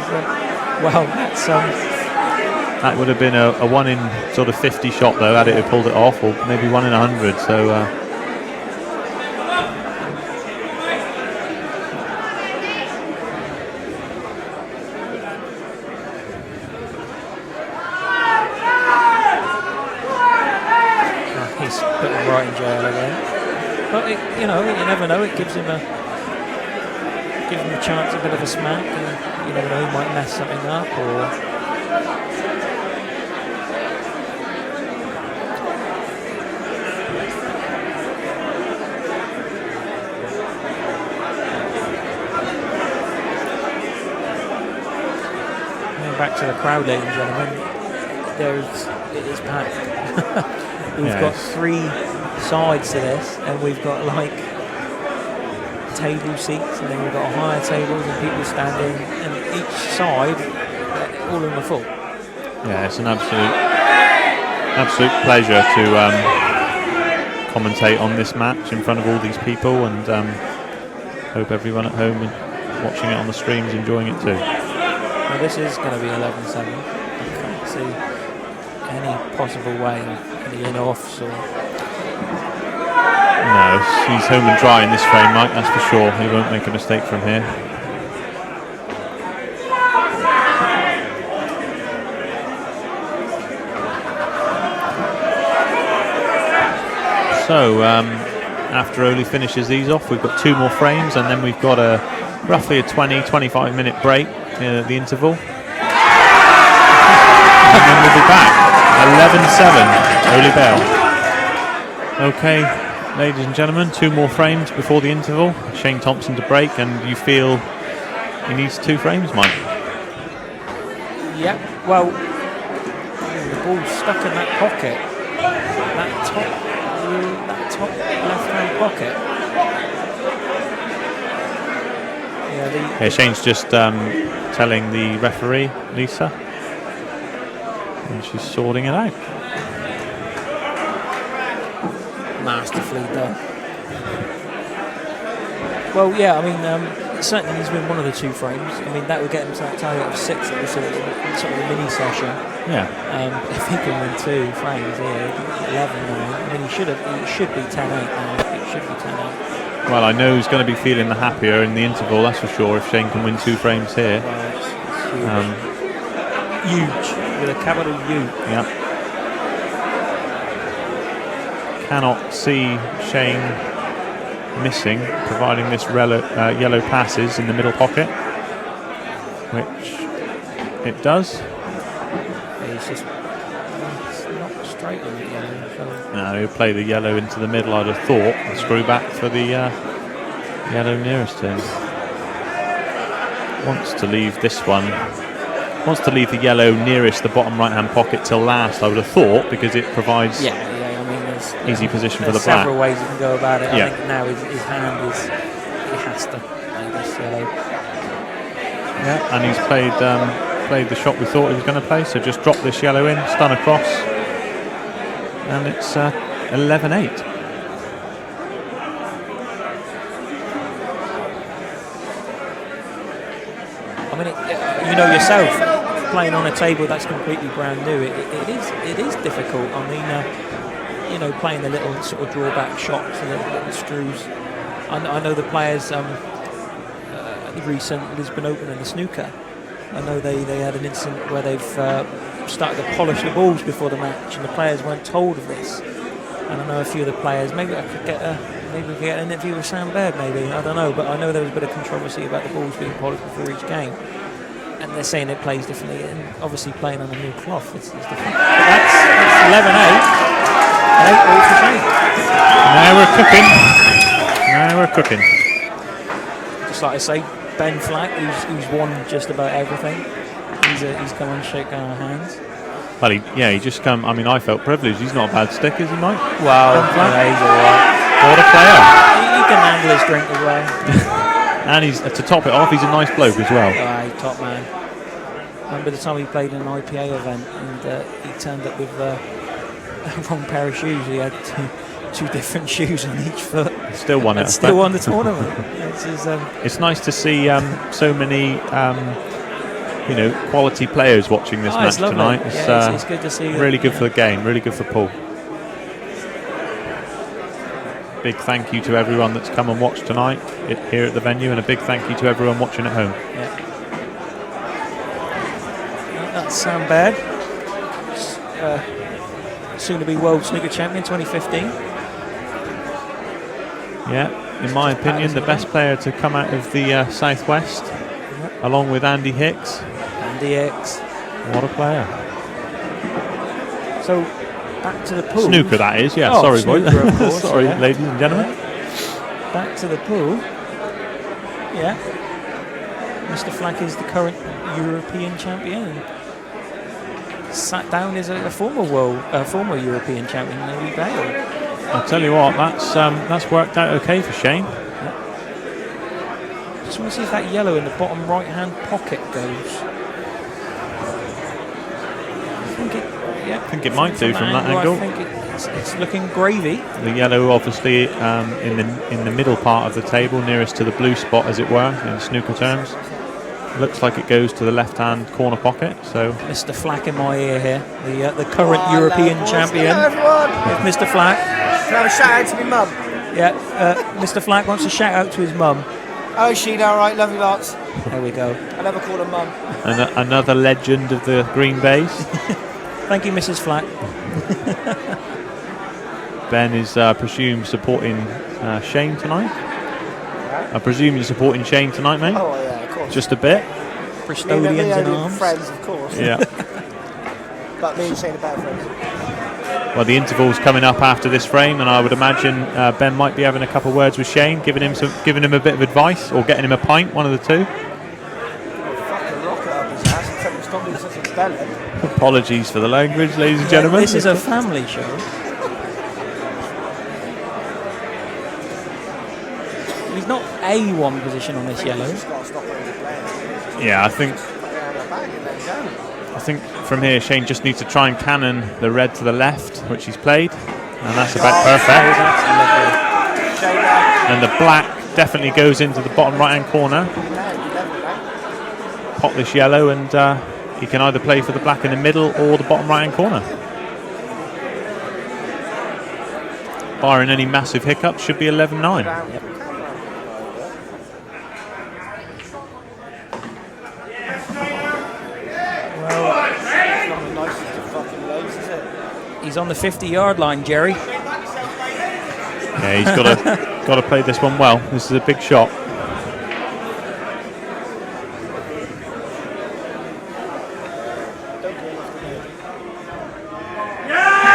Well, that's that would have been a 1 in sort of 50 shot though, had it have pulled it off, or maybe 1 in 100. So. He's put him right in jail again. But you never know. It gives him a chance, a bit of a smack, and you never know, he might mess something up or. Going back to the crowd, ladies and gentlemen. It is packed. We've got 3 sides to this, and we've got like table seats, and then we've got higher tables and people standing, and each side all in the full. Yeah, it's an absolute pleasure to commentate on this match in front of all these people, and hope everyone at home and watching it on the stream is enjoying it too. Well, this is going to be 11.7. I can't see any possible way of any in-offs or. No, he's home and dry in this frame, Mike, that's for sure. He won't make a mistake from here. So, after Oly finishes these off, we've got 2 more frames, and then we've got roughly a 20-25 minute break at the interval. And then we'll be back. 11.7, Oly Bale. Okay, ladies and gentlemen, 2 more frames before the interval. Shane Thompson to break, and you feel he needs 2 frames, Mike? Yeah, well, the ball's stuck in that pocket, that top left-hand pocket. Yeah, Shane's just telling the referee, Lisa, and she's sorting it out. Masterfully done. Well, yeah, I mean, certainly he's win one of the 2 frames. I mean, that would get him to that target of 6 at the sort of the mini session. Yeah. If he can win 2 frames, yeah, 11 now. I mean, he should be 10-8 now. It should be 10-8. Well, I know he's going to be feeling the happier in the interval, that's for sure, if Shane can win 2 frames here. It's huge, with a capital U. Yeah. Cannot see Shane missing, providing this yellow passes in the middle pocket, which it does. It's just not straight on the yellow. So. No, he'll play the yellow into the middle, I'd have thought, and screw back for the yellow nearest to him. Wants to leave this one. Wants to leave the yellow nearest the bottom right-hand pocket till last, I would have thought, because it provides easy position for the black. Several ways you can go about it. Yeah. I think now his hand is, he has to play this yellow. Yeah, and he's played the shot we thought he was going to play, so just drop this yellow in, stun across, and it's 11-8. I mean, you know yourself, playing on a table that's completely brand new, it is difficult. I mean, you know, playing the little sort of drawback shots and the little screws. I know the players recent Lisbon Open and the snooker. I know they had an incident where they've started to polish the balls before the match, and the players weren't told of this. And I know a few of the players. Maybe I could get an interview with Sam Baird. Maybe, I don't know. But I know there was a bit of controversy about the balls being polished before each game, and they're saying it plays differently. And obviously playing on a new cloth, it's different. But that's 11-8. 8 balls for Shane. Now we're cooking. Just like I say, Ben Flack, who's won just about everything. He's come and shaken our hands. Well, he just come. I mean, I felt privileged. He's not a bad stick, is he, Mike? Well, yeah, he's all right. What a player! He can handle his drink as well. And he's to top it off, he's a nice bloke as well. Aye, top man. Remember the time he played in an IPA event and he turned up with a wrong pair of shoes. He had two different shoes on each foot. Still won it. Still won the tournament. It's nice to see so many. Quality players watching this match tonight. It's good to see. Really good for the game. Really good for Paul. Big thank you to everyone that's come and watched tonight here at the venue, and a big thank you to everyone watching at home. Yeah. That's Sam Baird, soon to be World Snooker Champion 2015. Yeah, in my opinion, the best player to come out of the Southwest, along with Andy Hicks. Andy Hicks. What a player. So, back to the pool. Snooker, that is, yeah. Oh, sorry, boys. Of course, sorry, ladies and gentlemen. Back to the pool. Yeah. Mr. Flack is the current European champion. Sat down as a former European champion, Oly Bale. I'll tell you what, that's worked out okay for Shane. Just want to see if that yellow in the bottom right-hand pocket goes. I think it might do from that angle. I think it's looking gravy. The yellow, obviously, in the middle part of the table, nearest to the blue spot, as it were, in snooker terms. Looks like it goes to the left-hand corner pocket. So, Mr. Flack in my ear here, the current European champion. Mr. Flack. Can I have a shout out to my mum? Yeah, Mr. Flack wants to shout out to his mum. Oh, Sheena, all right, love you lots. There we go. I never call her mum. Another legend of the Green Bays. Thank you, Mrs. Flack. Ben is, presumed, supporting Shane tonight. I presume you're supporting Shane tonight, mate? Oh, yeah, of course. Just a bit? Bristolians in arms. Friends, of course. Yeah. But me and Shane are bad friends. Well, the interval's coming up after this frame, and I would imagine Ben might be having a couple of words with Shane, giving him a bit of advice, or getting him a pint, one of the two. Fucking rocket up his ass and tell him to stop being such a bellend. Apologies for the language, ladies and gentlemen. This is a family show. He's not A1 position on this yellow. Yeah, I think from here Shane just needs to try and cannon the red to the left, which he's played. And that's about perfect. And the black definitely goes into the bottom right-hand corner. Pop this yellow, and he can either play for the black in the middle or the bottom right-hand corner. Barring any massive hiccups, should be 11-9. Yep. He's on the 50-yard line, Jerry. Yeah, he's got to play this one well. This is a big shot.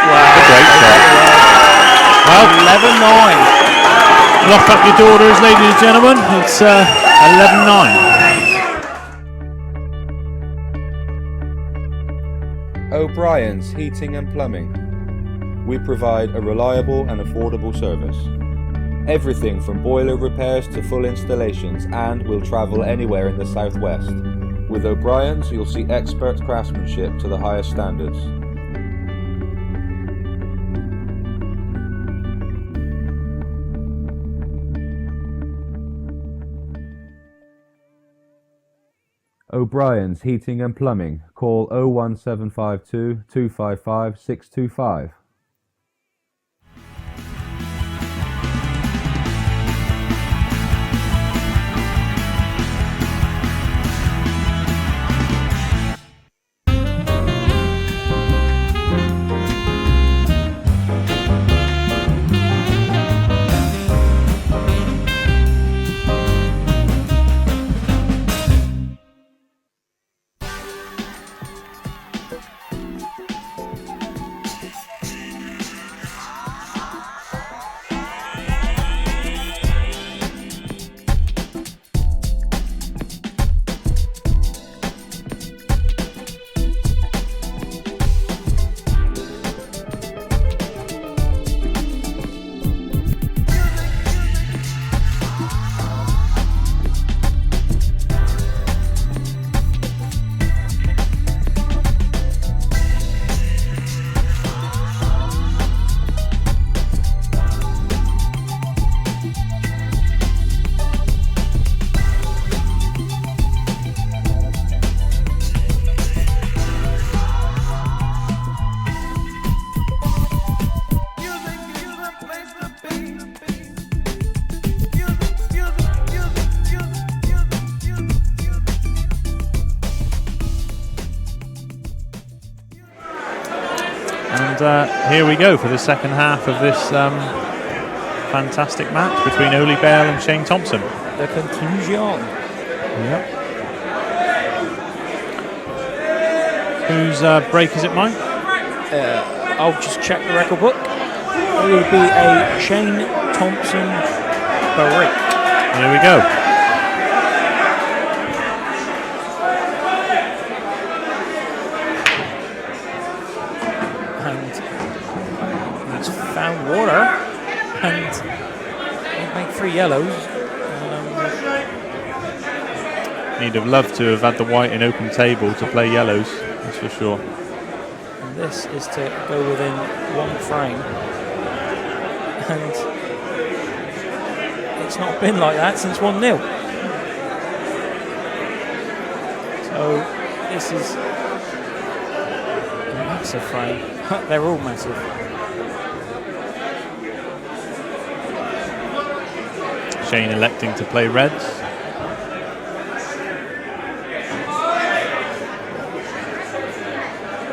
Wow, great shot. Well, 11-9. lock up your daughters, ladies and gentlemen. It's 11-9. O'Brien's Heating and Plumbing. We provide a reliable and affordable service. Everything from boiler repairs to full installations, and we'll travel anywhere in the southwest. With O'Brien's, you'll see expert craftsmanship to the highest standards. O'Brien's Heating and Plumbing. Call 01752 255 625. And here we go for the second half of this fantastic match between Oly Bale and Shane Thompson. The conclusion. Yep. Whose break is it, Mike? I'll just check the record book. It will be a Shane Thompson break. Here we go. And he's found water, and he'll make 3 yellows. He'd have loved to have had the white in open table to play yellows, that's for sure. And this is to go within 1 frame. And it's not been like that since 1-0. So this is a massive frame. They're all massive. Shane electing to play reds.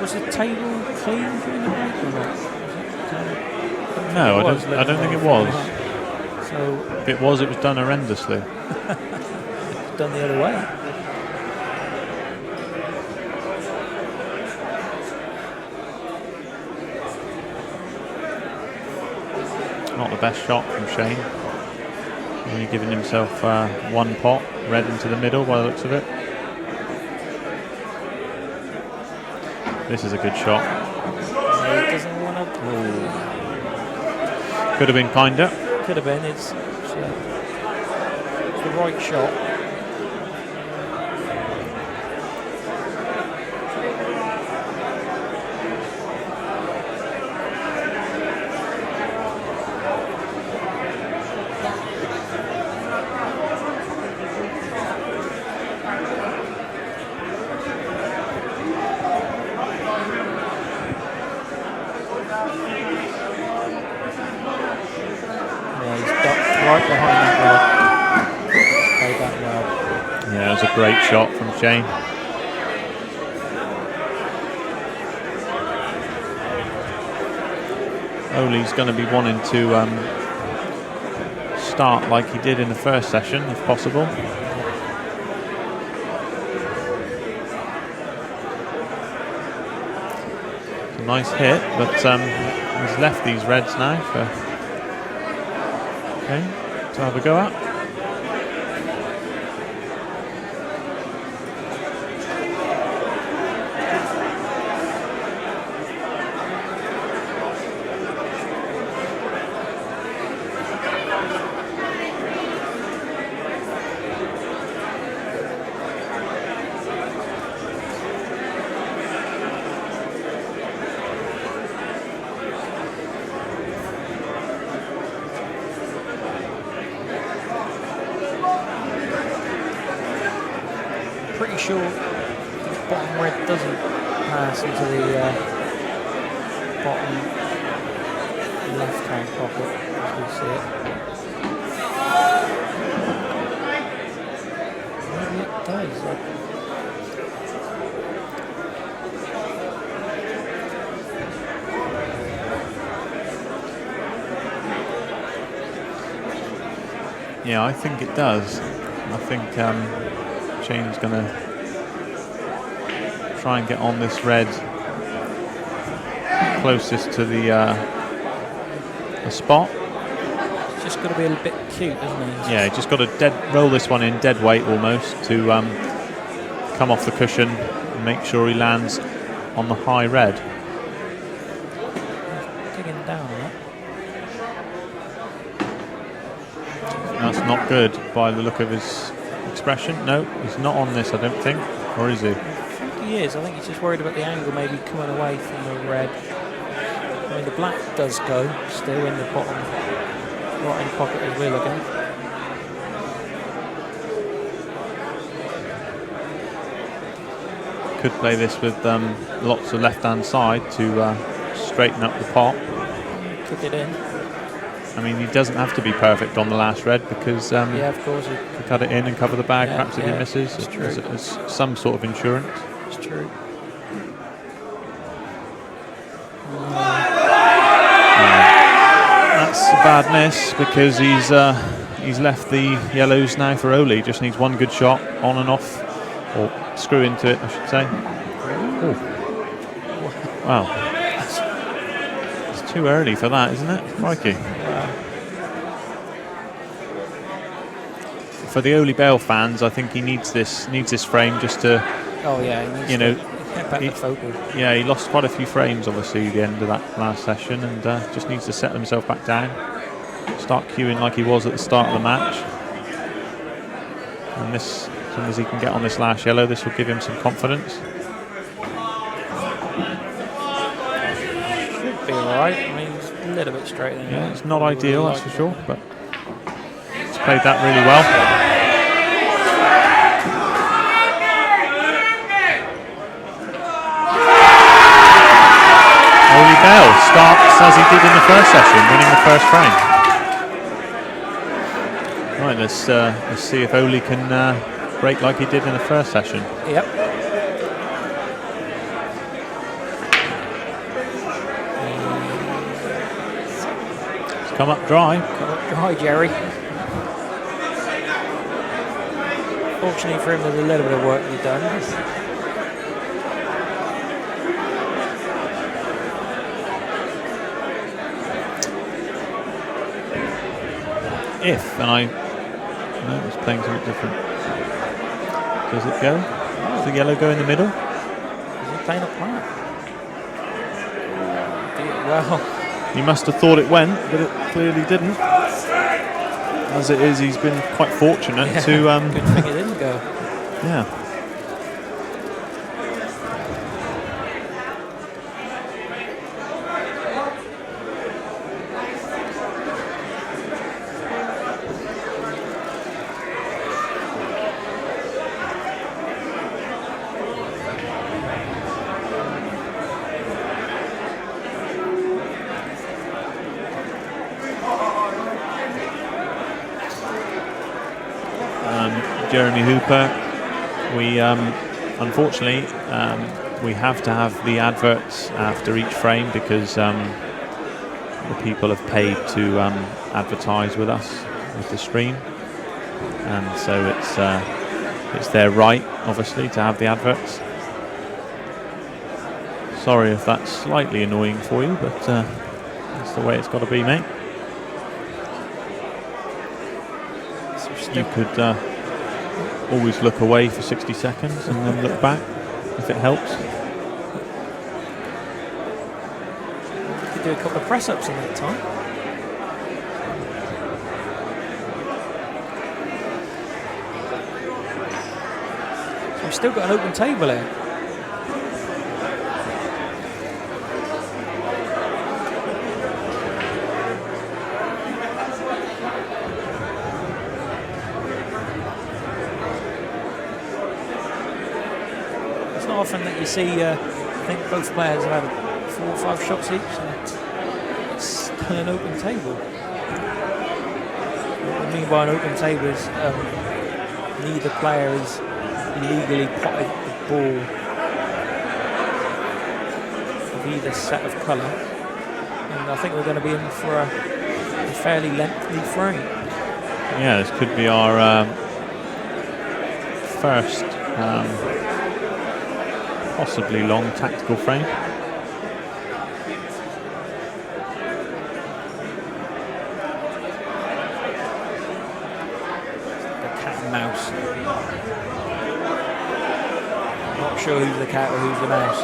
Was the table clean during the break or not? No, I don't think it was. So If it was done horrendously. it's done the other way. Not the best shot from Shane. Only giving himself 1 pot, red into the middle by the looks of it. This is a good shot. He doesn't want to. Could have been kinder. Could have been. It's the right shot. right behind that red. Played that well. Yeah, it was a great shot from Shane. Oly's going to be wanting to start like he did in the first session, if possible. It's a nice hit, but he's left these reds now for to have a go at. Pretty sure the bottom red doesn't pass into the bottom left-hand pocket as we see it. Maybe it does. Yeah, I think it does. I think Shane's going to try and get on this red closest to the spot. It's just got to be a little bit cute, isn't it? Yeah, just got to roll this one in dead weight almost to come off the cushion and make sure he lands on the high red. Digging down on that. That's not good by the look of his expression. No, he's not on this, I don't think. Or is he? I think he is. I think he's just worried about the angle maybe coming away from the red. I mean, the black does go still in the bottom right-hand pocket as well again. Could play this with lots of left-hand side to straighten up the pot. Kick it in. I mean, he doesn't have to be perfect on the last red because Yeah, of course. he can cut it in and cover the bag, Yeah, perhaps if he yeah, misses. it's true. It's some sort of insurance. It's true. That's a bad miss because he's left the yellows now for Oly. Just needs one good shot on and off, or screw into it, I should say. Ooh. Wow. It's too early for that, isn't it? Crikey. For the Oly Bale fans, I think he needs this frame just to. Oh yeah, he needs you know, to get back the focal. Yeah, he lost quite a few frames, obviously, at the end of that last session, and just needs to settle himself back down, start queuing like he was at the start of the match. And this, as soon as he can get on this last yellow, this will give him some confidence. Should be alright. I mean, it's a little bit straight there. Yeah, it's not ideal, that's for sure, but he's played that really well. Oly Bale starts as he did in the first session, winning the first frame. Right, let's see if Oly can break like he did in the first session. Yep. It's come up dry. Come up dry, Jerry. Fortunately for him, there's a little bit of work to be done. If, and no, it's playing something different. Does it go? Does the yellow go in the middle? Is he playing up black? Well, He must have thought it went, but it clearly didn't. As it is, he's been quite fortunate to. good thing it didn't go. Yeah. Jeremy Hooper. We unfortunately we have to have the adverts after each frame because the people have paid to advertise with us with the stream, and so it's their right, obviously, to have the adverts. Sorry if that's slightly annoying for you, but that's the way it's got to be, mate. You could always look away for 60 seconds and then look back if it helps. You could do a couple of press-ups in that time. So we've still got an open table here. Often that you see, I think both players have had 4 or 5 shots each, and it's still an open table. What I mean by an open table is neither player is legally potted the ball of either set of colour, and I think we're going to be in for a fairly lengthy frame. Yeah, this could be our first possibly long tactical frame. The cat and mouse. Not sure who's the cat or who's the mouse.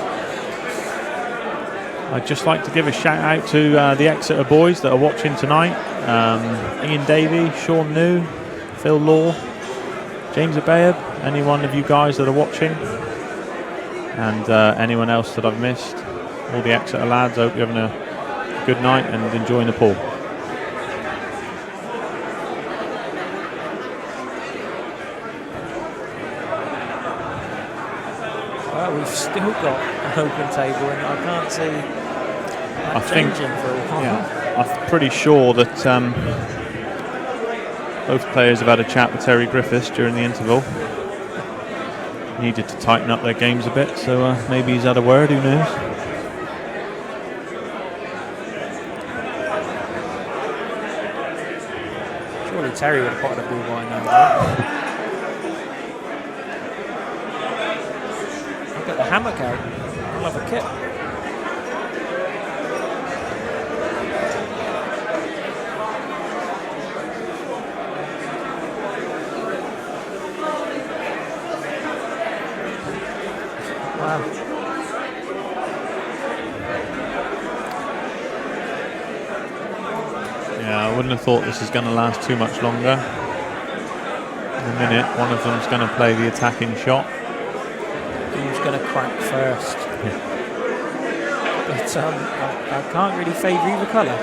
I'd just like to give a shout out to the Exeter boys that are watching tonight. Ian Davey, Sean New, Phil Law, James Abayab, any one of you guys that are watching. And anyone else that I've missed, all the Exeter lads, I hope you're having a good night and enjoying the pool. Well, we've still got an open table, and I can't see that changing for a while. Yeah, I'm pretty sure that both players have had a chat with Terry Griffiths during the interval. Needed to tighten up their games a bit, so maybe he's had a word, who knows. Surely Terry would have potted a ball by now. I've got the hammock out. I'll have a kip. Yeah, I wouldn't have thought this is going to last too much longer. In a minute, one of them's going to play the attacking shot. Who's going to crack first? Yeah. But I can't really favour either colour.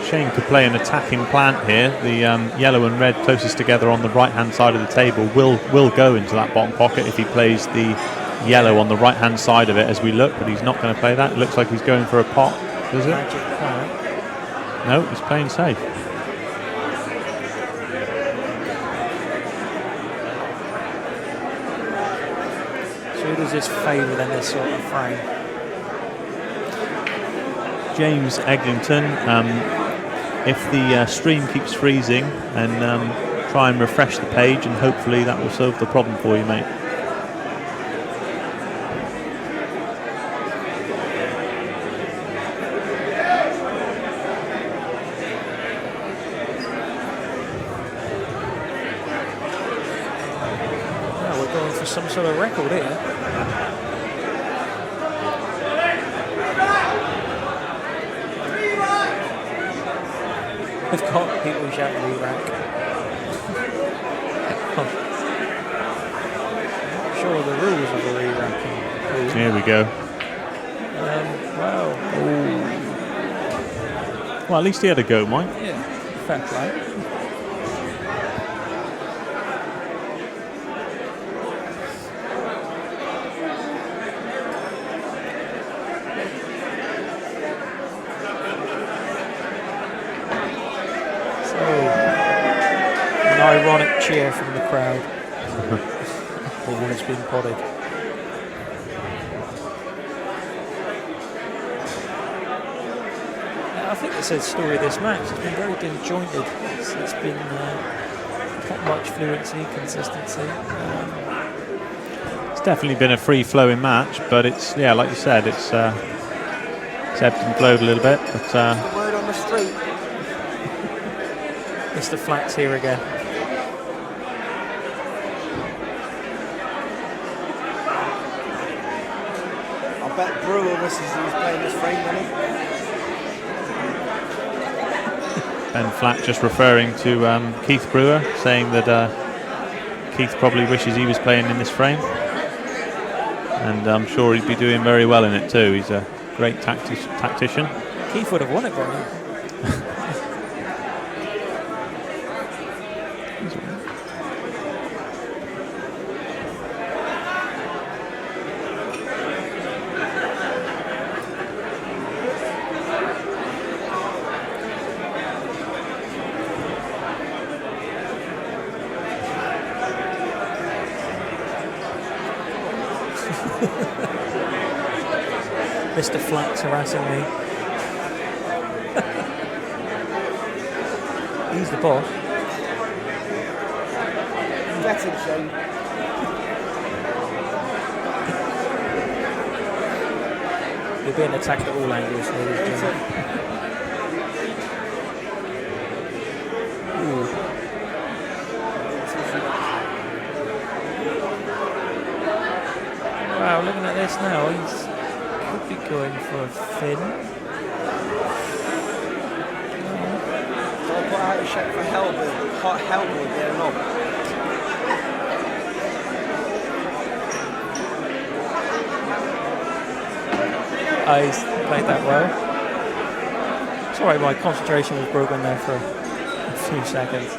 Shane could play an attacking plant here. The yellow and red closest together on the right-hand side of the table will go into that bottom pocket if he plays the yellow on the right-hand side of it as we look, but he's not going to play that. It looks like he's going for a pot, does it? Magic plant. No, he's playing safe. So who does this favour then, this sort of frame? James Eglinton, if the stream keeps freezing, then try and refresh the page and hopefully that will solve the problem for you, mate. Well, we're going for some sort of record here. We've got people shouting re-rack. I'm not sure the rules of the re-racking. Here we go. Wow. Well, at least he had a go, Mike. Yeah, fair play. ironic cheer from the crowd. Ball has been potted. I think it's a story of this match. It's been very disjointed. It's been not much fluency, consistency. It's definitely been a free-flowing match, but it's, yeah, like you said, it's ebbed and flowed a little bit. But Word on the street. Mr. Flack's here again. I bet Brewer wishes he was playing this frame, didn't he? Ben Flack just referring to Keith Brewer, saying that Keith probably wishes he was playing in this frame, and I'm sure he'd be doing very well in it too. He's a great tactician. Keith would have won it by now. Mr. Flack's harassing me. He's the boss. Get him, Shane. You're being attacked at all angles, ladies and gentlemen. Ooh. Wow, looking at this now, he's could be going for a fin. So I put out a check for Hellwood. Hot Hellwood, yeah, no. He's played that well. Sorry, my concentration was broken there for a few seconds.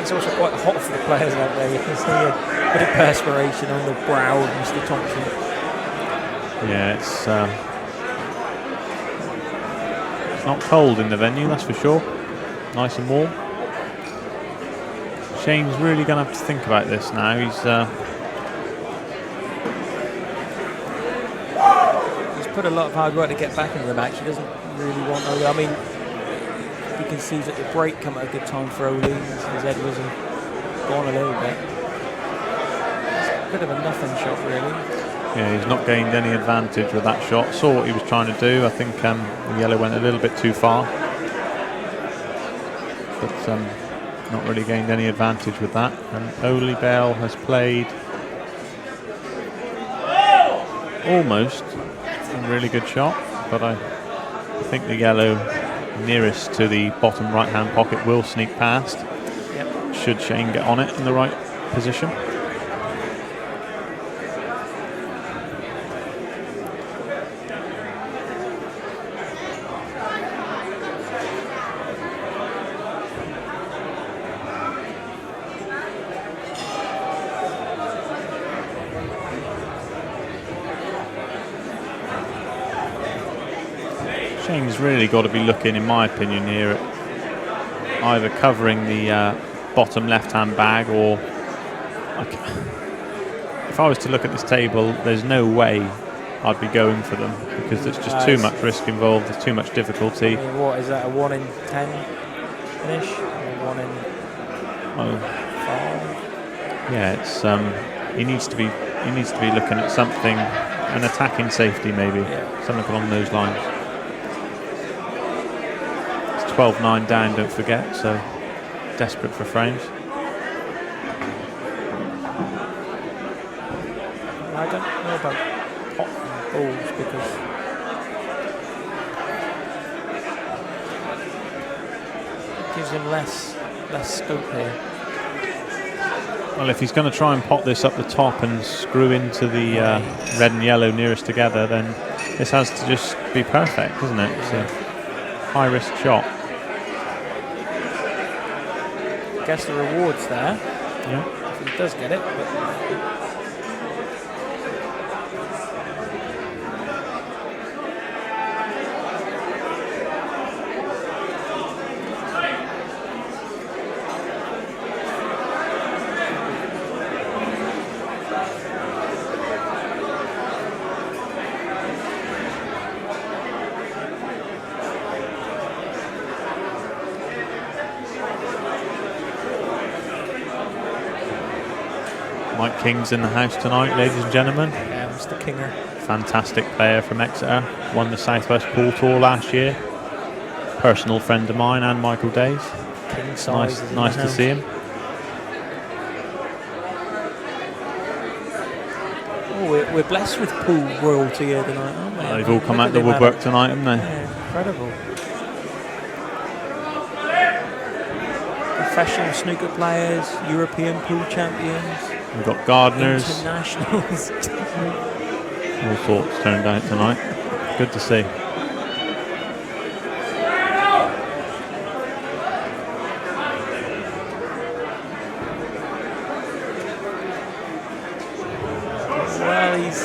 It's also quite hot for the players out there. You can see a bit of perspiration on the brow of Mr. Thompson. Yeah, it's not cold in the venue, that's for sure. Nice and warm. Shane's really going to have to think about this now. He's put a lot of hard work to get back into the match. He doesn't really want to. I mean, you can see that the break come at a good time for Oly. His head was gone a little bit. It's a bit of a nothing shot, really. Yeah, he's not gained any advantage with that shot. Saw what he was trying to do. I think the yellow went a little bit too far, but not really gained any advantage with that. And Oly Bale has played almost a really good shot, but I think the yellow nearest to the bottom right hand pocket will sneak past. Yep. Should Shane get on it in the right position. Shane's really got to be looking, in my opinion, here at either covering the bottom left-hand bag, or if I was to look at this table, there's no way I'd be going for them, because there's just too much risk involved, there's too much difficulty. I mean, what is that, a 1 in 10 finish? Or 1 in 5? Yeah, it's he needs to be looking at something, an attacking safety maybe, something along those lines. 12-9 down, don't forget, so desperate for frames. I don't know about popping balls, because it gives him less scope here. Well, if he's going to try and pop this up the top and screw into the red and yellow nearest together, then this has to just be perfect, doesn't it? It's a high-risk shot. Guess the reward's there. Yeah. If he does get it. But Mike King's in the house tonight, ladies and gentlemen. yeah, Mr. Kinger. Fantastic player from Exeter. Won the Southwest Pool Tour last year. Personal friend of mine and Michael Day's. King size. Nice to see him. Oh, we're blessed with pool royalty here tonight, aren't we? They've all come out the woodwork tonight, haven't they? Yeah, incredible. Professional snooker players, European pool champions. We've got gardeners. Internationals. All sorts turned out tonight. Good to see. Well, he's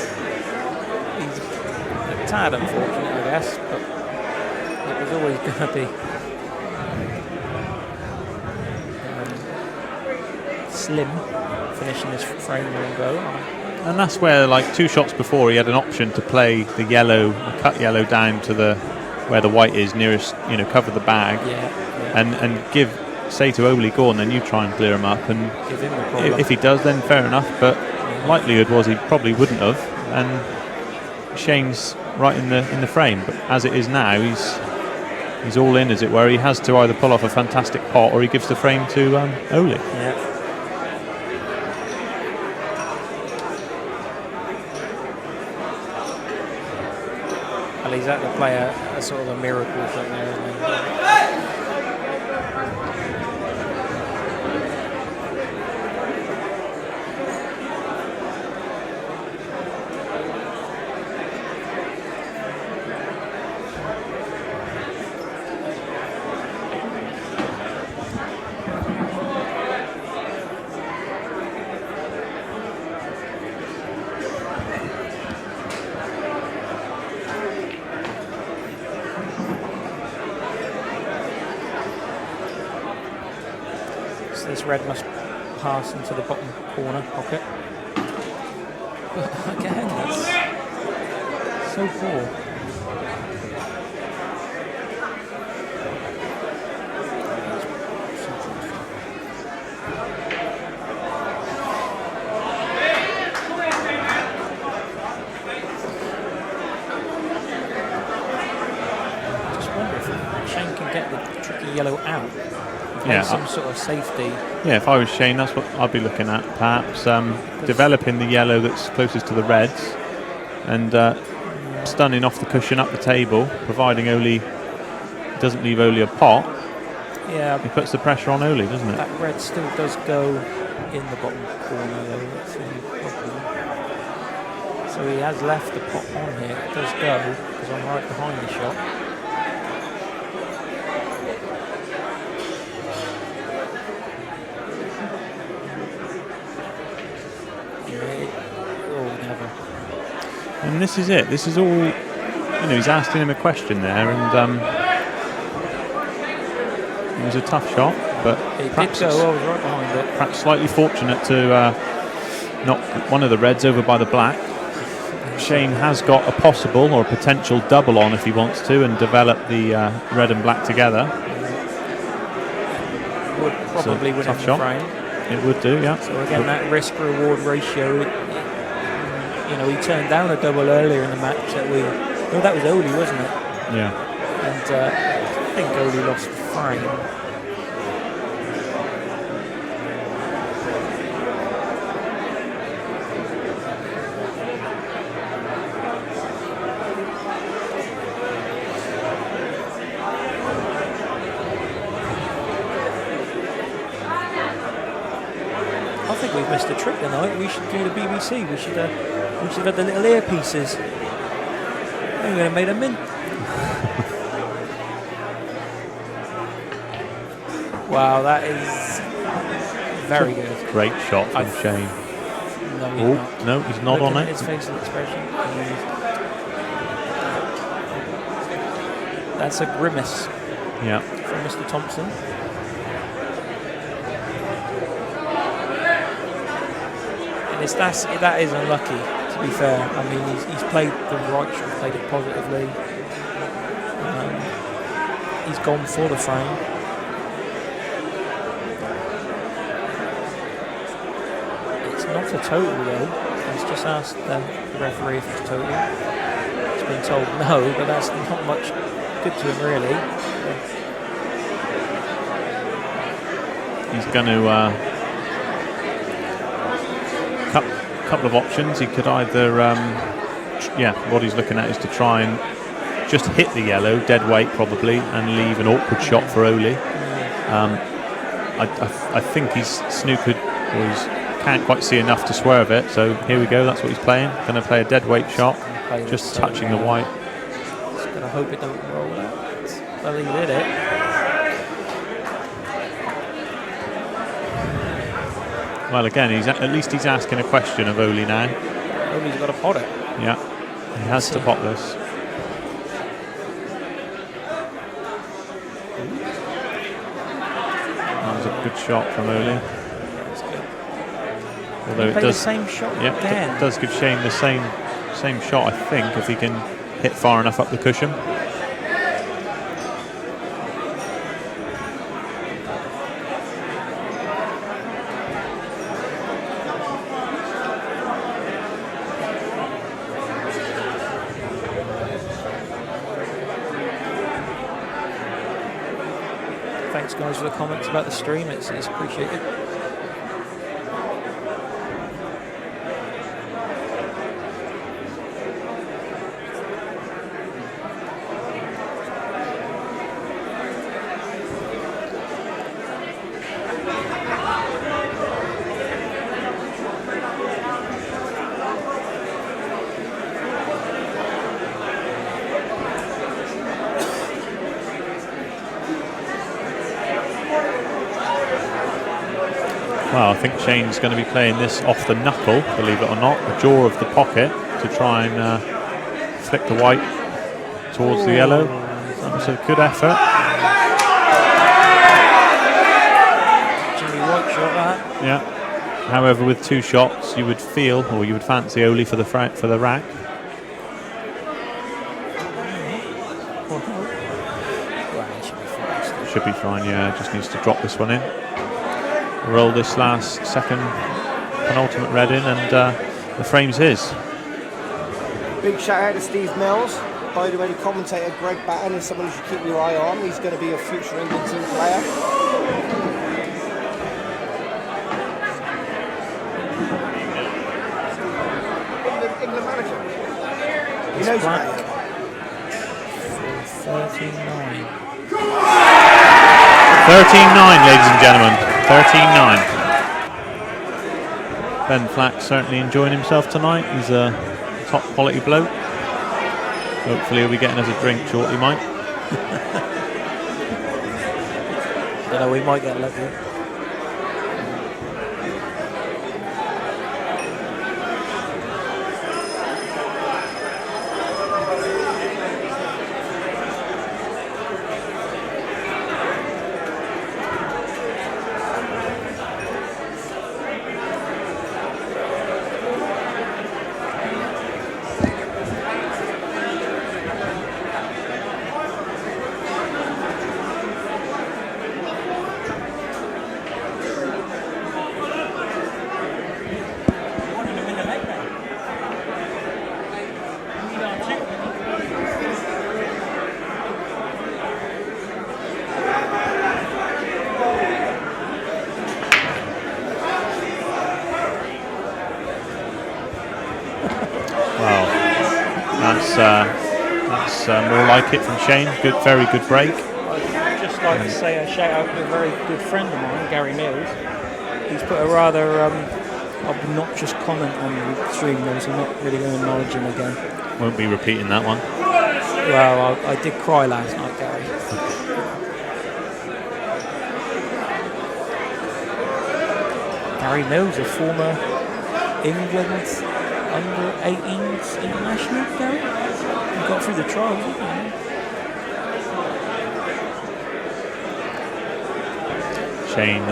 a tad unfortunate, I guess, but it was always going to be slim finishing this frame and go. And that's where, like 2 shots before, he had an option to play the yellow, cut yellow down to the where the white is nearest, cover the bag, and say to Oly, go on, then you try and clear him up, and give him the problem. If he does, then fair enough. But likelihood was he probably wouldn't have, and Shane's right in the frame. But as it is now, he's all in, as it were. He has to either pull off a fantastic pot or he gives the frame to Oly. Yeah. Well, he's had to play a sort of a miracle from there, isn't he? This red must pass into the bottom corner pocket. But again, that's so poor. Just wonder if Shane can get the tricky yellow out. Some sort of safety. Yeah, if I was Shane, that's what I'd be looking at. Perhaps developing the yellow that's closest to the reds and stunning off the cushion up the table, providing Oly doesn't leave Oly a pot. Yeah, he puts the pressure on Oly, doesn't it? That red still does go in the bottom corner, though. That's the only problem. So he has left the pot on here. It does go because I'm right behind the shot. And this is it. This is all. He's asking him a question there, and it was a tough shot, but perhaps I was right behind it. Perhaps slightly fortunate to knock one of the reds over by the black. Shane has got a possible or a potential double on if he wants to, and develop the red and black together. Would probably win the frame. It would do, yeah. So again, that risk-reward ratio. He turned down a double earlier in the match that that was Oly, wasn't it? Yeah. And I think Oly lost the frame. I think we've missed a trick tonight. We should do the BBC. We should have had the little earpieces. We're going to make them mint. Wow, that is very good. Great shot from Shane. No, he's not Looking on at it. his facial expression. That's a grimace. Yeah. From Mr. Thompson. And that is unlucky, to be fair. I mean, he's played the right shot, played it positively. He's gone for the frame. It's not a total though. He's just asked the referee if it's total. He's been told no, but that's not much good to him really. He's going to couple of options. He could either what he's looking at is to try and just hit the yellow, dead weight probably, and leave an awkward shot for Oly. I think he's snookered, or he can't quite see enough to swerve it, so here we go, that's what he's playing. Going to play a dead weight shot, just touching the white. Just going to hope it don't roll out. Well, he did it. Well, again, at least he's asking a question of Oly now. Oly's got to pot it. Yeah, he has to pot this. That was a good shot from Oly. That's good. Although it does the same shot again. It does give Shane the same shot, I think, if he can hit far enough up the cushion. Thanks guys for the comments about the stream, it's appreciated. Well, I think Shane's going to be playing this off the knuckle, believe it or not, the jaw of the pocket, to try and flick the white towards the yellow. That was a good effort. Jimmy White shot that. Yeah. However, with two shots, you would feel, or you would fancy Oly for the rack. Should be fine, yeah. Just needs to drop this one in. Roll this second penultimate red in, and the frame's his. Big shout out to Steve Mills. By the way, the commentator Greg Batten is someone you should keep your eye on. He's going to be a future England team player. England manager. He knows about it. 13-9. 13-9, ladies and gentlemen. 13-9. Ben Flack certainly enjoying himself tonight. He's a top quality bloke. Hopefully he'll be getting us a drink shortly, Mike. Don't know, we might get lucky. That's more like it from Shane. Good, very good break. I'd just like to say a shout out to a very good friend of mine, Gary Mills. He's put a rather I would not just comment on the stream rules. I'm not really going to acknowledge him again. Won't be repeating that one. Well, I did cry last night, Gary. Gary Mills, a former England under-18s international, Gary. He got through the trials, didn't he? Shane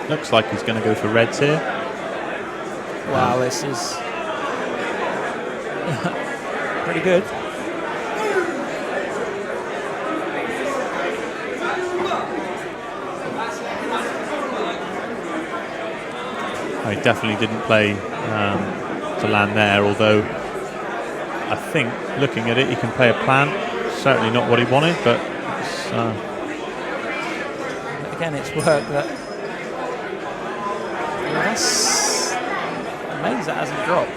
looks like he's going to go for reds here. Wow, this is pretty good. He definitely didn't play to land there, although I think looking at it he can play a plant. Certainly not what he wanted, but it's, again, it's work that. That's amazing that hasn't dropped.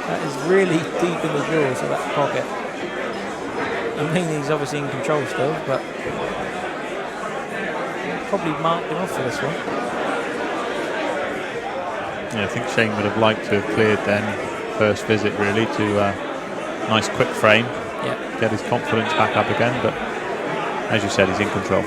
That is really deep in the jaws of that pocket. I mean, he's obviously in control still, but probably marked him off for this one. yeah, I think Shane would have liked to have cleared then first visit really to nice quick frame, get his confidence back up again, but as you said, he's in control.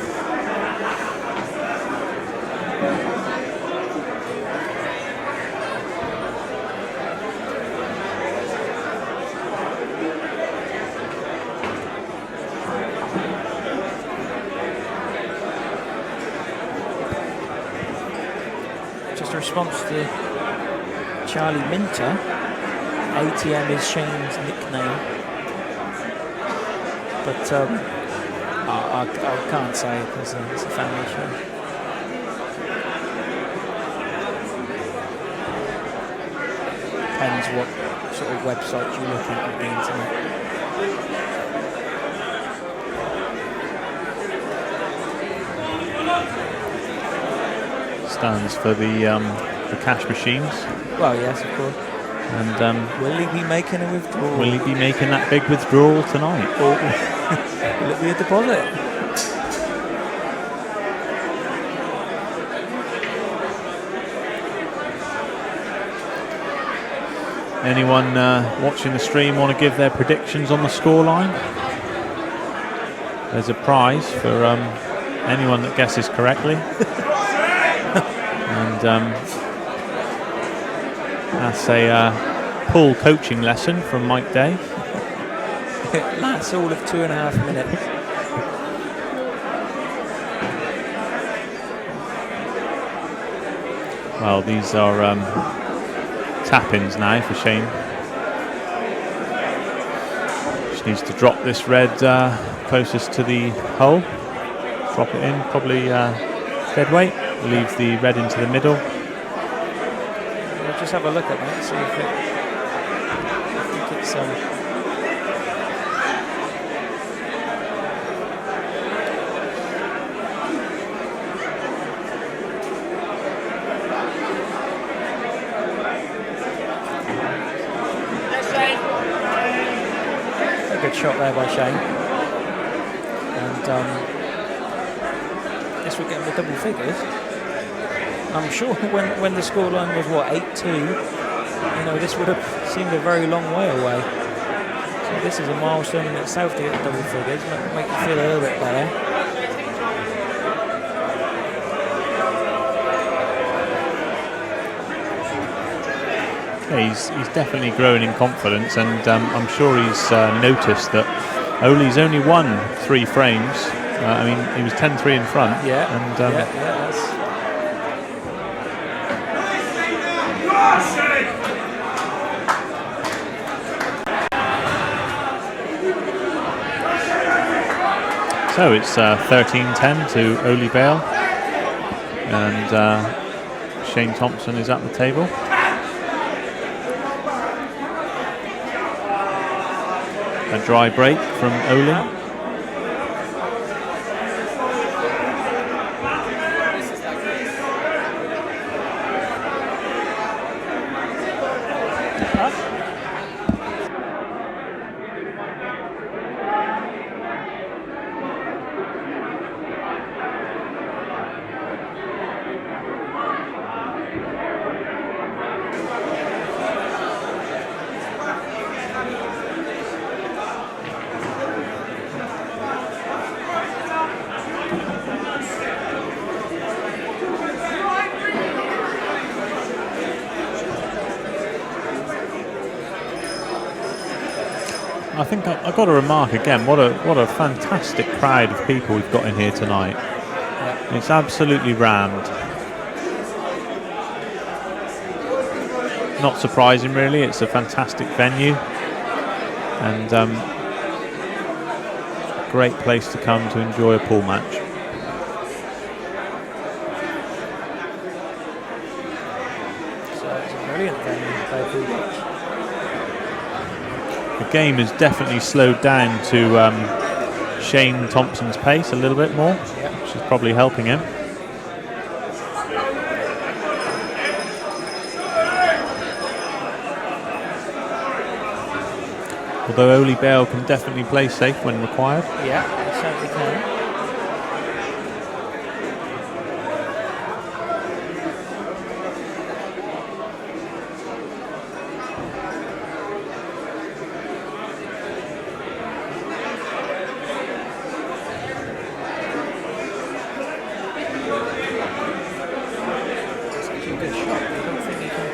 Just a response to Charlie Minter. ATM is Shane's nickname, but I can't say it because it's a family show. Depends what sort of website you look at on the internet. Stands for the cash machines. Well, yes, of course. And will he be making a withdrawal? will he be making that big withdrawal tonight? Or will it be a deposit? Anyone watching the stream want to give their predictions on the scoreline? There's a prize for anyone that guesses correctly. And that's a pool coaching lesson from Mike Day. That's all of 2.5 minutes. Well, these are tap-ins now for Shane. Just needs to drop this red closest to the hole. Drop it in, probably dead weight. Leave the red into the middle. We'll just have a look at that, see if I think it's a good shot there by Shane. And this will get him the double figures. I'm sure when the scoreline was, what, 8-2, you know, this would have seemed a very long way away. So this is a milestone in itself to get double figures, make you feel a little bit better. Yeah, he's definitely growing in confidence, and I'm sure he's noticed that Oly's only won 3 frames. I mean, he was 10-3 in front. Yeah, and that's... So it's 13-10 to Oly Bale, and Shane Thompson is at the table. A dry break from Oly. think I've got to remark again what a fantastic crowd of people we've got in here tonight. Yeah. It's absolutely rammed. Not surprising, really. It's a fantastic venue, and great place to come to enjoy a pool match. So it's a brilliant venue to play pool match. The game has definitely slowed down to Shane Thompson's pace a little bit more, which is probably helping him. Although Oly Bale can definitely play safe when required. Yeah, it certainly can. It's actually a good shot. I don't think he can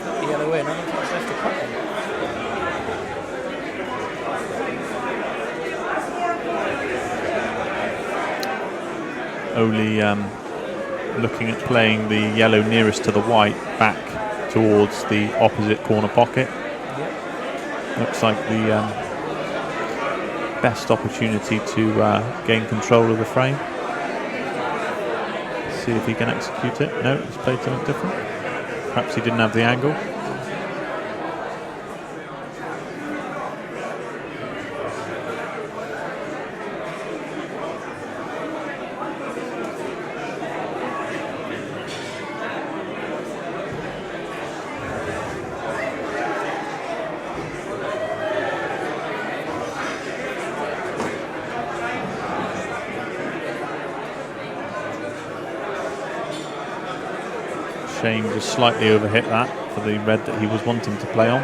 put the yellow in. I don't think it's left to cut him. Oly looking at playing the yellow nearest to the white back towards the opposite corner pocket. Yep. Looks like the best opportunity to gain control of the frame. See if he can execute it. No, he's played something different. Perhaps he didn't have the angle. Shane just slightly overhit that for the red that he was wanting to play on.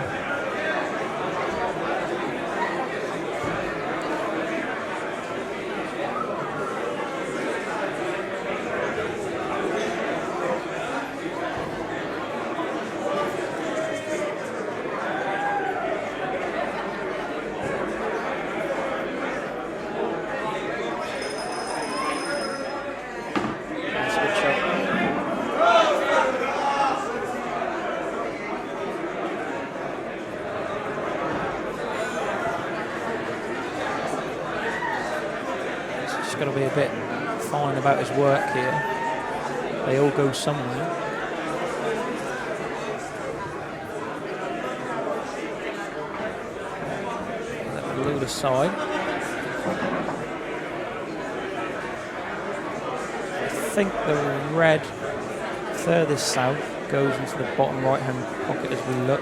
That's a good shot. Got to be a bit fine about his work here. They all go somewhere. That blue side. I think the red furthest south goes into the bottom right hand pocket as we look.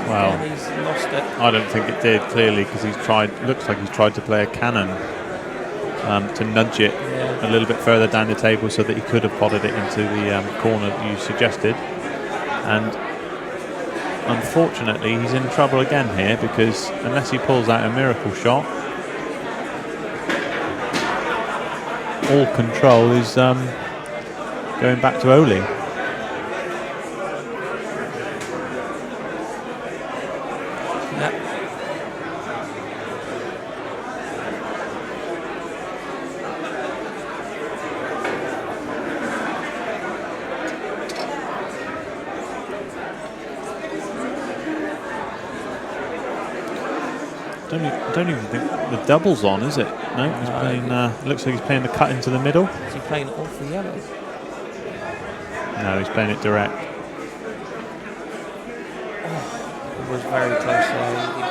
Well, he's lost it. I don't think it did, clearly, because he's tried. Looks like he's tried to play a cannon to nudge it a little bit further down the table so that he could have potted it into the corner that you suggested. And unfortunately, he's in trouble again here, because unless he pulls out a miracle shot, all control is going back to Oly. I don't even think the double's on, is it? No, he's playing. Looks like he's playing the cut into the middle. Is he playing it off the yellow? No, he's playing it direct. It was very close there.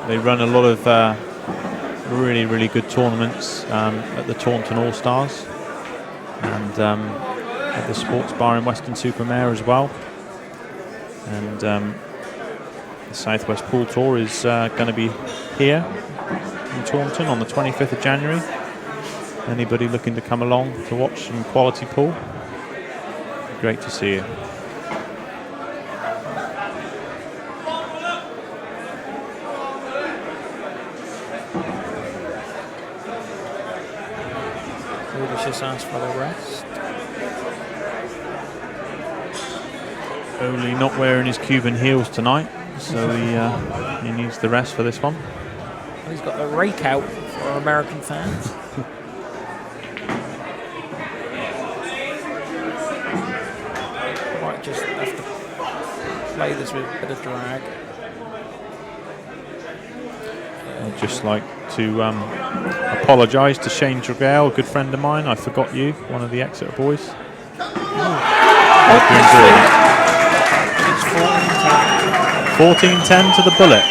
They run a lot of really good tournaments at the Taunton Allstars, and at the sports bar in Weston-super-Mare as well. And the Southwest Pool Tour is going to be here in Taunton on the 25th of January. Anybody looking to come along to watch some quality pool, great to see you. Just asked for the rest. Oly not wearing his Cuban heels tonight, so he needs the rest for this one. Well, he's got a rake out for our American fans. Might just have to play this with a bit of drag. I'd just like to apologise to Shane Thompson, a good friend of mine. I forgot you, one of the Exeter boys. Hope you enjoyed it. It's 14-10 to the bullet.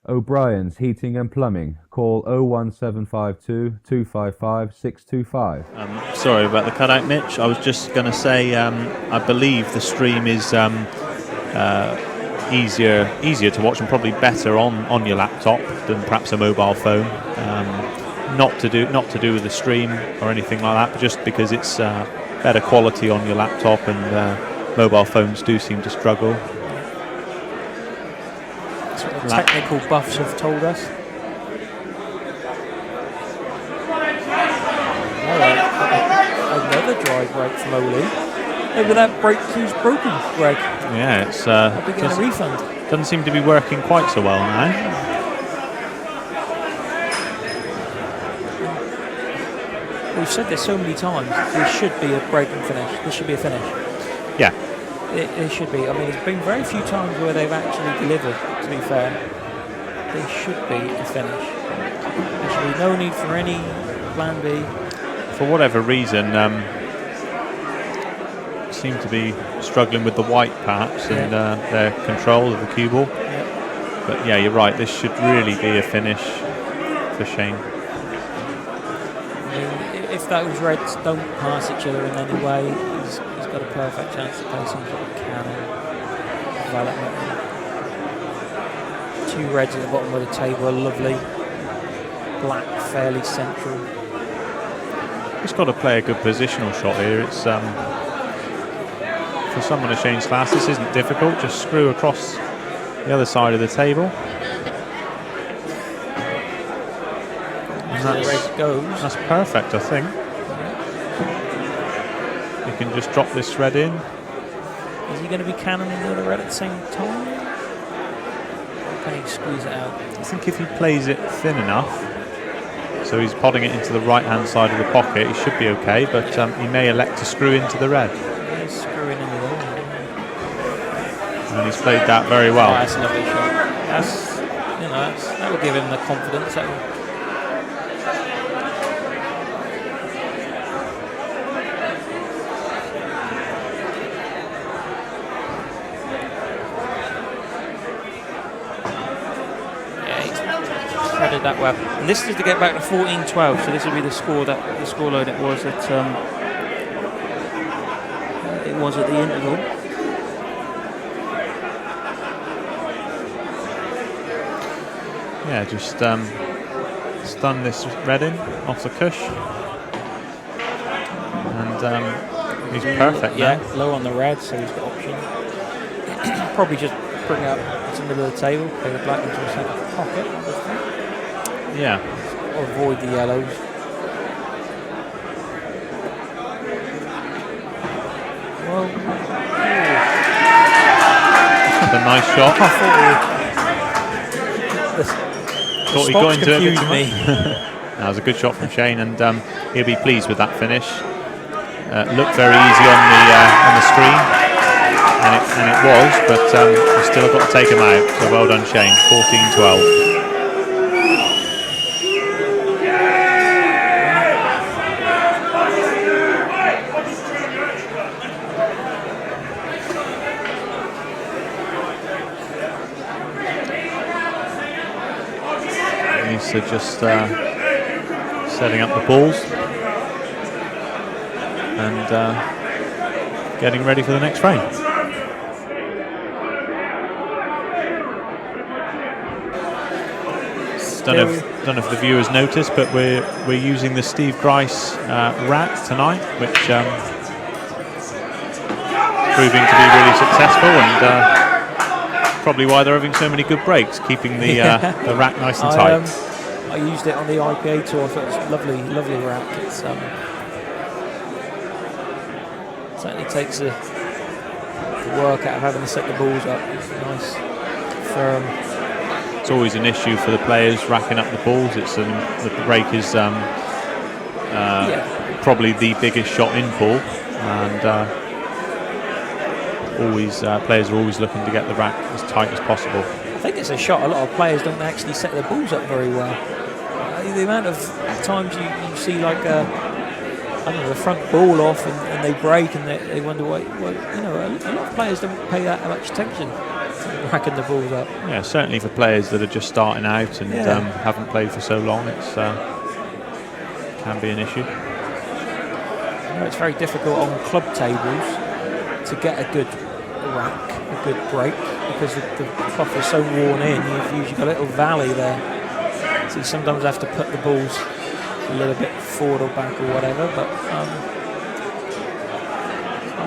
O'Brien's Heating and Plumbing. Call 01752 255 625. Sorry about the cutout, Mitch. I was just going to say, I believe the stream is easier to watch and probably better on your laptop than perhaps a mobile phone. Not to do with the stream or anything like that, but just because it's better quality on your laptop, and mobile phones do seem to struggle. That's what the technical buffs have told us. Another dry break from Oly. Maybe that breakthrough's broken, Greg. Yeah, it's I'll be getting a refund. Doesn't seem to be working quite so well now. We've said this so many times. This should be a break and finish. This should be a finish. Yeah. It should be. I mean, there's been very few times where they've actually delivered, to be fair. There should be a finish. There should be no need for any plan B. For whatever reason, seem to be struggling with the white perhaps, and their control of the cue ball. Yeah. But yeah, you're right, this should really be a finish for Shane. I mean, if those reds don't pass each other in any way, he's got a perfect chance to play some sort of cannon development. Two reds at the bottom of the table are lovely. Black fairly central. He's got to play a good positional shot here. It's for someone of Shane's class, this isn't difficult. Just screw across the other side of the table. And that's perfect, I think. You can just drop this red in. Is he going to be cannoning the other red at the same time? Or can he squeeze it out? I think if he plays it thin enough, so he's podding it into the right-hand side of the pocket, he should be okay, but he may elect to screw into the red. He's screwing into the red. And he's played that very well. Oh, that's a lovely shot. That will give him the confidence. That well, and this is to get back to 14-12. So this will be the scoreload it was at the interval. Yeah, just stun this red in off the cush, and he's perfect now. Yeah, low on the red, so he's got option. Probably just bring it up to the middle of the table, play the black into a centre pocket. Yeah. Or avoid the yellows. Well, that's a nice shot. I thought he got into it. Me. That was a good shot from Shane, and he'll be pleased with that finish. Looked very easy on the screen, and it was, but you still got to take him out. So well done, Shane. 14-12. So just setting up the balls, and getting ready for the next frame. Don't know if the viewers noticed, but we're using the Steve Grice rack tonight, which proving to be really successful, and probably why they're having so many good breaks, keeping the the rack nice and tight. I used it on the IPA tour. I thought it was a lovely rack. It's certainly takes the work out of having to set the balls up. It's nice, firm. It's always an issue for the players racking up the balls. It's the break is probably the biggest shot in pool, and players are always looking to get the rack as tight as possible. I think it's a shot a lot of players don't actually set their balls up very well. The amount of times you see like the front ball off and they break and they wonder why. Well, a lot of players don't pay that much attention to racking the balls up. Yeah, certainly for players that are just starting out and haven't played for so long, it's can be an issue. It's very difficult on club tables to get a good rack, a good break, because the cloth is so worn in. You've usually got a little valley there, so you sometimes have to put the balls a little bit forward or back or whatever, but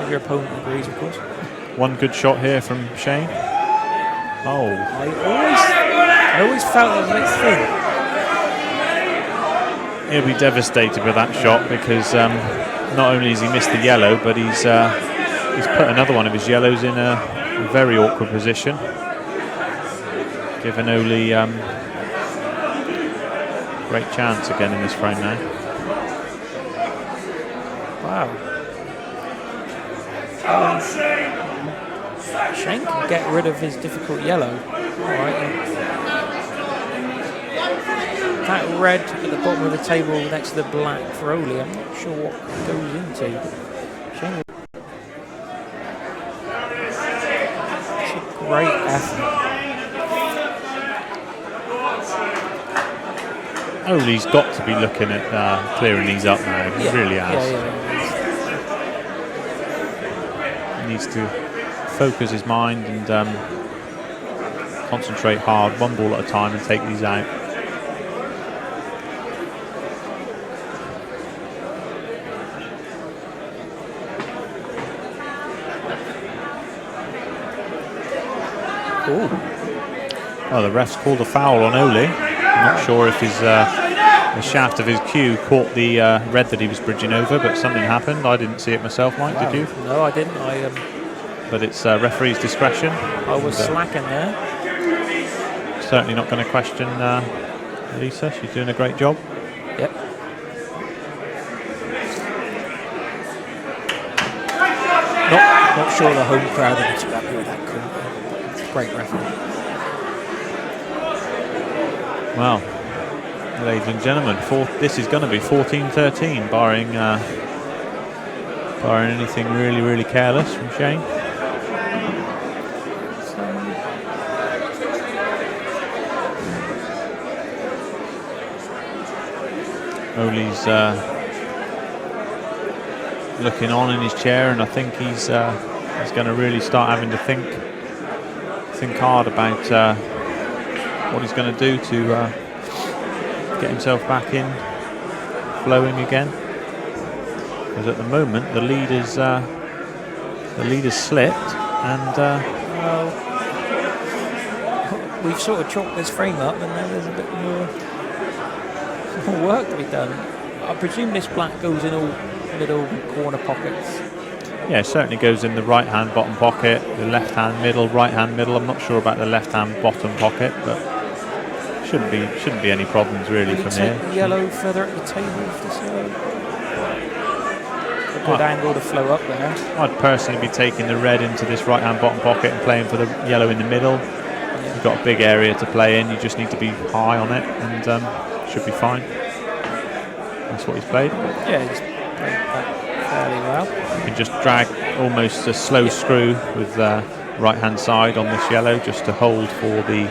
your opponent agrees, of course. One good shot here from Shane. Oh, I always felt it was a bit thin. He'll be devastated with that shot, because not only has he missed the yellow, but he's put another one of his yellows in a very awkward position, giving Oly great chance again in this frame now. Wow. Shane can get rid of his difficult yellow. All right. That red at the bottom of the table next to the black for Oly, I'm not sure what it goes into. Shane, it's a great effort. Oly's got to be looking at clearing these up now. He really has. He needs to focus his mind and concentrate hard, one ball at a time, and take these out. Ooh. Well, the ref's called a foul on Oly. I'm not sure if his the shaft of his cue caught the red that he was bridging over, but something happened. I didn't see it myself, Mike. Wow. Did you? No, I didn't. But it's referee's discretion. I was slacking there. Certainly not going to question Lisa. She's doing a great job. Yep. Not sure the home crowd are too happy with that call. Great referee. Well, ladies and gentlemen, this is going to be 14-13, barring anything really, really careless from Shane. Oly's looking on in his chair, and I think he's going to really start having to think hard about what he's going to do to get himself back in flowing again. Because at the moment the lead is slipped, and we've sort of chalked this frame up, and now there's a bit more work to be done. I presume this black goes in all middle corner pockets. Yeah, it certainly goes in the right hand bottom pocket, the left hand middle, right hand middle. I'm not sure about the left hand bottom pocket, but shouldn't be any problems really from here. The yellow further at the table if this a good angle to flow up there. I'd personally be taking the red into this right hand bottom pocket and playing for the yellow in the middle. Yeah. You've got a big area to play in, you just need to be high on it, and should be fine. That's what he's played. Yeah, he's played that fairly well. You can just drag almost a slow screw with right hand side on this yellow just to hold for the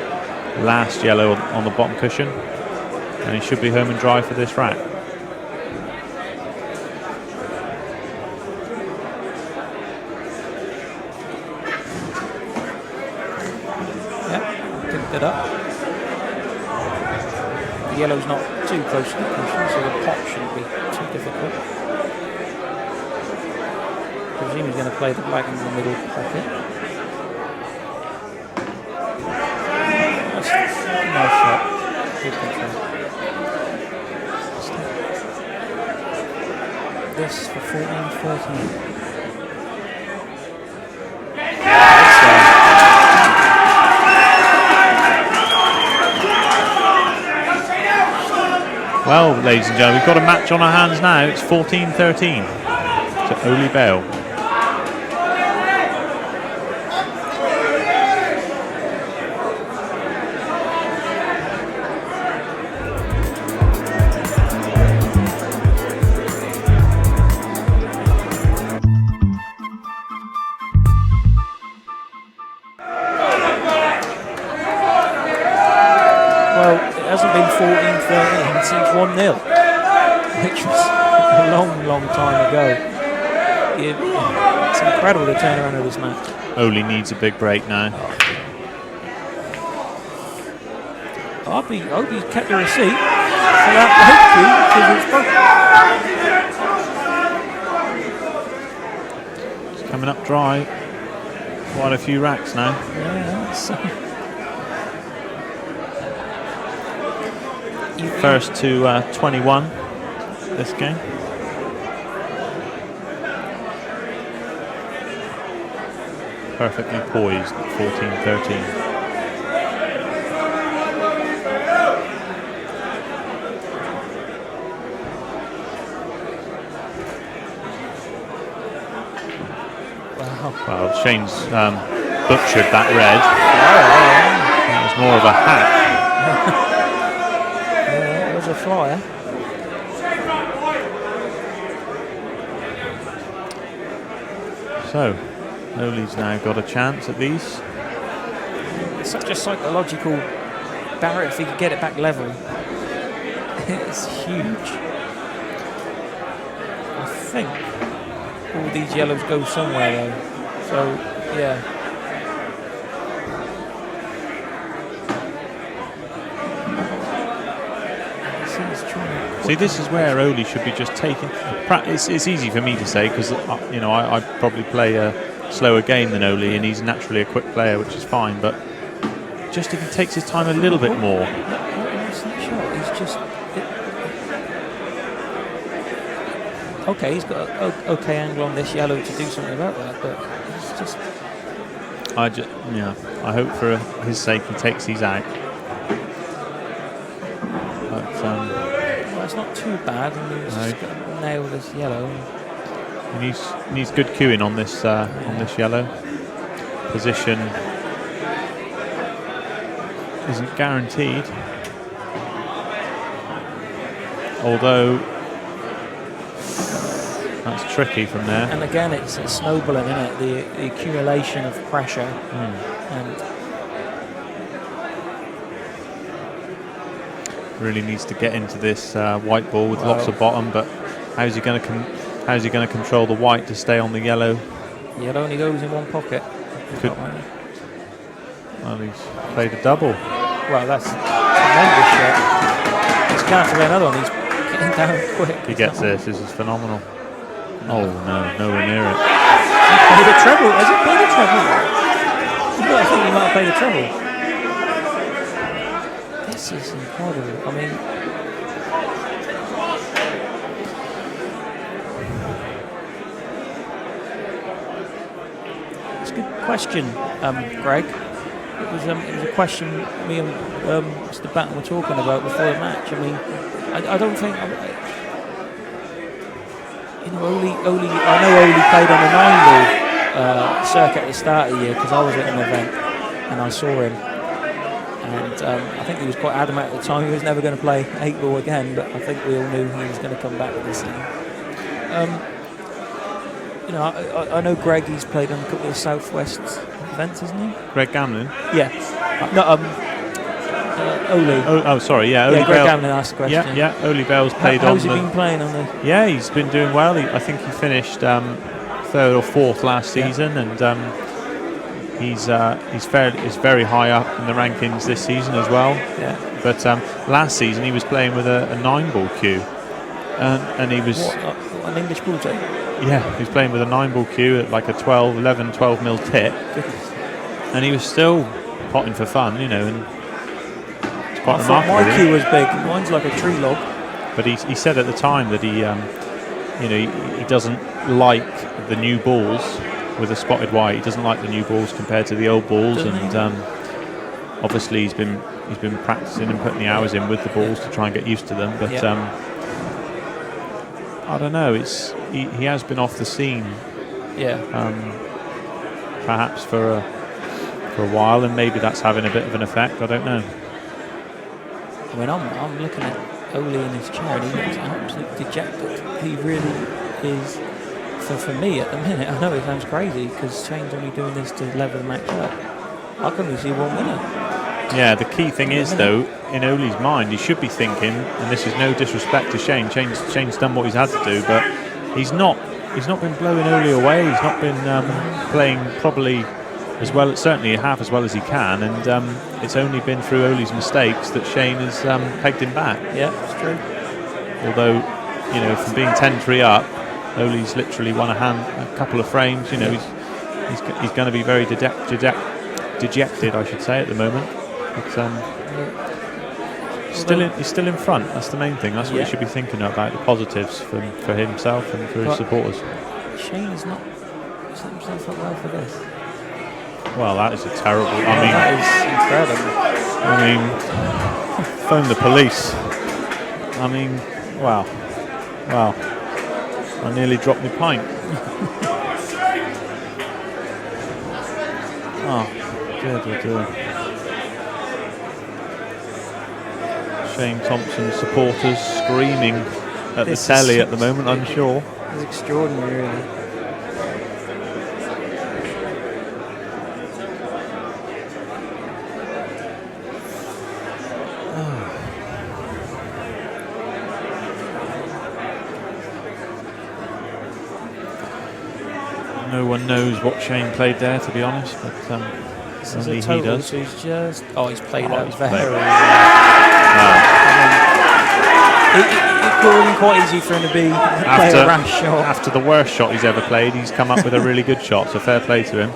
last yellow on the bottom cushion, and he should be home and dry for this rack. picked it up. The yellow's not too close to the cushion, so the pop shouldn't be too difficult. I presume he's going to play the black in the middle pocket. That's a nice shot. Good control. This for 14-13. Well, ladies and gentlemen, we've got a match on our hands now. It's 14-13 to Oly Bale. Well, it hasn't been 14-13 since 1-0, which was a long, long time ago. It's incredible the turnaround of this match. Oly needs a big break now. I hope he's kept the receipt for that break cue, because it's broken. It's coming up dry. Quite a few racks now. Yeah, so First to 21 this game. Perfectly poised at 14-13. wow. Well, Shane's butchered that red. It was more of a hack. Yeah, it was a flyer. So, Oly's now got a chance at these. It's such a psychological barrier if he could get it back level. It's huge. I think all these yellows go somewhere though. So, yeah. See, this is where Oly should be just taking. It's easy for me to say because I probably play a slower game than Oly, and he's naturally a quick player, which is fine. But just if he takes his time a little bit more. What's that shot? He's just. Okay, he's got an okay angle on this yellow to do something about that, but it's just. I hope for his sake he takes these out. But it's not too bad, and he's just got to nail this yellow. he needs good cueing on this yellow. Position isn't guaranteed, although that's tricky from there. And again, it's snowballing, isn't it? The accumulation of pressure and. Really needs to get into this white ball with lots of bottom, but how's he going to control the white to stay on the yellow? Yeah, it only goes in one pocket. Well, he's played a double. Well, that's a tremendous shot. He's going to have to play another one. He's getting down quick. He gets this. This is phenomenal. Oh no, nowhere near it. He played a treble. Has he played a treble? I think he might have played a treble. This is incredible. I mean, it's a good question, Greg. It was a question me and Mr. Batten were talking about before the match. I mean, I don't think. Oly. I know Oly played on the 9-ball circuit at the start of the year because I was at an event and I saw him. And I think he was quite adamant at the time he was never going to play 8-ball again, but I think we all knew he was going to come back with this thing. I know Greg, he's played on a couple of Southwest events, hasn't he? Greg Gamlin? Yeah. No, Oly. Sorry, yeah. Oly Greg Bale. Gamlin asked the question. Yeah. Oly Bale's played How's he been playing on the... Yeah, he's been doing well. I think he finished 3rd or 4th last season, and he's very high up in the rankings this season as well. Yeah. But last season he was playing with a 9-ball cue, and he was an English ball team. Yeah, he was playing with a 9-ball cue at like a 12 mil tip, and he was still potting for fun, you know. And it's quite remarkable. My cue was big. Mine's like a tree log. But he said at the time that he doesn't like the new balls with a spotted white. He doesn't like the new balls compared to the old balls, obviously he's been practicing and putting the hours in with the balls to try and get used to them. But I don't know. He has been off the scene. Yeah. Perhaps for a while, and maybe that's having a bit of an effect. I don't know. I mean, I'm looking at Oly in his chair, and he looks absolutely dejected. He really is. For me at the minute, I know it sounds crazy because Shane's only doing this to level the match up. I can only see one winner. Yeah, the key thing is though, in Oly's mind, he should be thinking, and this is no disrespect to Shane. Shane's done what he's had to do, but he's not been blowing Oly away. He's not been playing probably as well, certainly half as well as he can, and it's only been through Oly's mistakes that Shane has pegged him back. Yeah, it's true. Although, you know, from being 10-3 up, Oly's literally won a couple of frames. You know, he's going to be very dejected, I should say, at the moment. But he's still in front. That's the main thing. That's what he should be thinking about, the positives for himself and for his supporters. Shane is not set himself up well for this. Well, that is a terrible. That is incredible. Phone the police. I mean, wow. I nearly dropped my pint. Oh, dear. Shane Thompson supporters screaming at the telly at the moment, I'm sure. It's extraordinary, really. No one knows what Shane played there, to be honest, but only he does. He's just he's played out very. It could have been quite easy for him to play a rash shot. After the worst shot he's ever played, he's come up with a really good shot, so fair play to him.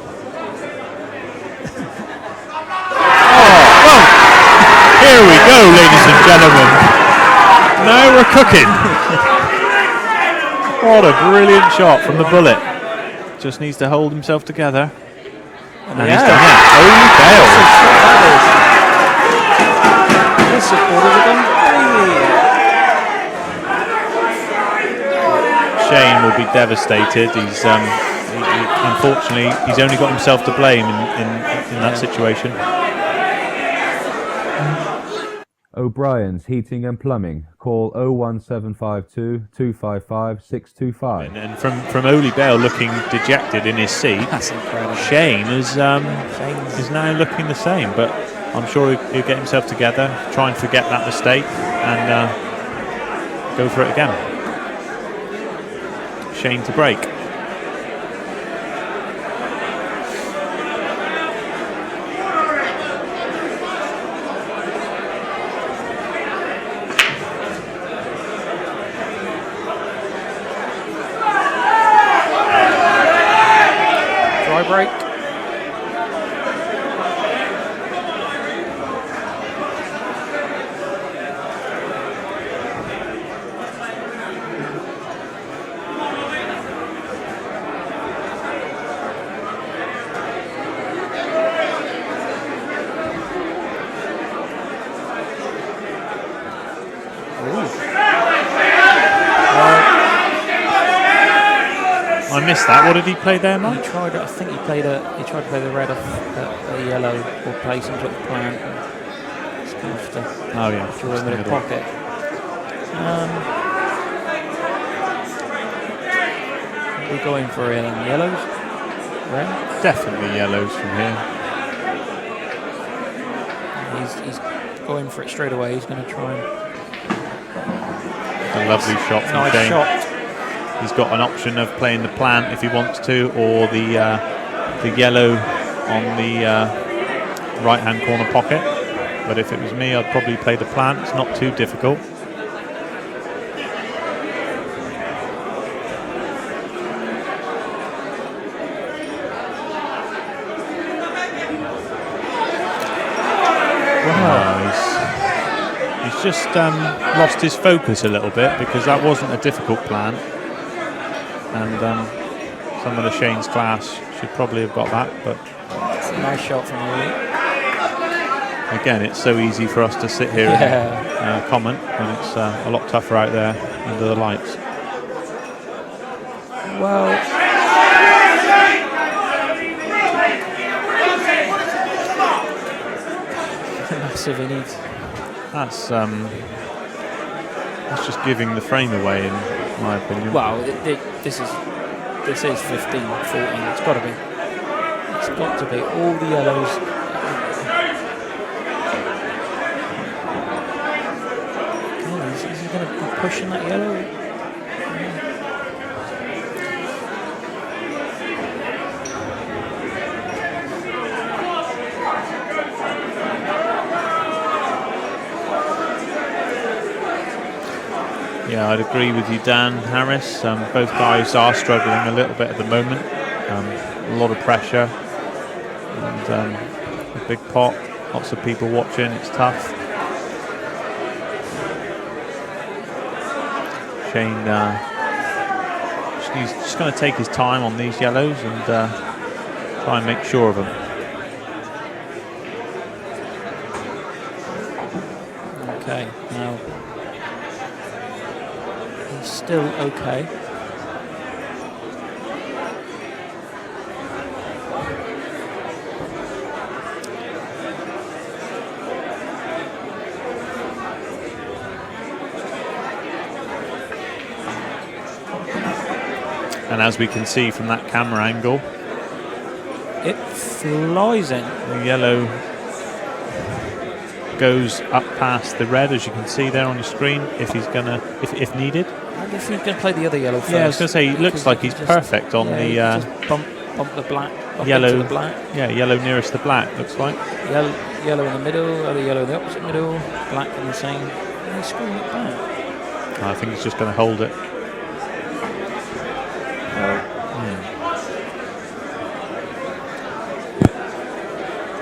Here we go, ladies and gentlemen. Now we're cooking. What a brilliant shot from the bullet. Just needs to hold himself together. And he's done it. Oly Bale. His supporters have gone crazy. Shane will be devastated. He's unfortunately he's only got himself to blame in that situation. O'Brien's Heating and Plumbing. Call 01752 255 625. And from Oly Bale looking dejected in his seat, That's incredible. Shane is now looking the same. But I'm sure he'll get himself together, try and forget that mistake, and go for it again. Shane to break. Break. I missed that. What did he play there, Mike? I think he tried to play the red off the yellow, or play some sort of plant. It's kind of stuff. Oh yeah. Draw him in a pocket. We're going for yellows. Red. Definitely yellows from here. He's going for it straight away. He's going to try and. A lovely shot from nice Shane. Shot. He's got an option of playing the plant if he wants to, or the yellow on the right-hand corner pocket. But if it was me, I'd probably play the plant. It's not too difficult. He's just lost his focus a little bit, because that wasn't a difficult plan, and someone of Shane's class should probably have got that. But it's a nice shot from Oly. Again, it's so easy for us to sit here and comment, and it's a lot tougher out there under the lights. Well, massive innings. That's just giving the frame away, in my opinion. Well, this is 15, 14. It's got to be. It's got to be. All the yellows. Okay, is he going to be pushing that yellow? Yeah, I'd agree with you, Dan, Harris. Both guys are struggling a little bit at the moment. A lot of pressure, and a big pot. Lots of people watching. It's tough. Shane, he's just going to take his time on these yellows and try and make sure of them. Okay, now. Still okay. And as we can see from that camera angle, it flies in. The yellow goes up past the red, as you can see there on your screen, if he's gonna, if needed. I guess he's going to play the other yellow first. Yeah, I was going to say, he looks like he's just, perfect on the just bump the black, yellow. The black. Yeah, yellow nearest the black, looks like. Yellow in the middle, other yellow in the opposite middle, black in the same. And he's screwing it back. I think he's just going to hold it.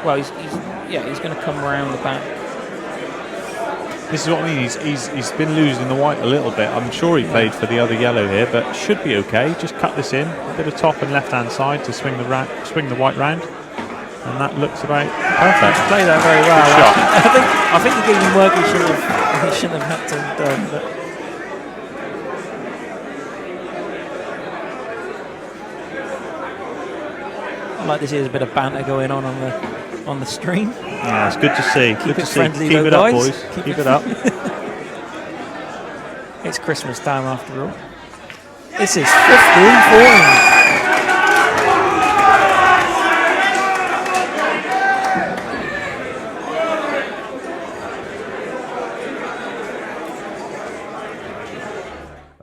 Well, he's going to come around the back. This is what I mean. He's been losing the white a little bit. I'm sure he played for the other yellow here, but should be okay. Just cut this in, a bit of top and left-hand side to swing the white round, and that looks about perfect. He's played that very well. Good shot. I think he gave him work he shouldn't have had to have done. But like this, there's a bit of banter going on the stream. Yeah, it's good to see. Keep it friendly, Keep it up, guys. boys. Keep it up. It's Christmas time after all. This is 15 points.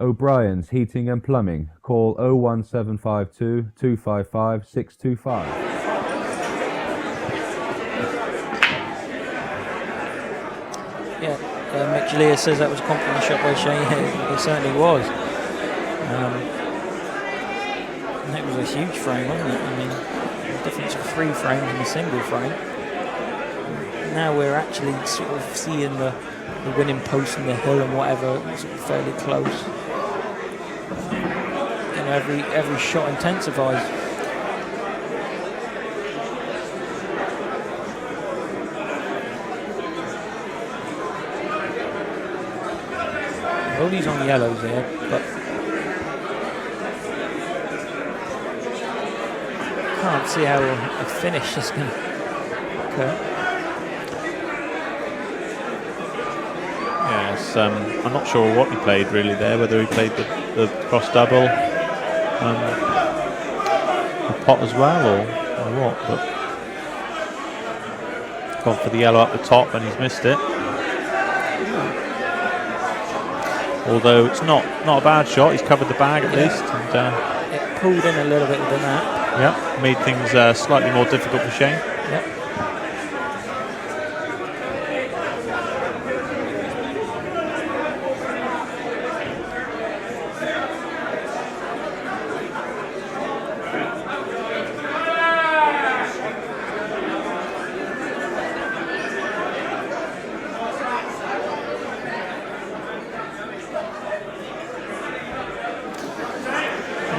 O'Brien's Heating and Plumbing. Call 01752 255 625. Yeah, Mick Jalea says that was a compliment shot by Shane. It certainly was. And it was a huge frame, wasn't it? I mean, the difference of 3 frames in a single frame. Now we're actually sort of seeing the winning post and the hill and whatever sort of fairly close. You know, every shot intensifies. Oly's on yellows here, but can't see how a finish is going to occur. Yes, I'm not sure what he played really there, whether he played the cross double, the pot as well, or what, but gone for the yellow up the top and he's missed it. Although it's not a bad shot, he's covered the bag at least. And, it pulled in a little bit with the nap. Yeah, made things slightly more difficult for Shane. Yep.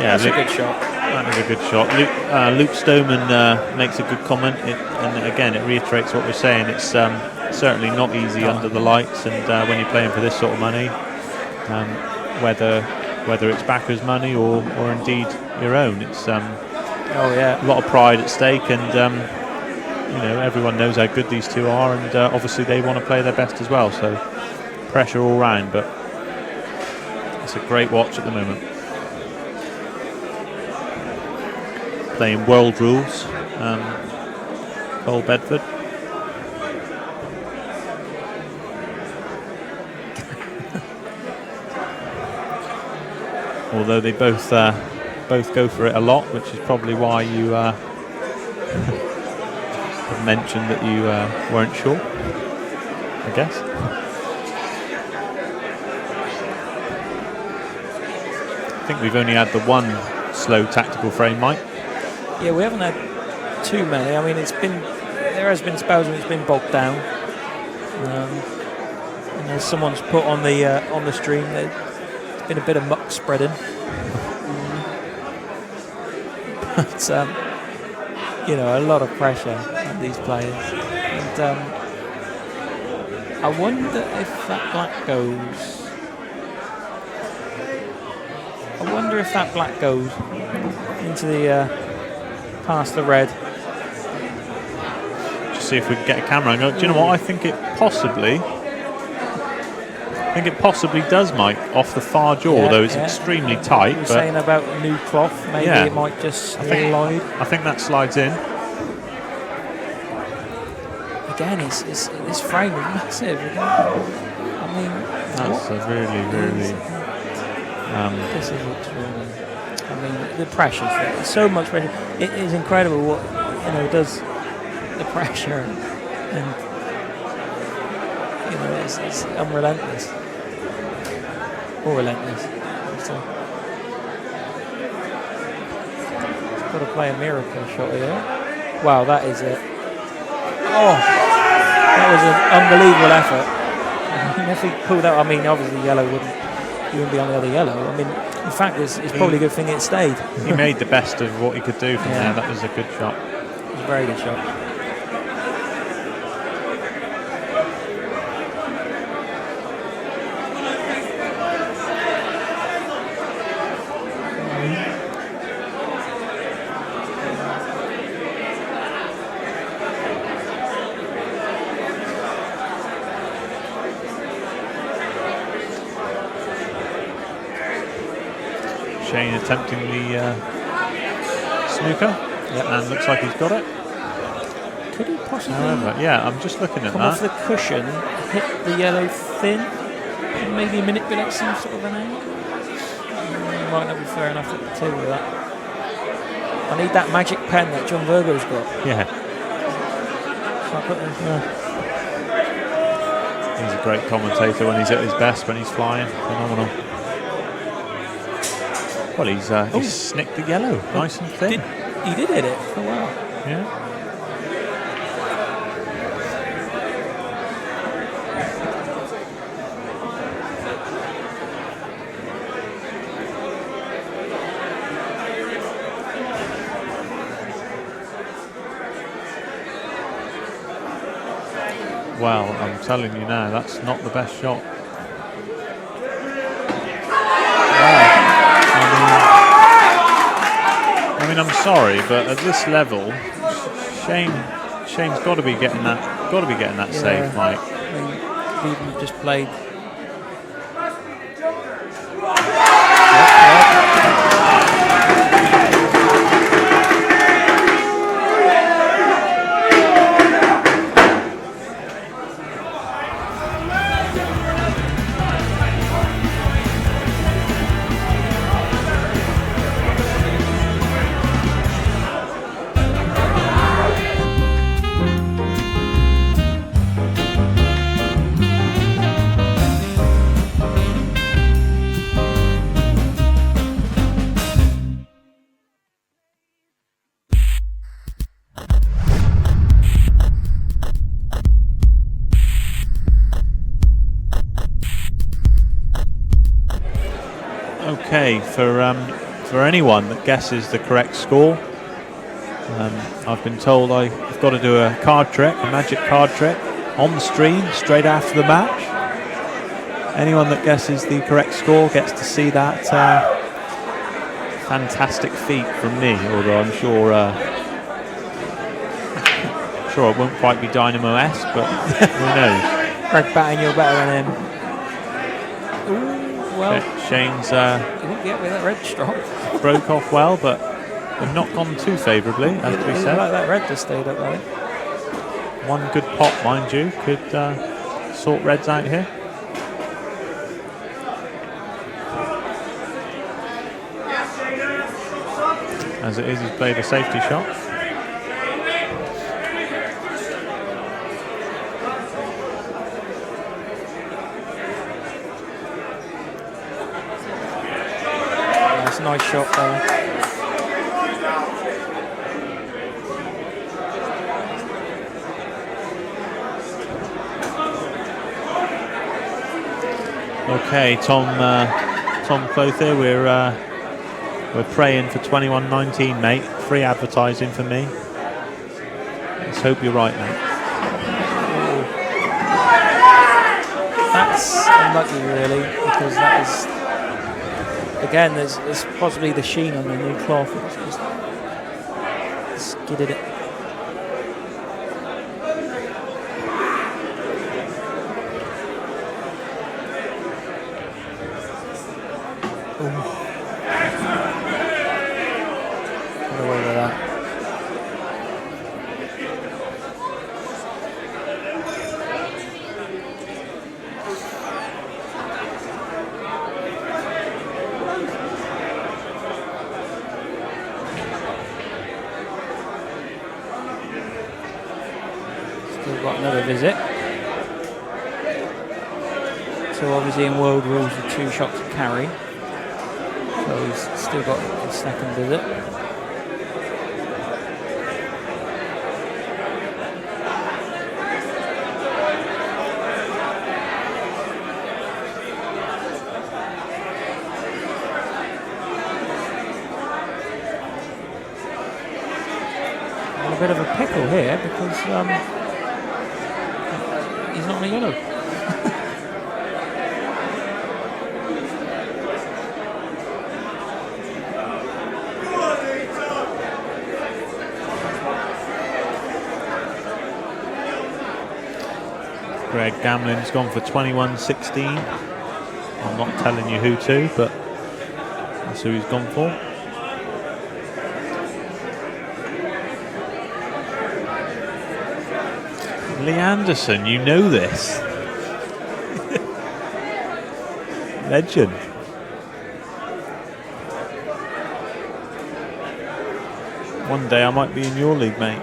Yeah, That's a good shot. That was a good shot. Luke Stoneman makes a good comment, and again, it reiterates what we're saying. It's certainly not easy under the lights, and when you're playing for this sort of money, whether it's backers' money or indeed your own, it's a lot of pride at stake, and everyone knows how good these two are, and obviously they want to play their best as well. So pressure all round, but it's a great watch at the moment. Playing world rules, Cole Bedford. Although they both go for it a lot, which is probably why you mentioned that you weren't sure, I guess. I think we've only had the one slow tactical frame, Mike. Yeah, we haven't had too many. I mean, there has been spells when it's been bogged down, and as someone's put on the stream, there's been a bit of muck spreading. But a lot of pressure on these players, and I wonder if that black goes. I wonder if that black goes into the. Past the red. Just see if we can get a camera angle. Do you know what? I think it possibly does, Mike, off the far jaw, though it's extremely tight. You're saying about new cloth, maybe it might just slide. I think that slides in. Again, this frame is massive. I mean, that's a really. This is extraordinary. I mean, the pressure, there's so much pressure. It is incredible what does the pressure, and it's unrelentless, or relentless. So, got to play a miracle shot here. Wow, that is it. Oh, that was an unbelievable effort. If he pulled out, I mean, obviously yellow you wouldn't be on the other yellow. I mean, in fact, it's probably a good thing it stayed. He made the best of what he could do from there. That was a good shot. It was a very good shot. Shane attempting the snooker, and looks like he's got it. Could he possibly? However, I'm just looking at come that. Off the cushion, hit the yellow thin, and maybe manipulate some sort of an angle. Might not be fair enough at the table with that. I need that magic pen that John Virgo's got. Yeah. So I put this, He's a great commentator when he's at his best, when he's flying. Phenomenal. Well, he's snicked the yellow, nice and thin. He did hit it. Oh, wow. Yeah. Well, I'm telling you now, that's not the best shot. I mean, I'm sorry, but at this level, Shane's got to be getting that. Got to be getting that save, Mike. I mean, even just played. Okay, for anyone that guesses the correct score, I've been told I've got to do a card trick, a magic card trick, on the stream straight after the match. Anyone that guesses the correct score gets to see that fantastic feat from me, although I'm sure it won't quite be Dynamo-esque, but who knows. Greg Batten, you're better than him. Ooh, well, Shane's he didn't get with that red strong. broke off well, but they've not gone too favourably, as to be said. Like that red just stayed up there. One good pop, mind you, could sort Reds out here. As it is, he's played a safety shot. That's a nice shot there. Okay, Tom Clothier, we're praying for 21-19, mate. Free advertising for me. Let's hope you're right, mate. That's unlucky, really, because that is, again, there's possibly the sheen on the new cloth. It's just skidded it. Visit. So obviously in World Rules the 2 shots to carry. So he's still got his second visit. A bit of a pickle here because he's not on a yellow. Greg Gamlin's gone for 21-16. I'm not telling you who to, but that's who he's gone for. Lee Anderson, you know this. Legend. One day I might be in your league, mate.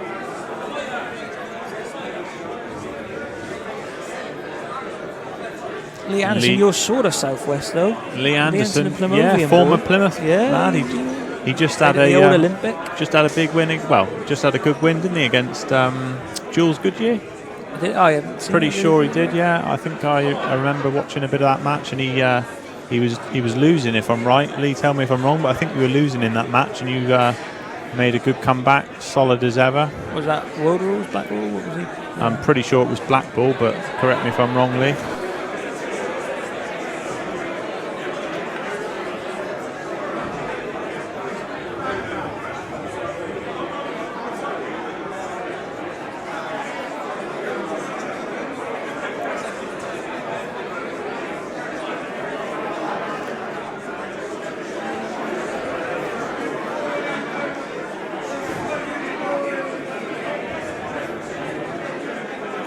Lee Anderson, you're sort of southwest though. Lee Anderson, Plymouth, former Plymouth lad. He just had the old Olympic. Just had a big win. Just had a good win, didn't he, against Jules Goodyear? I haven't seen Pretty sure he did. Yeah, I think I remember watching a bit of that match, and he was losing, if I'm right. Lee, tell me if I'm wrong, but I think you were losing in that match, and you made a good comeback, solid as ever. Was that World Rules, Black Ball? What was he? I'm pretty sure it was Black Ball, but correct me if I'm wrong, Lee.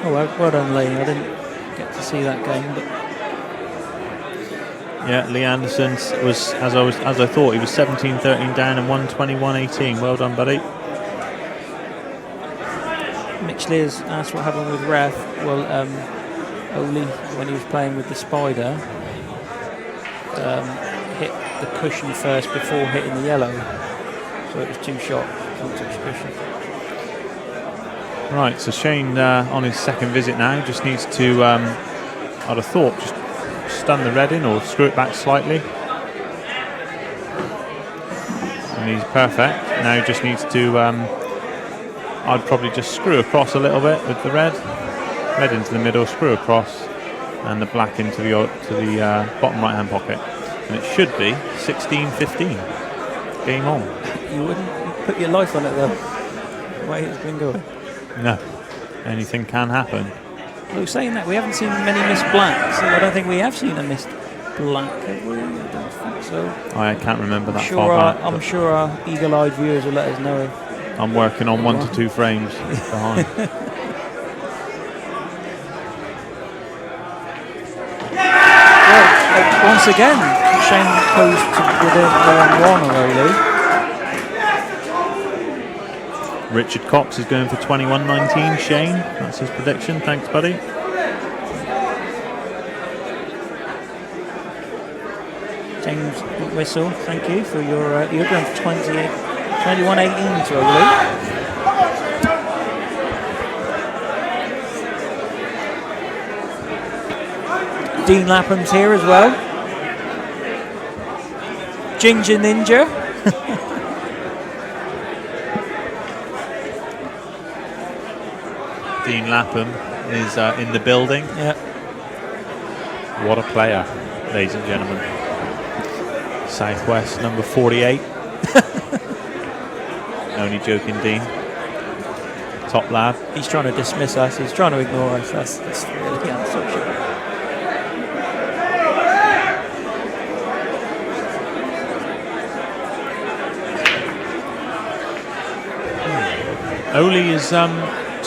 Oh, well done, Lee. I didn't get to see that game, but yeah, Lee Anderson was as I thought. He was 17-13 down and won 21-18. Well done, buddy. Mitch Lears asked what happened with Ref. Well, Oly, when he was playing with the Spider, hit the cushion first before hitting the yellow, so it was 2 shot. Can't touch the cushion. Right, so Shane on his second visit now just needs to, I'd have thought, just stun the red in or screw it back slightly. And he's perfect. Now he just needs to, I'd probably just screw across a little bit with the red. Red into the middle, screw across, and the black into the bottom right hand pocket. And it should be 16-15. Game on. You wouldn't put your life on it though, the way it's been going. No. Anything can happen. Well, saying that, we haven't seen many missed blacks, so I don't think we have seen a missed black, have we? I don't think so. I can't remember that far back. I'm sure our eagle-eyed viewers will let us know. I'm working on 1 to 2 frames behind. Well, once again, Shane goes to within 1 already. Richard Cox is going for 21-19. Shane, that's his prediction. Thanks, buddy. James Whistle, thank you for your. You're going for 21-18 to Oly. Dean Lapham's here as well. Ginger Ninja. Dean Lapham is in the building. Yeah. What a player, ladies and gentlemen. Southwest number 48. Only joking, Dean. Top lad. He's trying to dismiss us. He's trying to ignore us. That's really unsociable. Oly is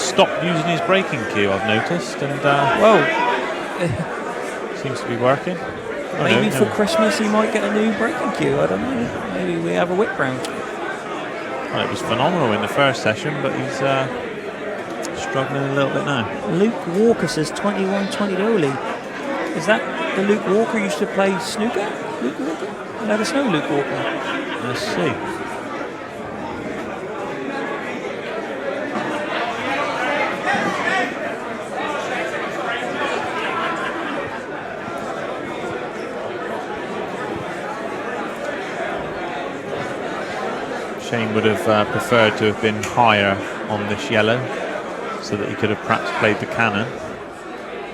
stopped using his braking cue, I've noticed, and seems to be working. Maybe for Christmas he might get a new braking cue. I don't know. Maybe we have a whip round. Well, it was phenomenal in the first session, but he's struggling a little bit now. Luke Walker says 21-20 to Oly. Is that the Luke Walker who used to play snooker? Luke Walker? Let us know, Luke Walker. Let's see. Shane would have preferred to have been higher on this yellow so that he could have perhaps played the cannon.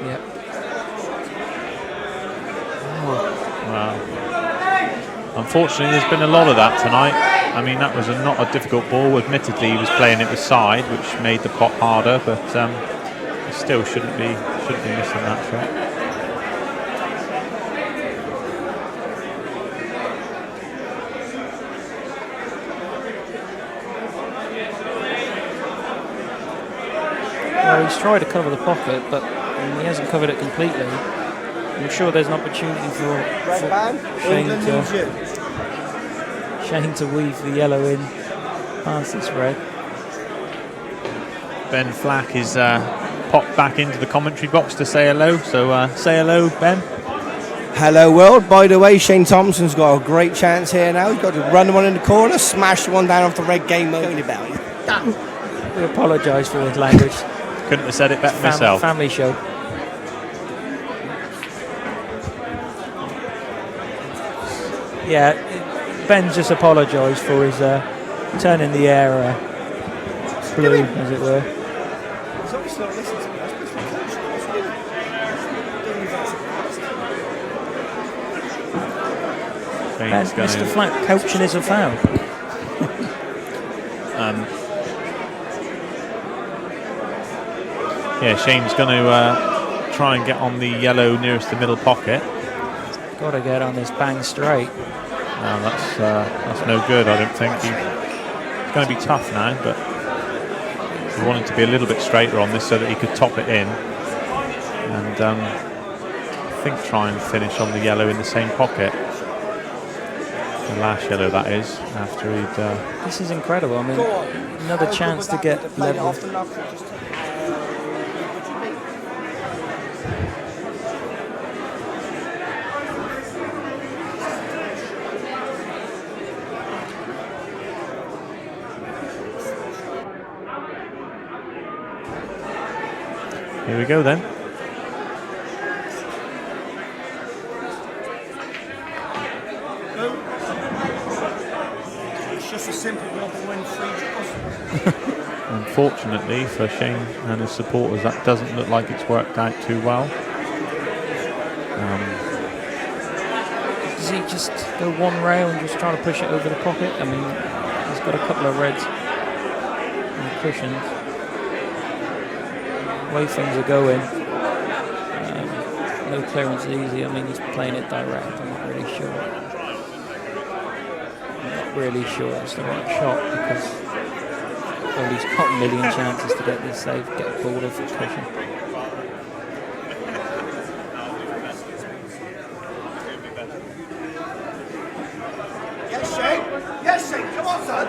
Yep. Well, unfortunately, there's been a lot of that tonight. I mean, that was not a difficult ball. Admittedly, he was playing it with side, which made the pot harder, but he still shouldn't be missing that shot. Well, he's tried to cover the pocket, but he hasn't covered it completely. I'm sure there's an opportunity for Shane to weave the yellow in past this red. Ben Flack is popped back into the commentary box to say hello, so say hello, Ben. Hello world. By the way, Shane Thompson's got a great chance here now. He's got to run one in the corner, smash one down off the red game mode. We apologise for his language. Couldn't have said it better myself. Family show. Yeah, Ben just apologised for his turn in the air blue, as it were. He's obviously not listening to me. I'm supposed to be coaching. Ben, Mr. Flack, coaching is a foul. Yeah, Shane's going to try and get on the yellow nearest the middle pocket. Got to get on this bang straight. No, that's no good, I don't think. It's going to be tough now, but he wanted to be a little bit straighter on this so that he could top it in. And I think try and finish on the yellow in the same pocket. The last yellow, that is, after he'd... This is incredible. I mean, another chance to get level. Here we go then. It's unfortunately for Shane and his supporters, that doesn't look like it's worked out too well. Does he just go one rail and just try to push it over the pocket? I mean, he's got a couple of reds on the cushions. The way things are going, no clearance easy. I mean, he's playing it direct. I'm not really sure. It's the right shot because he's got a million chances to get this save, get a ball off the cushion. Yes, Shane, come on, son.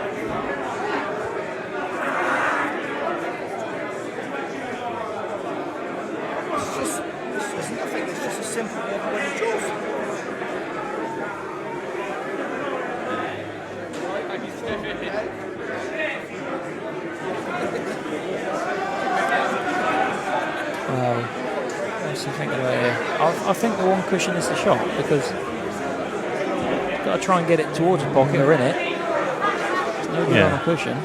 It's nothing, it's just a simple one-way draws. Wow. What's he thinking about here? I think the one cushion is the shot because you've got to try and get it towards the pocket or in it. There's nobody on a cushion.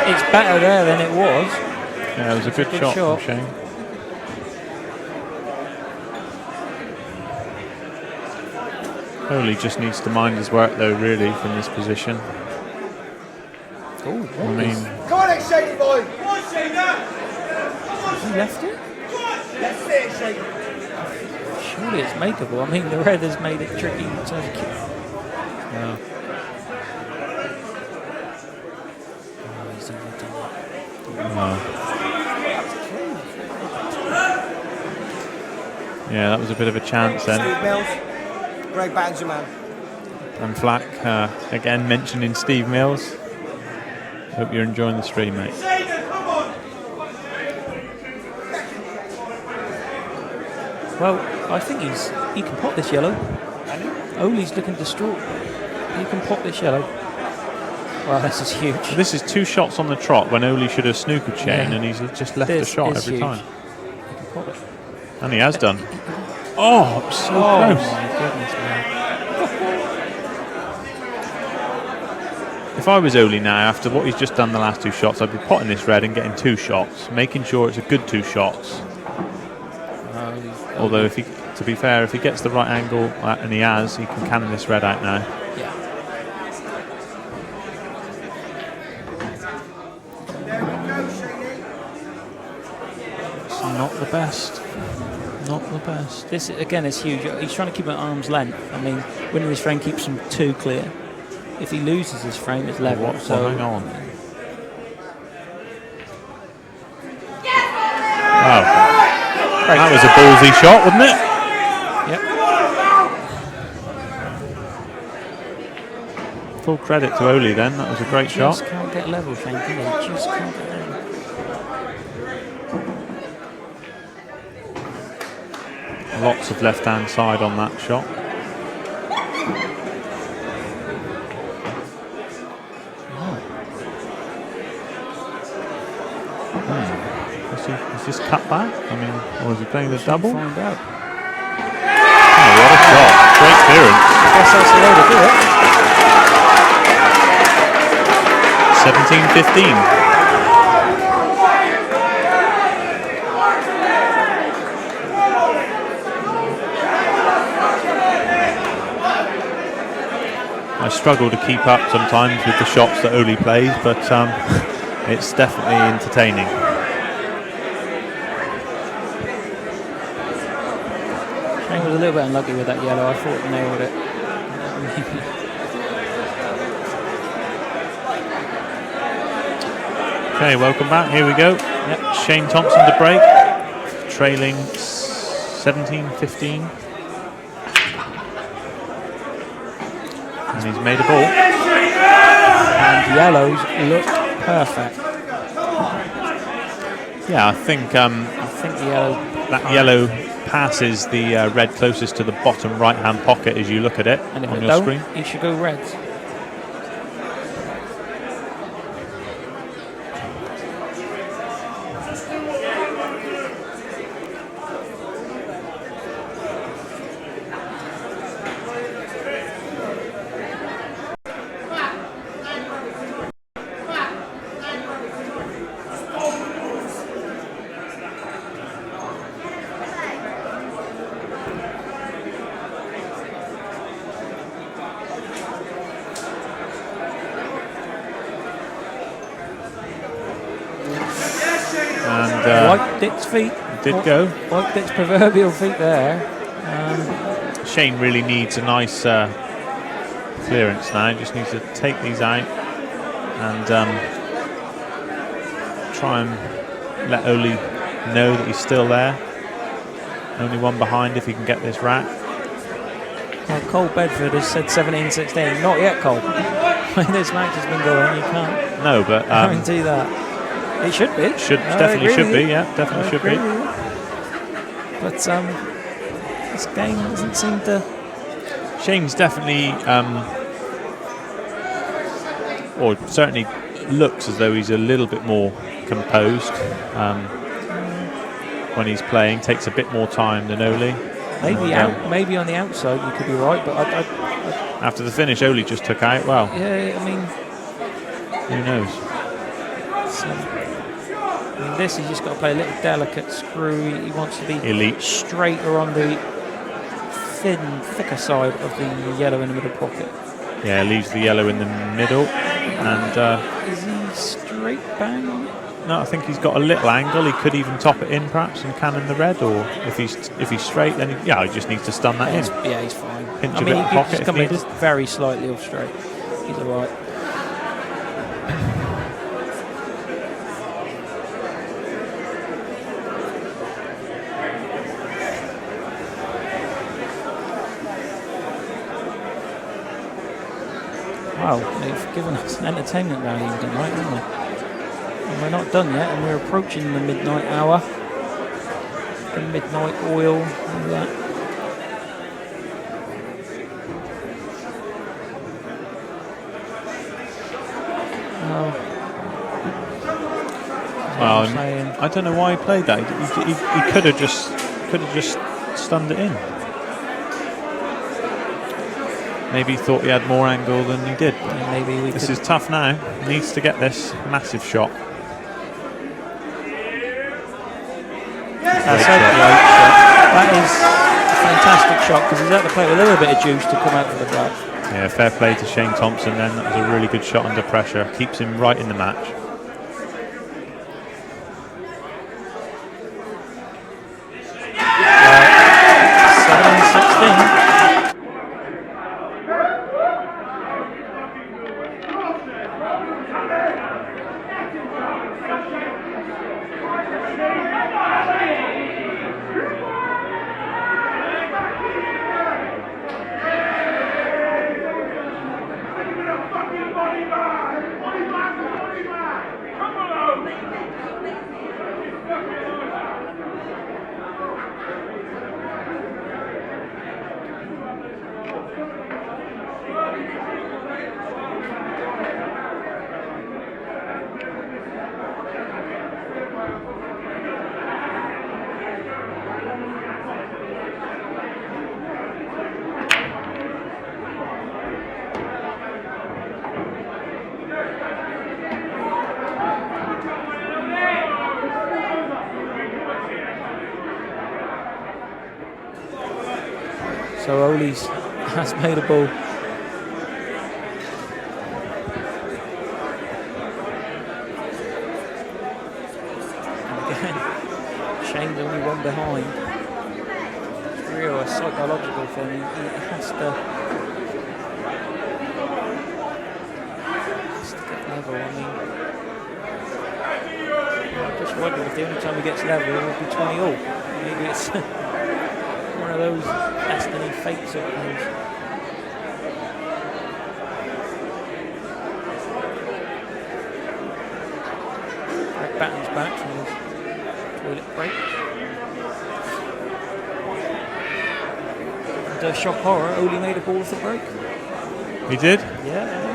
It's better there than it was. Yeah, it was a good shot from Shane. Oly just needs to mind his work though, really, from this position. Oh, I mean, Come on, Shane, boy. Come on, Shane, he left it? Let's see it, Shane. Surely it's makeable. I mean, the red has made it tricky in terms of kick. yeah. He's overdone Yeah, that was a bit of a chance then. Steve Mills, Greg Batten's your man. And Flack, again mentioning Steve Mills. Hope you're enjoying the stream, mate. Well, I think he can pop this yellow. Oly's looking distraught. He can pop this yellow. Wow, this is huge. This is 2 shots on the trot when Oly should have snookered Shane, Yeah. and he's just left This the shot is every huge. time. He can pop it. And he has done. Oh, so Oh close. my goodness, man. If I was Oly now, after what he's just done the last 2 shots, I'd be potting this red and getting 2 shots, making sure it's a good 2 shots. Although, if he, to be fair, if he gets the right angle, and he has, he can cannon this red out now. Yeah. It's not the best. Not the best. This again is huge. He's trying to keep it at arm's length. I mean, winning this frame keeps him 2 clear. If he loses his frame, it's level. What? So Hang on. Wow. That was a ballsy shot, wasn't it? Yep. Full credit to Oly then. That was a great shot. Just can't get level, Shane. Can he? Just can't get level. Lots of left-hand side on that shot. Is this cut back? I mean, or is he playing the double? Find out. Oh, what a shot. Great clearance. I guess that's the way to do it. 17-15. I struggle to keep up sometimes with the shots that Oly plays, but it's definitely entertaining. Shane was a little bit unlucky with that yellow. I thought he nailed it. Okay, welcome back. Here we go. Yep. Shane Thompson to break, trailing 17-15. And he's made a ball. And yellows look perfect. Yeah, I think the yellow. that yellow passes the red closest to the bottom right-hand pocket as you look at it And if on it your don't, screen. he should go reds. Wiped its feet. Did go. Wiped its proverbial feet there. Shane really needs a nice clearance now. He just needs to take these out and try and let Oly know that he's still there. Only one behind if he can get this rack. Well, Cole Bedford has said 17-16. Not yet, Cole. When this match has been going, you can't No, but guarantee that. It should be. Definitely should be. Yeah, definitely should be. But this game doesn't seem to. Shane's definitely, or certainly looks as though he's a little bit more composed when he's playing. Takes a bit more time than Oly. Maybe on the outside you could be right, but I after the finish, Oly just took out. Well, yeah, I mean, who knows? This he's just got to play a little delicate screw. He wants to be elite, straighter on the thicker side of the yellow in the middle pocket. Yeah, leaves the yellow in the middle. And is he straight bang on it? No, I think he's got a little angle. He could even top it in, perhaps, and cannon the red. Or if he's straight, then he just needs to stun that in. Yeah, he's fine. Pinch I a mean, bit he of could pocket just if come in needed. very slightly off straight. He's all right. Wow, they've given us entertainment value tonight, haven't they? And we're not done yet, and we're approaching the midnight hour. The midnight oil, all that. Well, I don't know why he played that. He could have just stunned it in. Maybe he thought he had more angle than he did. Maybe this is tough now. He needs to get this massive shot. That is a fantastic shot because he's had to play with a little bit of juice to come out for the black. Yeah, fair play to Shane Thompson then. That was a really good shot under pressure. Keeps him right in the match. So Oly's has made a ball. And again, Shane's only one behind. It's real, a psychological thing. He has to get level. I mean, I just wonder if the only time he gets level it will be 20 all. Maybe it's one of those destiny fate sort of things. Greg Batten's back from his toilet break. And shock horror, Oly made a ball off the break. He did? Yeah.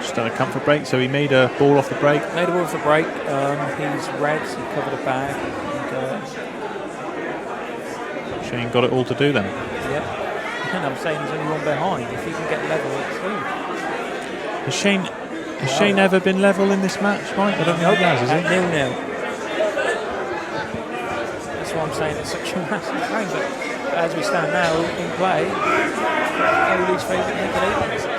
Just done a comfort break, so he made a ball off the break. Made a ball off the break. He's red, so he covered a bag. And, Shane got it all to do then. yeah. And I'm saying he's only one behind. If he can get level, it's through. Has Shane ever been level in this match, Mike? I don't think he has he? 0-0. That's why I'm saying it's such a massive frame. But as we stand now in play, Oly's favourite naked 8.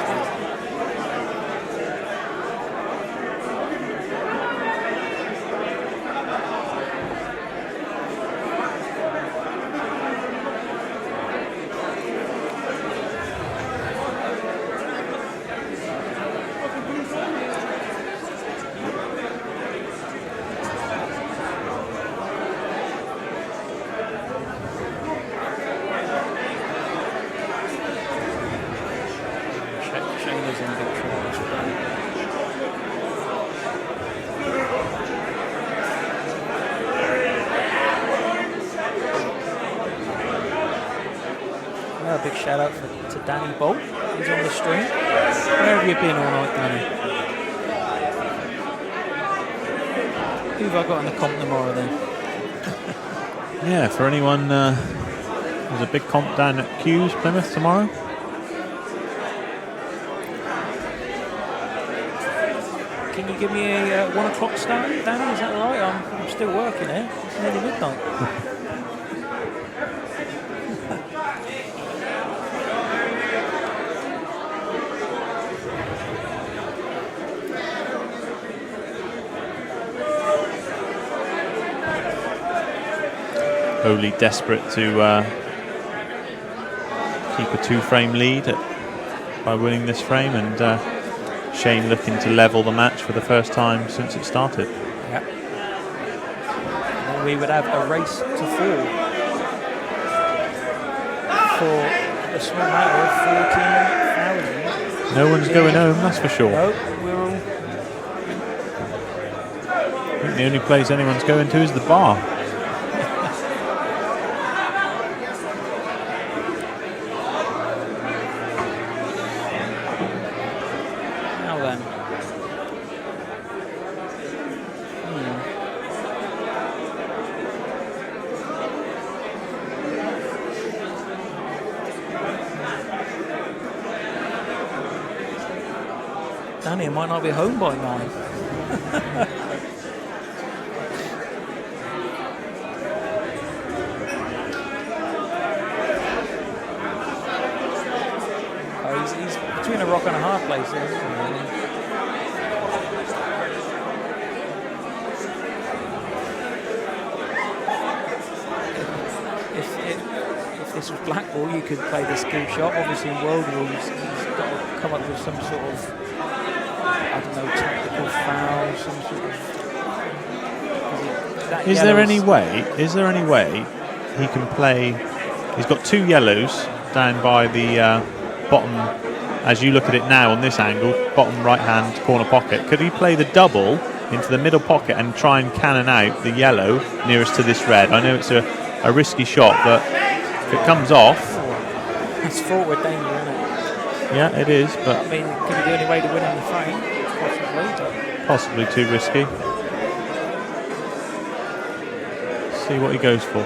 A big shout out to Danny Bolt. He's on the stream. Where have you been all night, Danny? Who have I got in the comp tomorrow then? Yeah, for anyone, there's a big comp down at Q's Plymouth tomorrow. Can you give me a 1 o'clock start, Danny? Is that right? I'm still working here. It's nearly midnight. Oly desperate to keep a 2-frame lead by winning this frame, and Shane looking to level the match for the first time since it started. Yeah. And we would have a race to 4 for a small matter of 14,000. No one's going home, that's for sure. No, we're all... I think the only place anyone's going to is the bar. Danny might not be home by 9. He's between a rock and a hard place there, isn't he? If this was Blackball, you could play the skill shot. Obviously in World Rules, he's got to come up with some sort of, I don't know, tactical foul, some sort of... Is there any way he can play? He's got 2 yellows down by the bottom, as you look at it now on this angle, bottom right hand corner pocket. Could he play the double into the middle pocket and try and cannon out the yellow nearest to this red? I know it's a risky shot, but if it comes off... It's forward danger, isn't it? Yeah, it is, but... I mean, could be the only way to win in the frame, possibly. Possibly too risky. See what he goes for.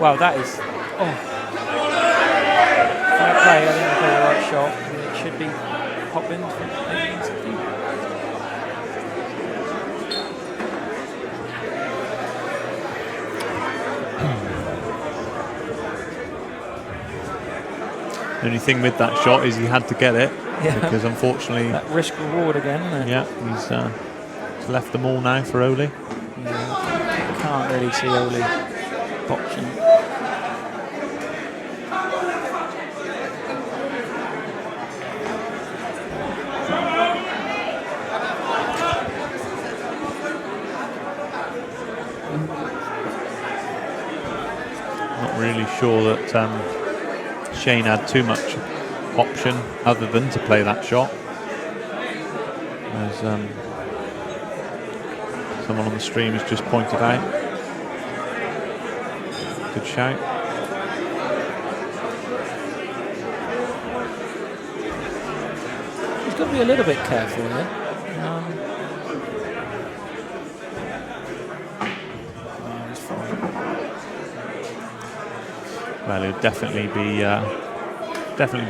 Wow, that is... Oh. Fair play, I think I played the right shot. It should be popping. The only thing with that shot is he had to get it, because unfortunately... That risk reward again, isn't it? Yeah, he's left them all now for Oly. Yeah, can't really see Oly boxing. Not really sure that Shane had too much option other than to play that shot. As someone on the stream has just pointed out. Good shout. He's got to be a little bit careful here. He's fine. Well, he'll definitely be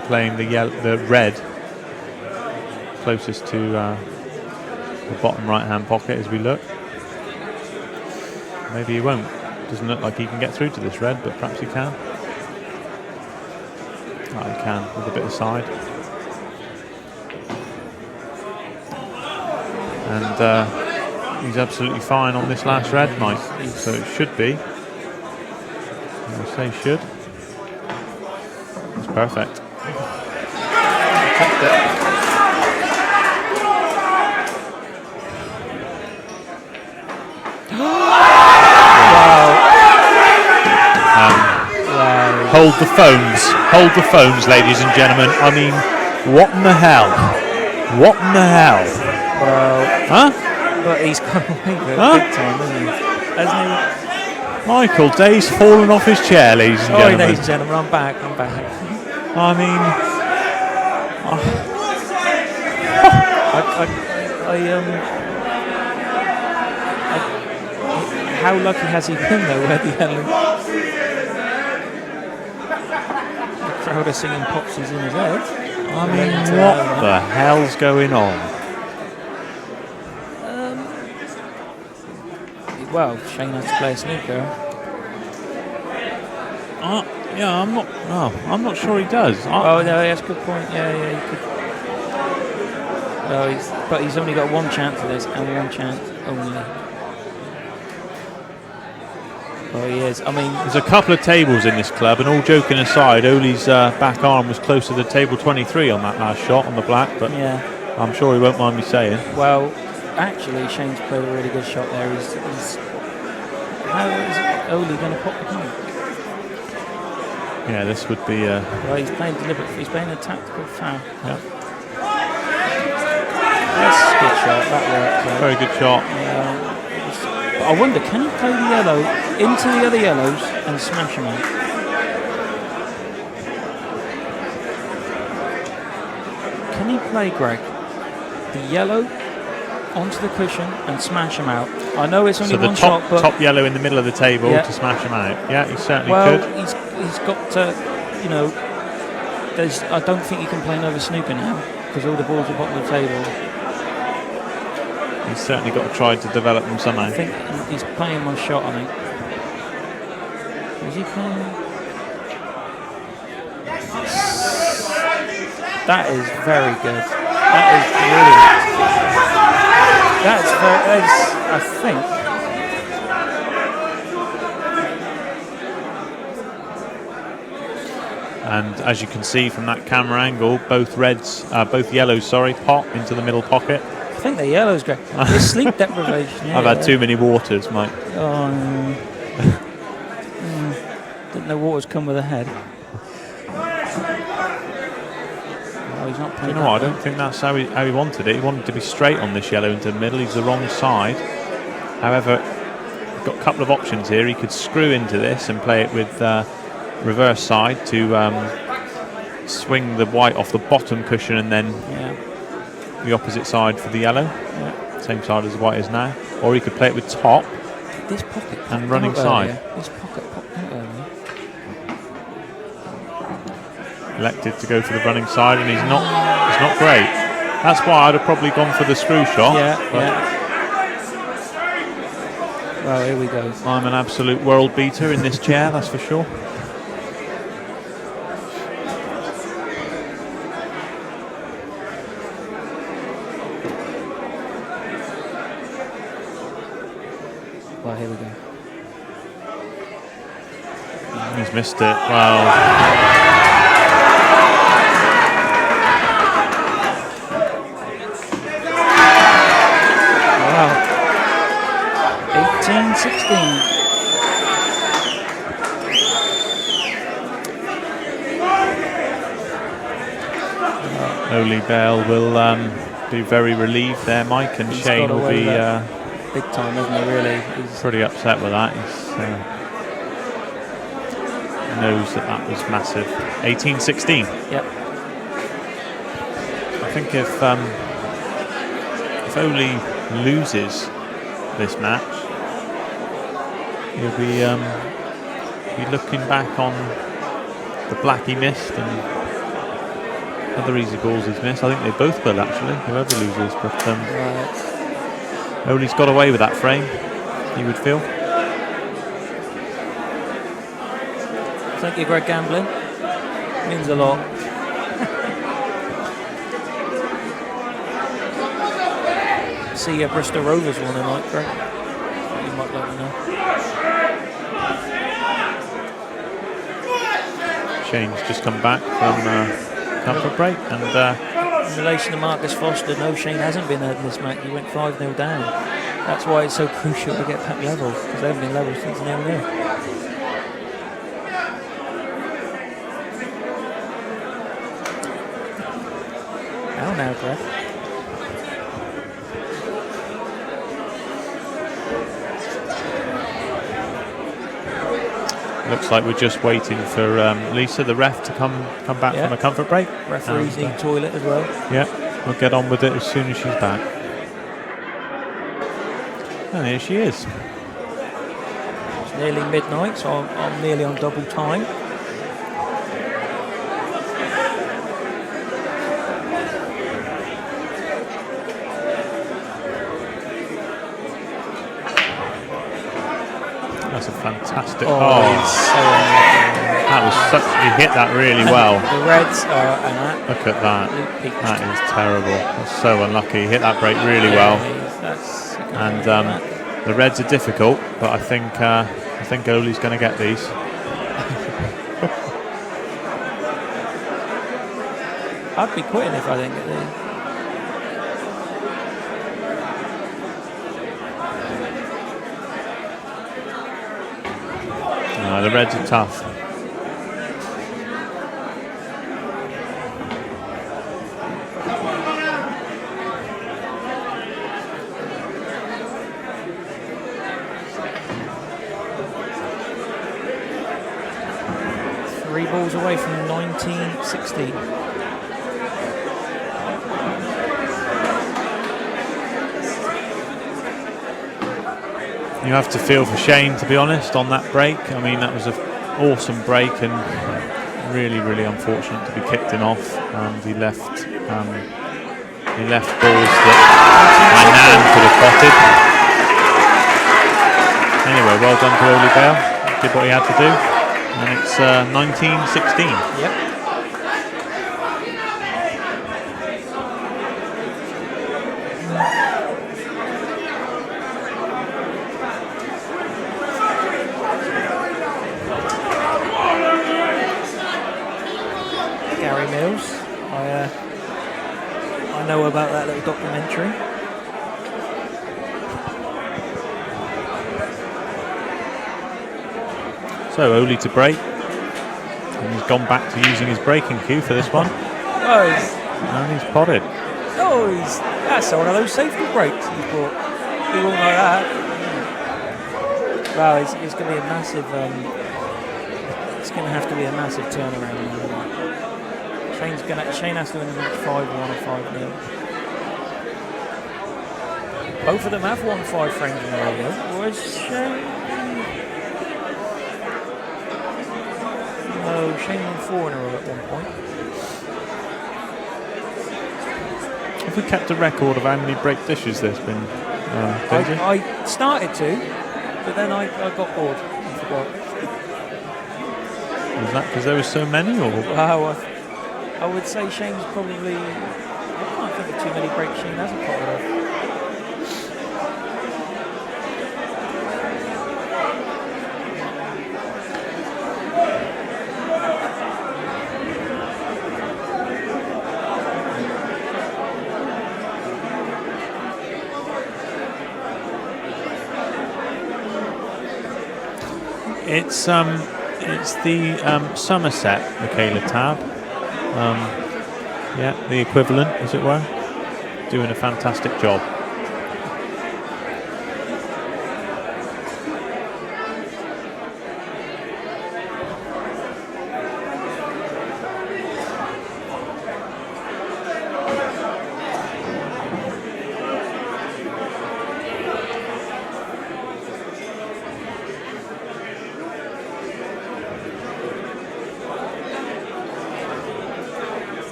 playing the red closest to the bottom right-hand pocket as we look. Maybe he won't. Doesn't look like he can get through to this red, but perhaps he can. Oh, he can, with a bit of side. And he's absolutely fine on this last red, Mike. So it should be. I would say should. It's perfect. Hold the phones. Hold the phones, ladies and gentlemen. I mean, what in the hell? What in the hell? Well, huh? But he's gone away with it big time, hasn't he? Michael Day's fallen off his chair, ladies and gentlemen. Ladies and gentlemen, I'm back. I mean, how lucky has he been though? Where the crowd are singing Popsies in his head. I mean, what the hell's going on? Well, Shane has to play a snooker. Yeah, I'm not sure he does. Oh no, that's a good point. Yeah, he could. Well, he's only got one chance of this, and one chance only. Oh, he is. I mean, there's a couple of tables in this club, and all joking aside, Oly's back arm was closer to table 23 on that last shot on the black, but yeah. I'm sure he won't mind me saying. Well, actually, Shane's played a really good shot there. How is Oly going to pop the point? Yeah, this would be. Well, he's playing deliberate. He's playing a tactical foul. Yeah. That's a good shot. That worked. Very good shot. But I wonder, can he play the yellow into the other yellows and smash them out? Can he play, Greg, the yellow onto the cushion and smash them out? I know it's only one shot, but top yellow in the middle of the table to smash them out. Yeah, he certainly could. Well, he's got to, I don't think he can play another snooker now because all the balls are bottom of the table. He's certainly got to try to develop them somehow. I think he's playing one shot, I think. Is he playing? That is very good. That is brilliant. That's I think. And as you can see from that camera angle, both yellows, pop into the middle pocket. I think the yellow's great. It's sleep deprivation. Yeah, I've had too many waters, Mike. Oh, no. Didn't know waters come with a head. Oh, he's not playing. You know what? I don't think that's how he wanted it. He wanted to be straight on this yellow into the middle. He's the wrong side. However, he's got a couple of options here. He could screw into this and play it with reverse side to swing the white off the bottom cushion and then the opposite side for the yellow. Same side as the white is now. Or he could play it with top this pocket and running side. This pocket popped out earlier. Elected to go for the running side, and he's not great. That's why I'd have probably gone for the screw shot. Well, here we go. I'm an absolute world beater in this chair, that's for sure. Well, here we go. He's missed it. Wow. Wow. 18-16. Oly Bale will be very relieved there, Mike, and Shane will be big time, isn't he? Really, he's pretty upset with that. He knows that was massive. 18-16. Yep. I think if Oly loses this match, he'll be looking back on the black he missed and other easy balls he's missed. I think they both will, actually, whoever loses. But Oly's got away with that frame, you would feel. Thank you, Greg Gamblin. Means a lot. See Bristol Rovers won tonight, Greg. You might like to know. Shane's just come back from comfort break, and in relation to Marcus Foster, no, Shane hasn't been in this match. He went 5-0 down. That's why it's so crucial to get back level, because they haven't been level since 0-0. How now, Greg? looks like we're just waiting for Lisa, the ref, to come back from a comfort break. Referees need toilet as well. Yeah, we'll get on with it as soon as she's back. And here she is. It's nearly midnight, so I'm nearly on double time. That's a fantastic. That was such. He hit that really well. The Reds are an look at that. That is terrible. That's so unlucky. He hit that break really well. And the Reds are difficult, but I think Oly's going to get these. I'd be quitting if I didn't get these. The Reds are tough. Three balls away from 1960. You have to feel for Shane, to be honest, on that break. I mean, that was an awesome break and really, really unfortunate to be kicked in off. And he left balls that my nan could have potted. Anyway, well done to Oly Bale. Did what he had to do, and it's 1916. Yep. I know about that little documentary. So Oly to break, and he's gone back to using his breaking cue for this one. And he's potted. That's one of those safety breaks he bought. He won't like that. Wow, it's going to be a massive. It's going to have to be a massive turnaround. Shane has to win the match 5-1 or 5-0. Both of them have won 5 frames in a row, though. Whereas Shane? No, Shane won 4 in a row at one point. Have we kept a record of how many break dishes there's been? I started to, but then I got bored and forgot. Was that because there were so many, or? Wow, I would say Shane's probably. I can't think of too many breaks Shane hasn't potted off. It's the Somerset Michaela Tab. Yeah, the equivalent, as it were. Doing a fantastic job.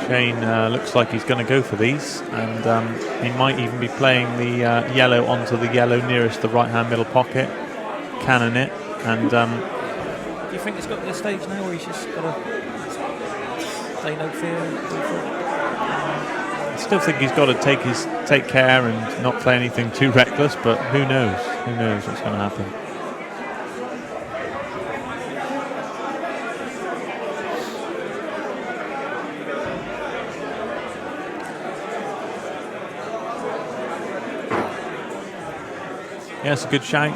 Shane looks like he's going to go for these, and he might even be playing the yellow onto the yellow nearest the right-hand middle pocket, cannon it, and... Do you think it's got to the stage now where he's just got to play no fear? I still think he's got to take care and not play anything too reckless, but who knows? Who knows what's going to happen? Yeah, it's a good shout.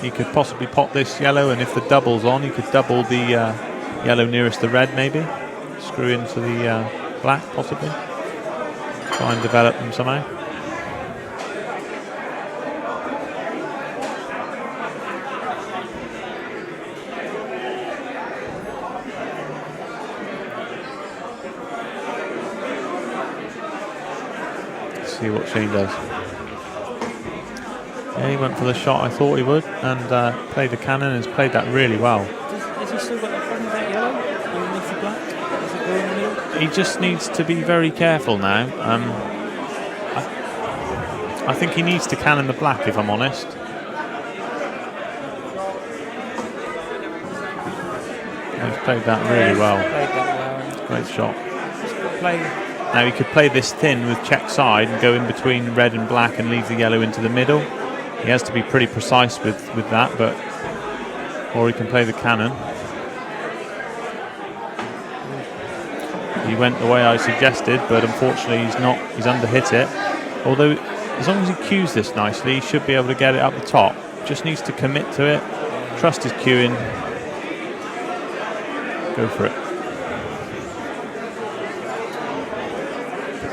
He could possibly pop this yellow, and if the double's on, he could double the yellow nearest the red, maybe. Screw into the black, possibly. Try and develop them somehow. Let's see what Shane does. Yeah, he went for the shot I thought he would, and played the cannon and has played that really well. Has he still got that front of that yellow underneath the black? Does it go in the middle? He just needs to be very careful now. I think he needs to cannon the black, if I'm honest. He's played that really well. Played that well. Great shot. Play. Now he could play this thin with check side and go in between red and black and leave the yellow into the middle. He has to be pretty precise with that, but or he can play the cannon. He went the way I suggested, but unfortunately he's underhit it. Although as long as he cues this nicely, he should be able to get it up the top. Just needs to commit to it, trust his cueing, go for it.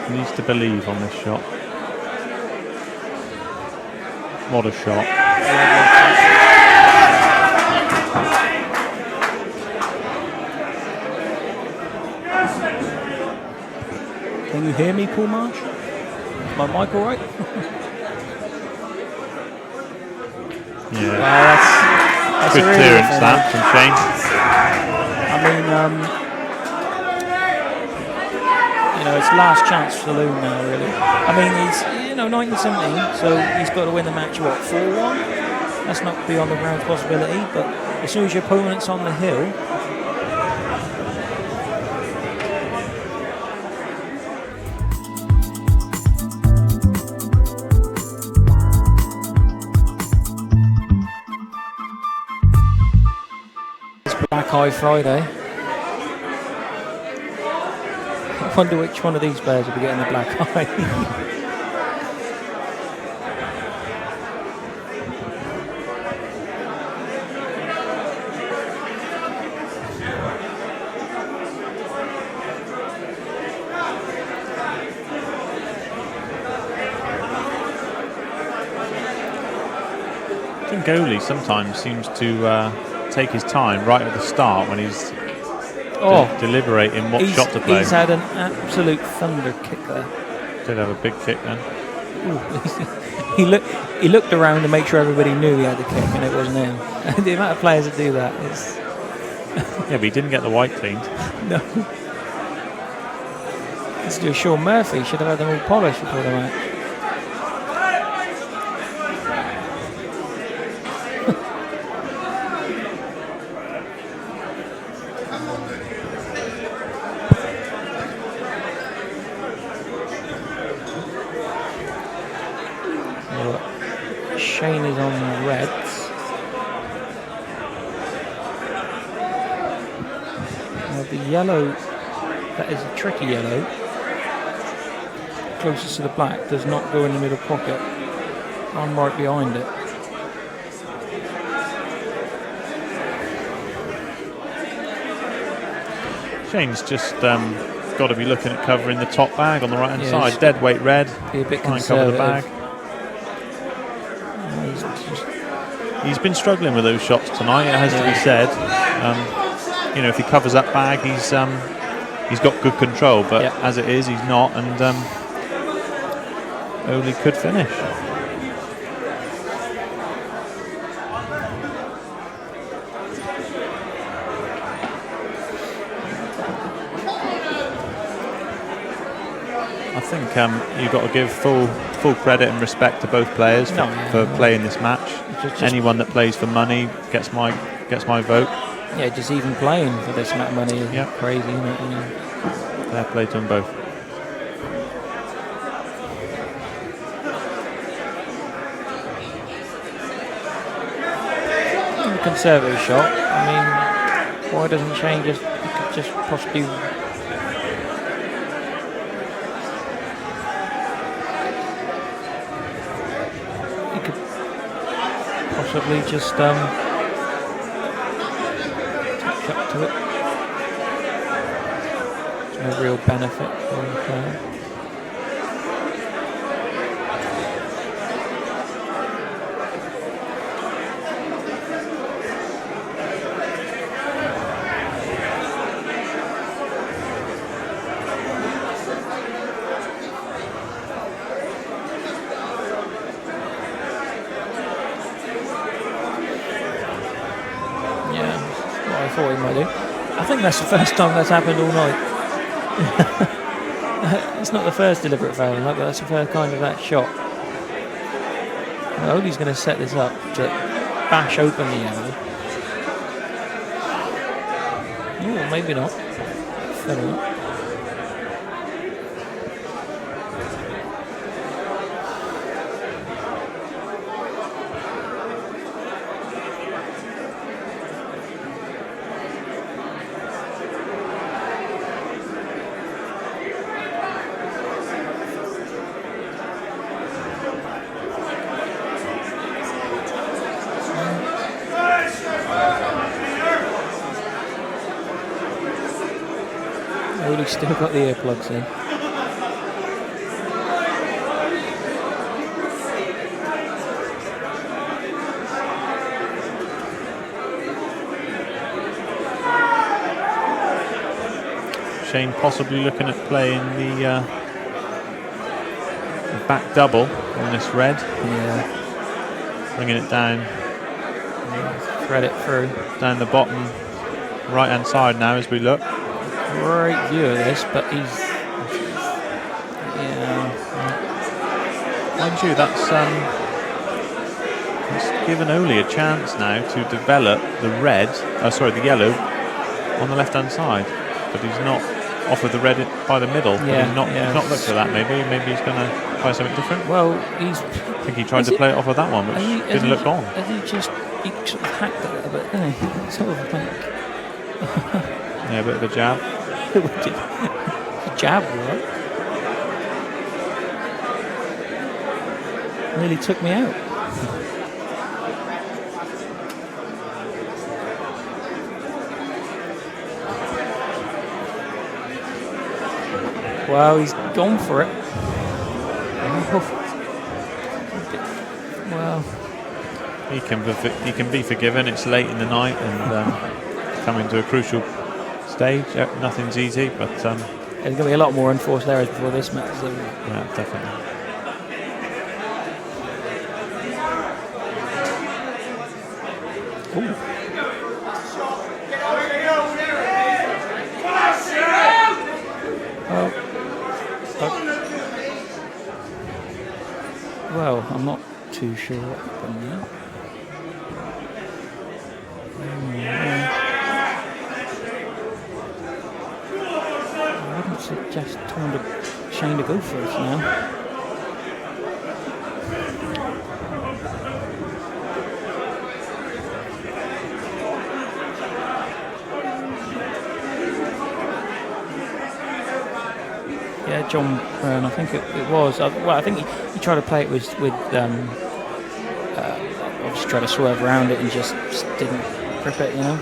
He needs to believe on this shot. What a shot. Can you hear me, Paul Marsh? Is my mic all right? Yeah. That's Good a really clearance good that from Shane. I mean, it's last chance for Saloon now, really. I mean, he's 1917, so he's got to win the match, 4-1? That's not beyond the ground's possibility, but as soon as your opponent's on the hill, it's Black Eye Friday. I wonder which one of these players will be getting the black eye. I think Oly sometimes seems to take his time right at the start when he's deliberating what shot to play. He's had an absolute thunder kick there. Did have a big kick then. He looked around to make sure everybody knew he had the kick and it wasn't him. The amount of players that do that is... Yeah, but he didn't get the white cleaned. No. Let's do a Sean Murphy. Should have had them all polished before the match. Shane is on the reds. Now the yellow, that is a tricky yellow, closest to the black, does not go in the middle pocket. I'm right behind it. Shane's just got to be looking at covering the top bag on the right hand side. Dead weight red. Be a bit try and cover the bag. He's been struggling with those shots tonight, it has to be said. If he covers that bag, he's got good control, but as it is, he's not, and Oly could finish. I think you've got to give full credit and respect to both players for playing this match. Just anyone that plays for money gets my vote. Yeah, just even playing for this amount of money is crazy, isn't it? Fair play to them both. Conservative shot. I mean, why doesn't Shane just possibly? He could possibly just touch up to it. There's no real benefit for the player. I think that's the first time that's happened all night. It's not the first deliberate foul, but that's the first kind of that shot. Oly's going to set this up to bash open the yellow. Oh, maybe not. Fair enough. Still got the earplugs in. Shane possibly looking at playing the back double on this red. Yeah. Bringing it down. Yeah, thread it through. Down the bottom right hand side now as we look. Great view of this, but he's mind you, that's given Oly a chance now to develop the yellow on the left hand side, but he's not offered the red by the middle. He's not looked for that. Maybe he's going to try something different. Well, I think he tried to play it off of that one, which didn't look on. He sort of hacked it a little bit, didn't he? Sort of like a bit of a jab. Jab, right? Nearly took me out. Well, he's gone for it. Well, he can be forgiven. It's late in the night and coming to a crucial stage. Nothing's easy, but there's going to be a lot more unforced errors before this match. Yeah, definitely. Ooh. Well, I'm not too sure what happened there. Suggest Shane to go first now. Yeah, John Byrne, I think it was. Well, I think he tried to play it with obviously tried to swerve around it and just didn't grip it, you know.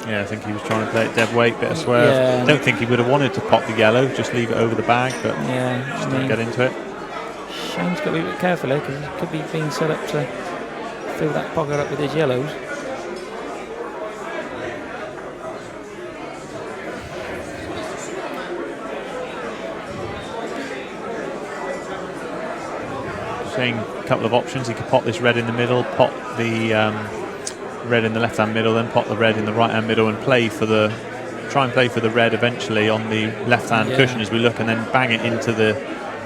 Yeah, I think he was trying to play it dead weight, bit of swerve. I don't think he would have wanted to pop the yellow, just leave it over the bag, but just don't get into it. Shane's got to be a bit careful here because he could be being set up to fill that pocket up with his yellows. Shane, a couple of options. He could pop this red in the middle, pop the red in the left hand middle, then pop the red in the right hand middle and play for the try and play for the red eventually on the left-hand cushion as we look, and then bang it into the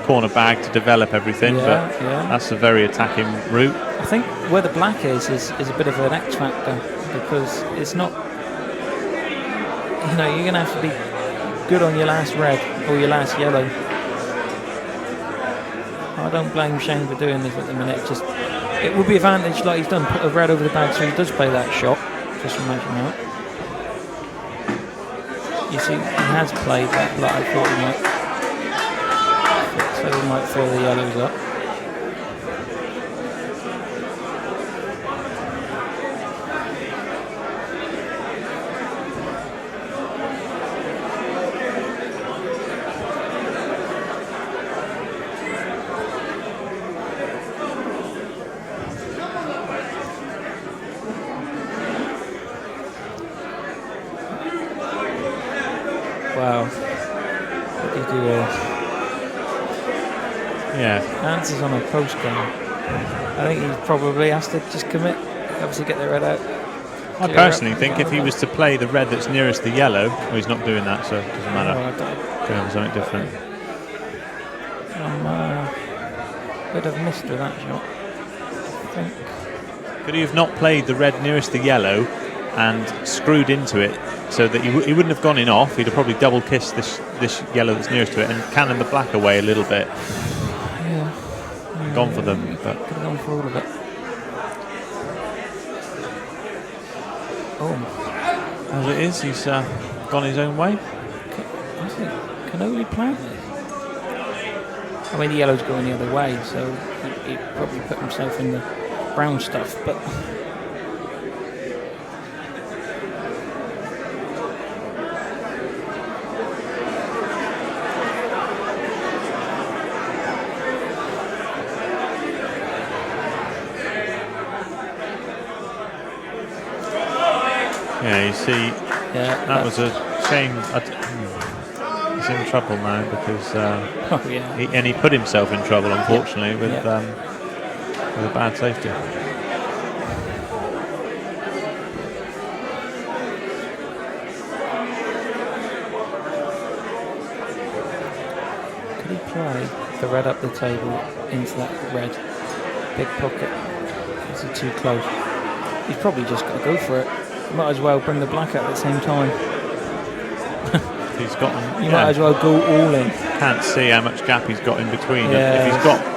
corner bag to develop everything. But that's a very attacking route. I think where the black is a bit of an X factor, because it's not. You're going to have to be good on your last red or your last yellow. I don't blame Shane for doing this at the minute. Just it would be advantage, like he's done, put a red over the bag so he does play that shot. Just from measuring out. You see, he has played that, but I thought he might fill the yellows up. Wow. What do you do here? Yeah. Answers on a post game. I think he probably has to just commit. Obviously get the red out. I personally think if he was to play the red that's nearest the yellow, well, he's not doing that, so it doesn't matter. Going for something different. Bit of missed with that shot, I think. Could he have not played the red nearest the yellow and screwed into it so that he wouldn't have gone in off? He'd have probably double kissed this yellow that's nearest to it and cannoned the black away a little bit. Yeah. Gone for them, but could have gone for all of it. Oh, as it is, he's gone his own way. Can Oly play? I mean, the yellow's going the other way, so he probably put himself in the brown stuff, but. Yeah, you see, that was a shame. He's in trouble now because he put himself in trouble, unfortunately, with a bad safety. Could he play the red up the table into that red big pocket? Is it too close? He's probably just got to go for it. Might as well bring the black out at the same time. He's got. You might as well go all in. Can't see how much gap he's got in between. Yeah.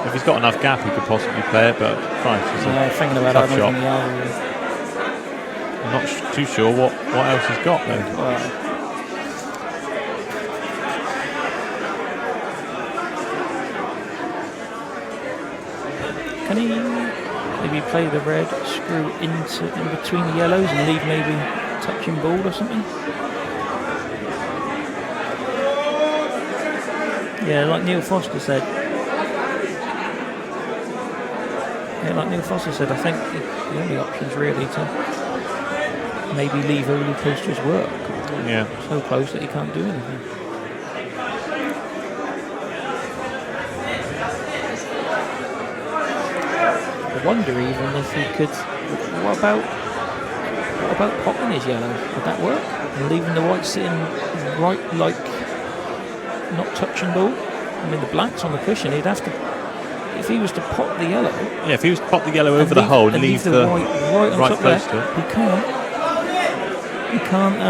If he's got enough gap, he could possibly play it. But Christ, it's a thinking about tough shot. I'm not too sure what else he's got though. Well, can he maybe play the red, screw in between the yellows and leave maybe touching ball or something? Yeah, like Neil Foster said. I think the only option is really to maybe leave Oly close to his work. Yeah. So close that he can't do anything. I wonder even if he could. What about popping his yellow? Would that work? And leaving the white sitting right, like not touching ball. I mean, the black's on the cushion. He'd have to. If he was to pop the yellow. Yeah, if he was to pop the yellow over the hole and leave the white right on top close there, to it. he can't. He can't.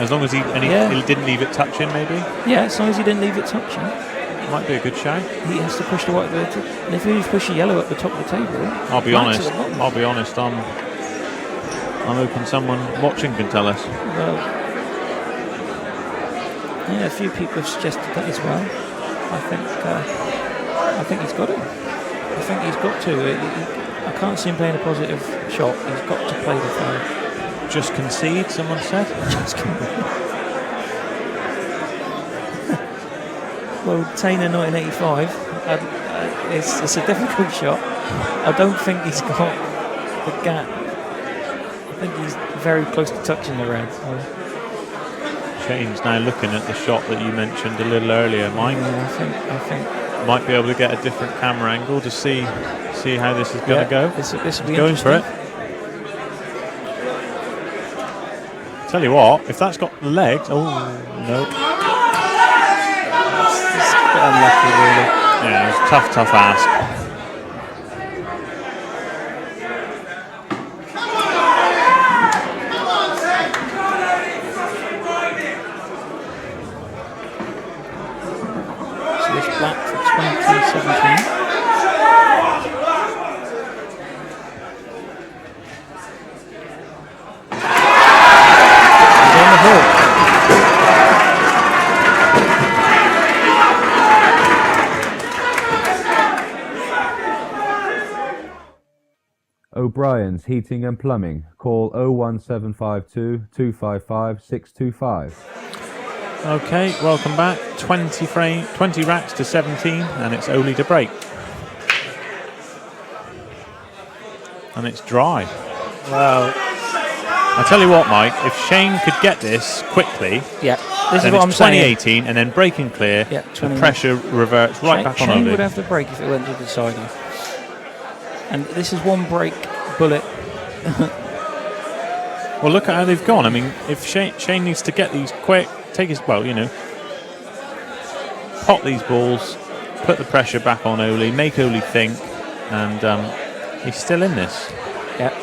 As long as he didn't leave it touching, maybe. Yeah, as long as he didn't leave it touching. Might be a good shout. He has to push the white there, and if he was pushing yellow at the top of the table, I'll be honest. I'm hoping someone watching can tell us. Well, yeah, a few people have suggested that as well. I think he's got it. I think he's got to. I can't see him playing a positive shot. He's got to play the foul. Just concede, someone said. Just concede. Well, Tainer 1985, it's a difficult shot. I don't think he's got the gap. I think he's very close to touching the red. So. Shane's now looking at the shot that you mentioned a little earlier, Mike. Yeah, I think might be able to get a different camera angle to see how this is going to go. This will be going for it. Tell you what, if that's got legs, oh no. It's a bit unlucky, really. Yeah, it was a tough ask. So it's black for 2017. He's on the hook. O'Brien's Heating and Plumbing. Call 01752 255 625. Okay, welcome back. 20 racks to 17, and it's Oly to break. And it's dry. Wow. I tell you what, Mike, if Shane could get this quickly, Yeah, this is then what I'm it's saying. 2018, and then breaking clear, Yeah, the 20. pressure reverts right back on Shane Oly. would have to break if it went to the decider. And this is one break bullet. Well, look at how they've gone. I mean, if Shane needs to get these quick, take his, well, you know, pot these balls, put the pressure back on Oly, make Oly think, and he's still in this. Yeah.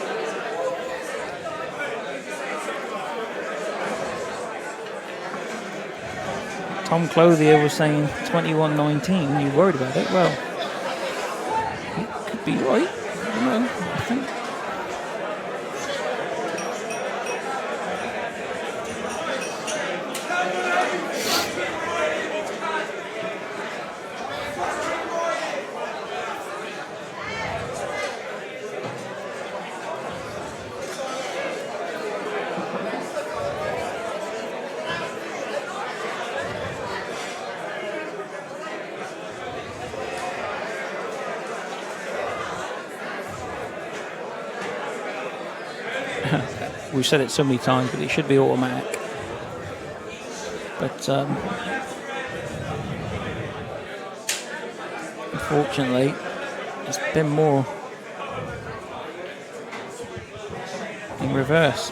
Tom Clothier was saying 21-19. You worried about it? Well, it could be right. I don't know. I think. We've said it so many times, but it should be automatic. But unfortunately, it's been more in reverse.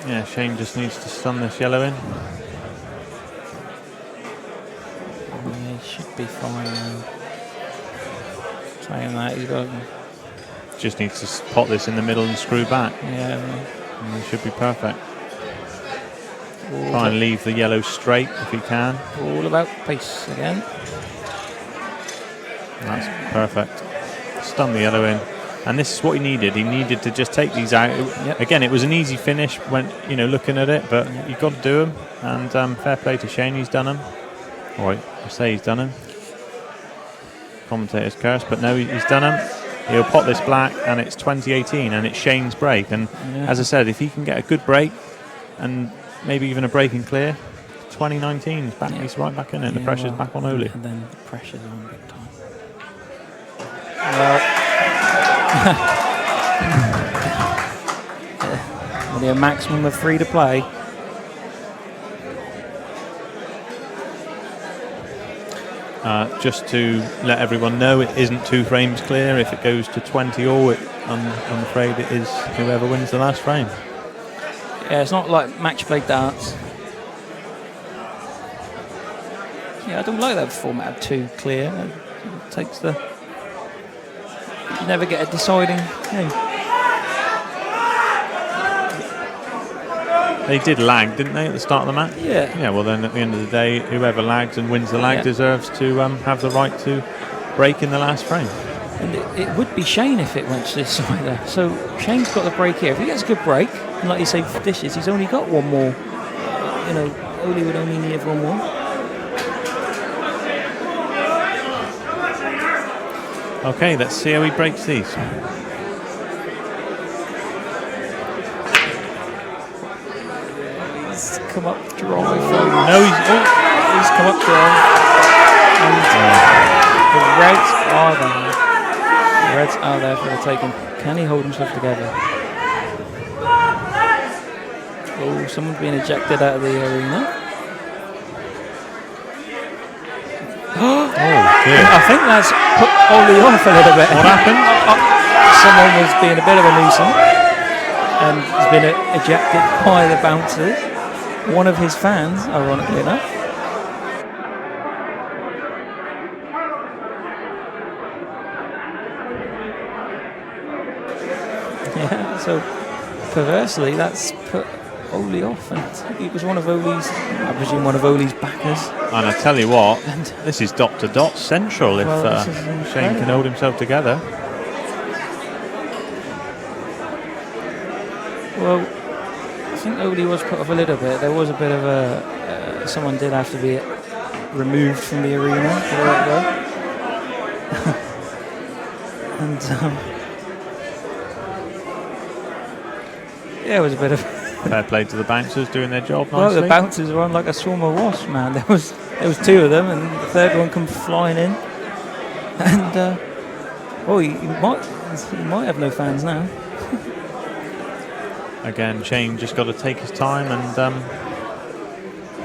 Yeah, Shane just needs to stun this yellow in. Yeah, he should be fine now. Saying that, he doesn't. Just needs to pot this in the middle and screw back. Yeah. And it should be perfect. Try and leave the yellow straight if he can. All about pace again. That's perfect. Stun the yellow in. And this is what he needed. He needed to just take these out. Yep. Again, it was an easy finish when, you know, looking at it, but you've got to do them. And fair play to Shane, he's done them. All right, I say he's done them. Commentator's curse, but no, he's done them. He'll pot this black, and it's 2018, and it's Shane's break. And as I said, if he can get a good break, and maybe even a break in clear, 2019 is back. He's right back in it. The pressure's back on Oly. And then the pressure's on big time. Only a maximum of 3 to play. Just to let everyone know, it isn't 2 frames clear. If it goes to 20 all, I'm afraid it is whoever wins the last frame. Yeah, it's not like match play darts. Yeah, I don't like that format of 2 clear. It takes the... You never get a deciding game. They did lag, didn't they, at the start of the match? Yeah. Yeah, well then at the end of the day, whoever lags and wins the lag deserves to have the right to break in the last frame. And it would be Shane if it went to this side there. So Shane's got the break here. If he gets a good break, and like you say, for dishes, he's only got one more. You know, Oly would only need one more. Okay, let's see how he breaks these. He's come up dry. No, He's come up dry. And the reds are there. The reds are there for the taking. Can he hold himself together? Oh, someone's being ejected out of the arena. Oh, dear. I think that's put Oly off a little bit. What happened? Someone was being a bit of a nuisance and has been ejected by the bouncers. One of his fans, ironically enough. Yeah, so perversely, that's put Oly off, and he was one of Oly's, I presume, one of Oly's backers. And I tell you what, And this is dot to dot central if Well, this is Shane can hold himself together. well, I think Oly was put off a little bit. There was a bit of a someone did have to be removed from the arena for that way. And yeah, it was a bit of. Fair play to the bouncers doing their job nicely. Well, the bouncers were on like a swarm of wasps, man. There was two of them, and the third one come flying in, and he might have no fans now. Again, Shane just got to take his time and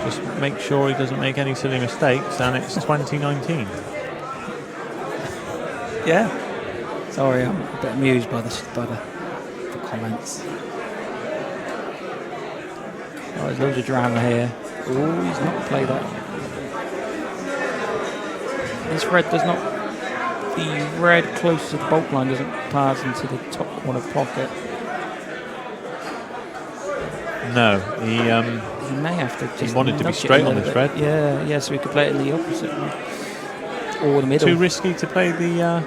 just make sure he doesn't make any silly mistakes. And it's 2019. Yeah. Sorry, I'm a bit amused by the comments. Oh, there's loads of drama here. Oh, he's not played that. This red does not. The red close to the bolt line doesn't pass into the top corner pocket. No, he may have to just. wanted to be nudge it straight a on little this bit. red. Yeah, so we could play it in the opposite one. Or the middle. Too risky to play the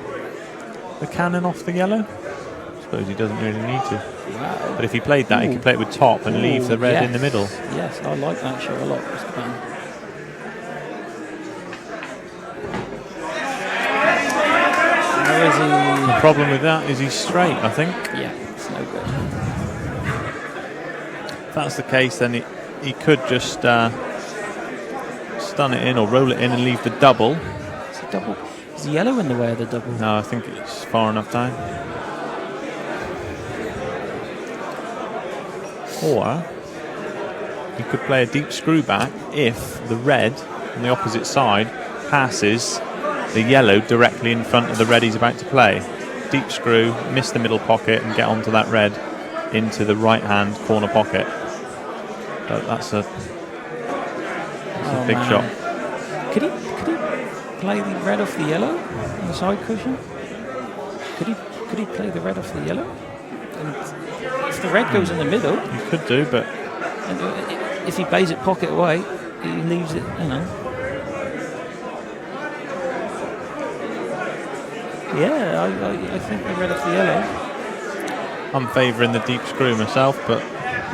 cannon off the yellow. I suppose he doesn't really need to. Wow. But if he played that, he could play it with top and leave the red in the middle. Yes, I like that shot a lot, Mr. Pan. Where is he? The problem with that is he's straight, I think. Yeah, it's no good. If that's the case, then he could just stun it in or roll it in and leave the double. It's a double. Is the yellow in the way of the double? No, I think it's far enough down. Or he could play a deep screw back if the red on the opposite side passes the yellow directly in front of the red he's about to play. Deep screw, miss the middle pocket and get onto that red into the right hand corner pocket. But that's a big man. shot. Could he play the red off the yellow on the side cushion? Could he play the red off the yellow? And if the red goes in the middle, He could do, but and if he plays it pocket away, he leaves it, you know. Yeah, I think the red off the yellow. I'm favouring the deep screw myself, but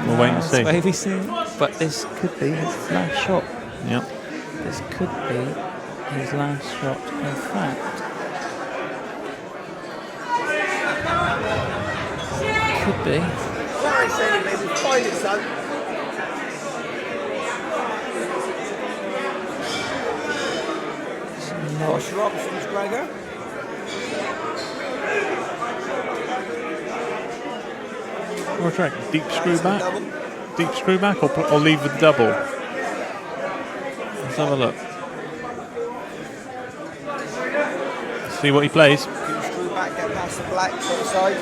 we'll wait and see. Maybe soon. But this could be his last shot. Yep. This could be his last shot, in fact. Could be. Sorry, Shane, maybe find it, son. What's your options, Gregor? Or track deep screw back. Deep screw back or leave the double. Let's have a look. See what he plays. Screw back, get past the black, put aside.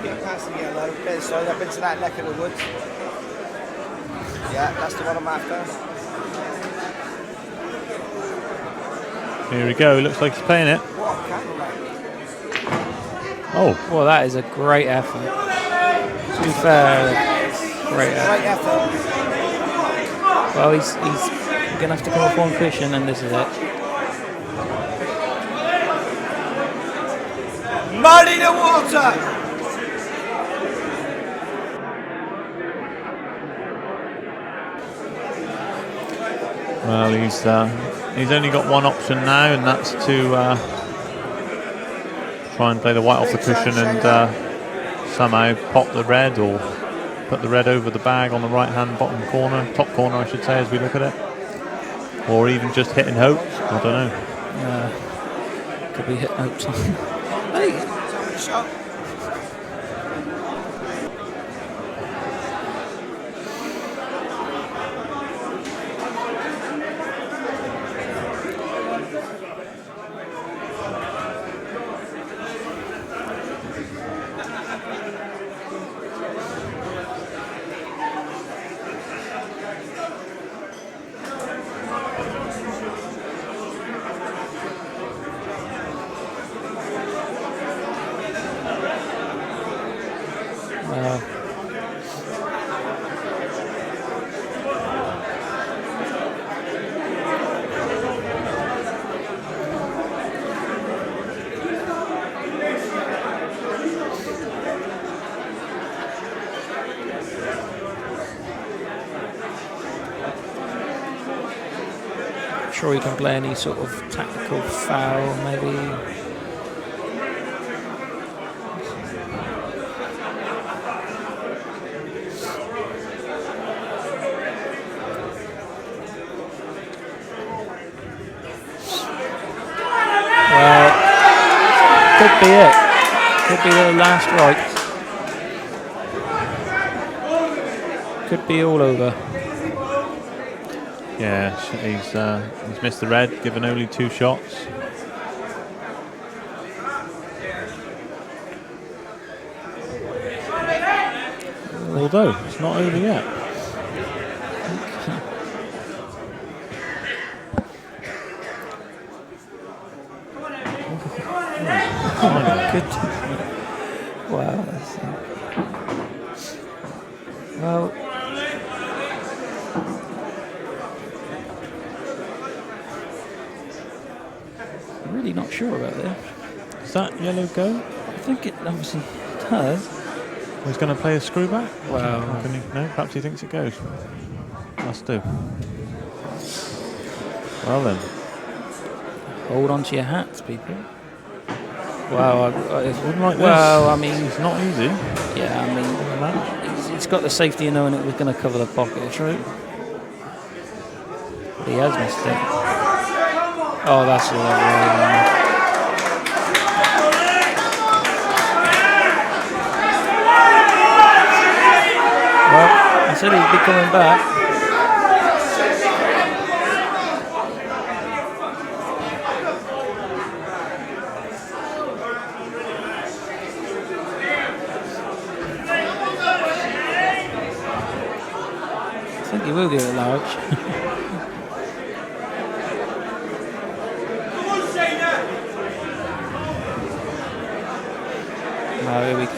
Get past the yellow, bit aside, up into that neck of the woods. Yeah, that's the one I'm after. Here we go. Looks like he's playing it. What a camera. Oh, Well, that is a great effort. To be fair, great effort. Great effort. Well, he's going to have to come up one cushion, and this is it. Muddy the water! well, he's only got one option now, and that's to try and play the white off the cushion and somehow pop the red or put the red over the bag on the right-hand bottom corner, top corner, I should say, as we look at it, or even just hit and hope. I don't know. Could be hit out time. Hey, Shot. sure he can play any sort of tactical foul, maybe. Well, could be it. Could be the last right. Could be all over. Yeah, he's missed the red, given only 2 shots. Although it's not over yet. Good. Wow. Well. I'm really not sure about this. Does that yellow go? I think it obviously does. He's going to play a screw back? Wow. No, perhaps he thinks it goes. Must do. Well then. Hold on to your hats, people. Wow. Wouldn't like this. Well, I mean, it's not easy. Yeah, I mean, it's got the safety of knowing it was going to cover the pocket. True. But he has missed it. Oh, that's all right. Well, I said he'd be coming back. I think he will give it large. Oh, here we go.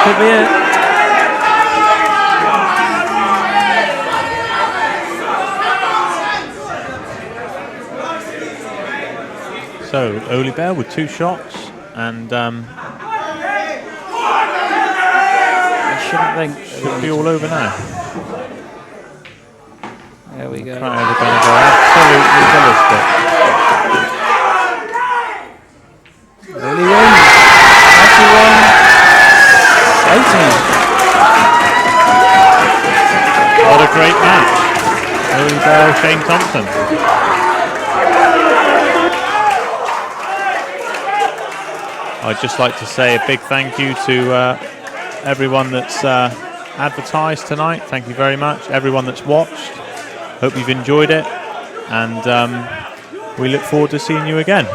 Could be it. So, Oly Bale with 2 shots, and should be all over now. There we go. The crowd are going to go absolutely ballistic. Oly wins. 91-18. What a great match. Oly Bale, Shane Thompson. I'd just like to say a big thank you to everyone that's advertised tonight. Thank you very much. Everyone that's watched. Hope you've enjoyed it. And we look forward to seeing you again.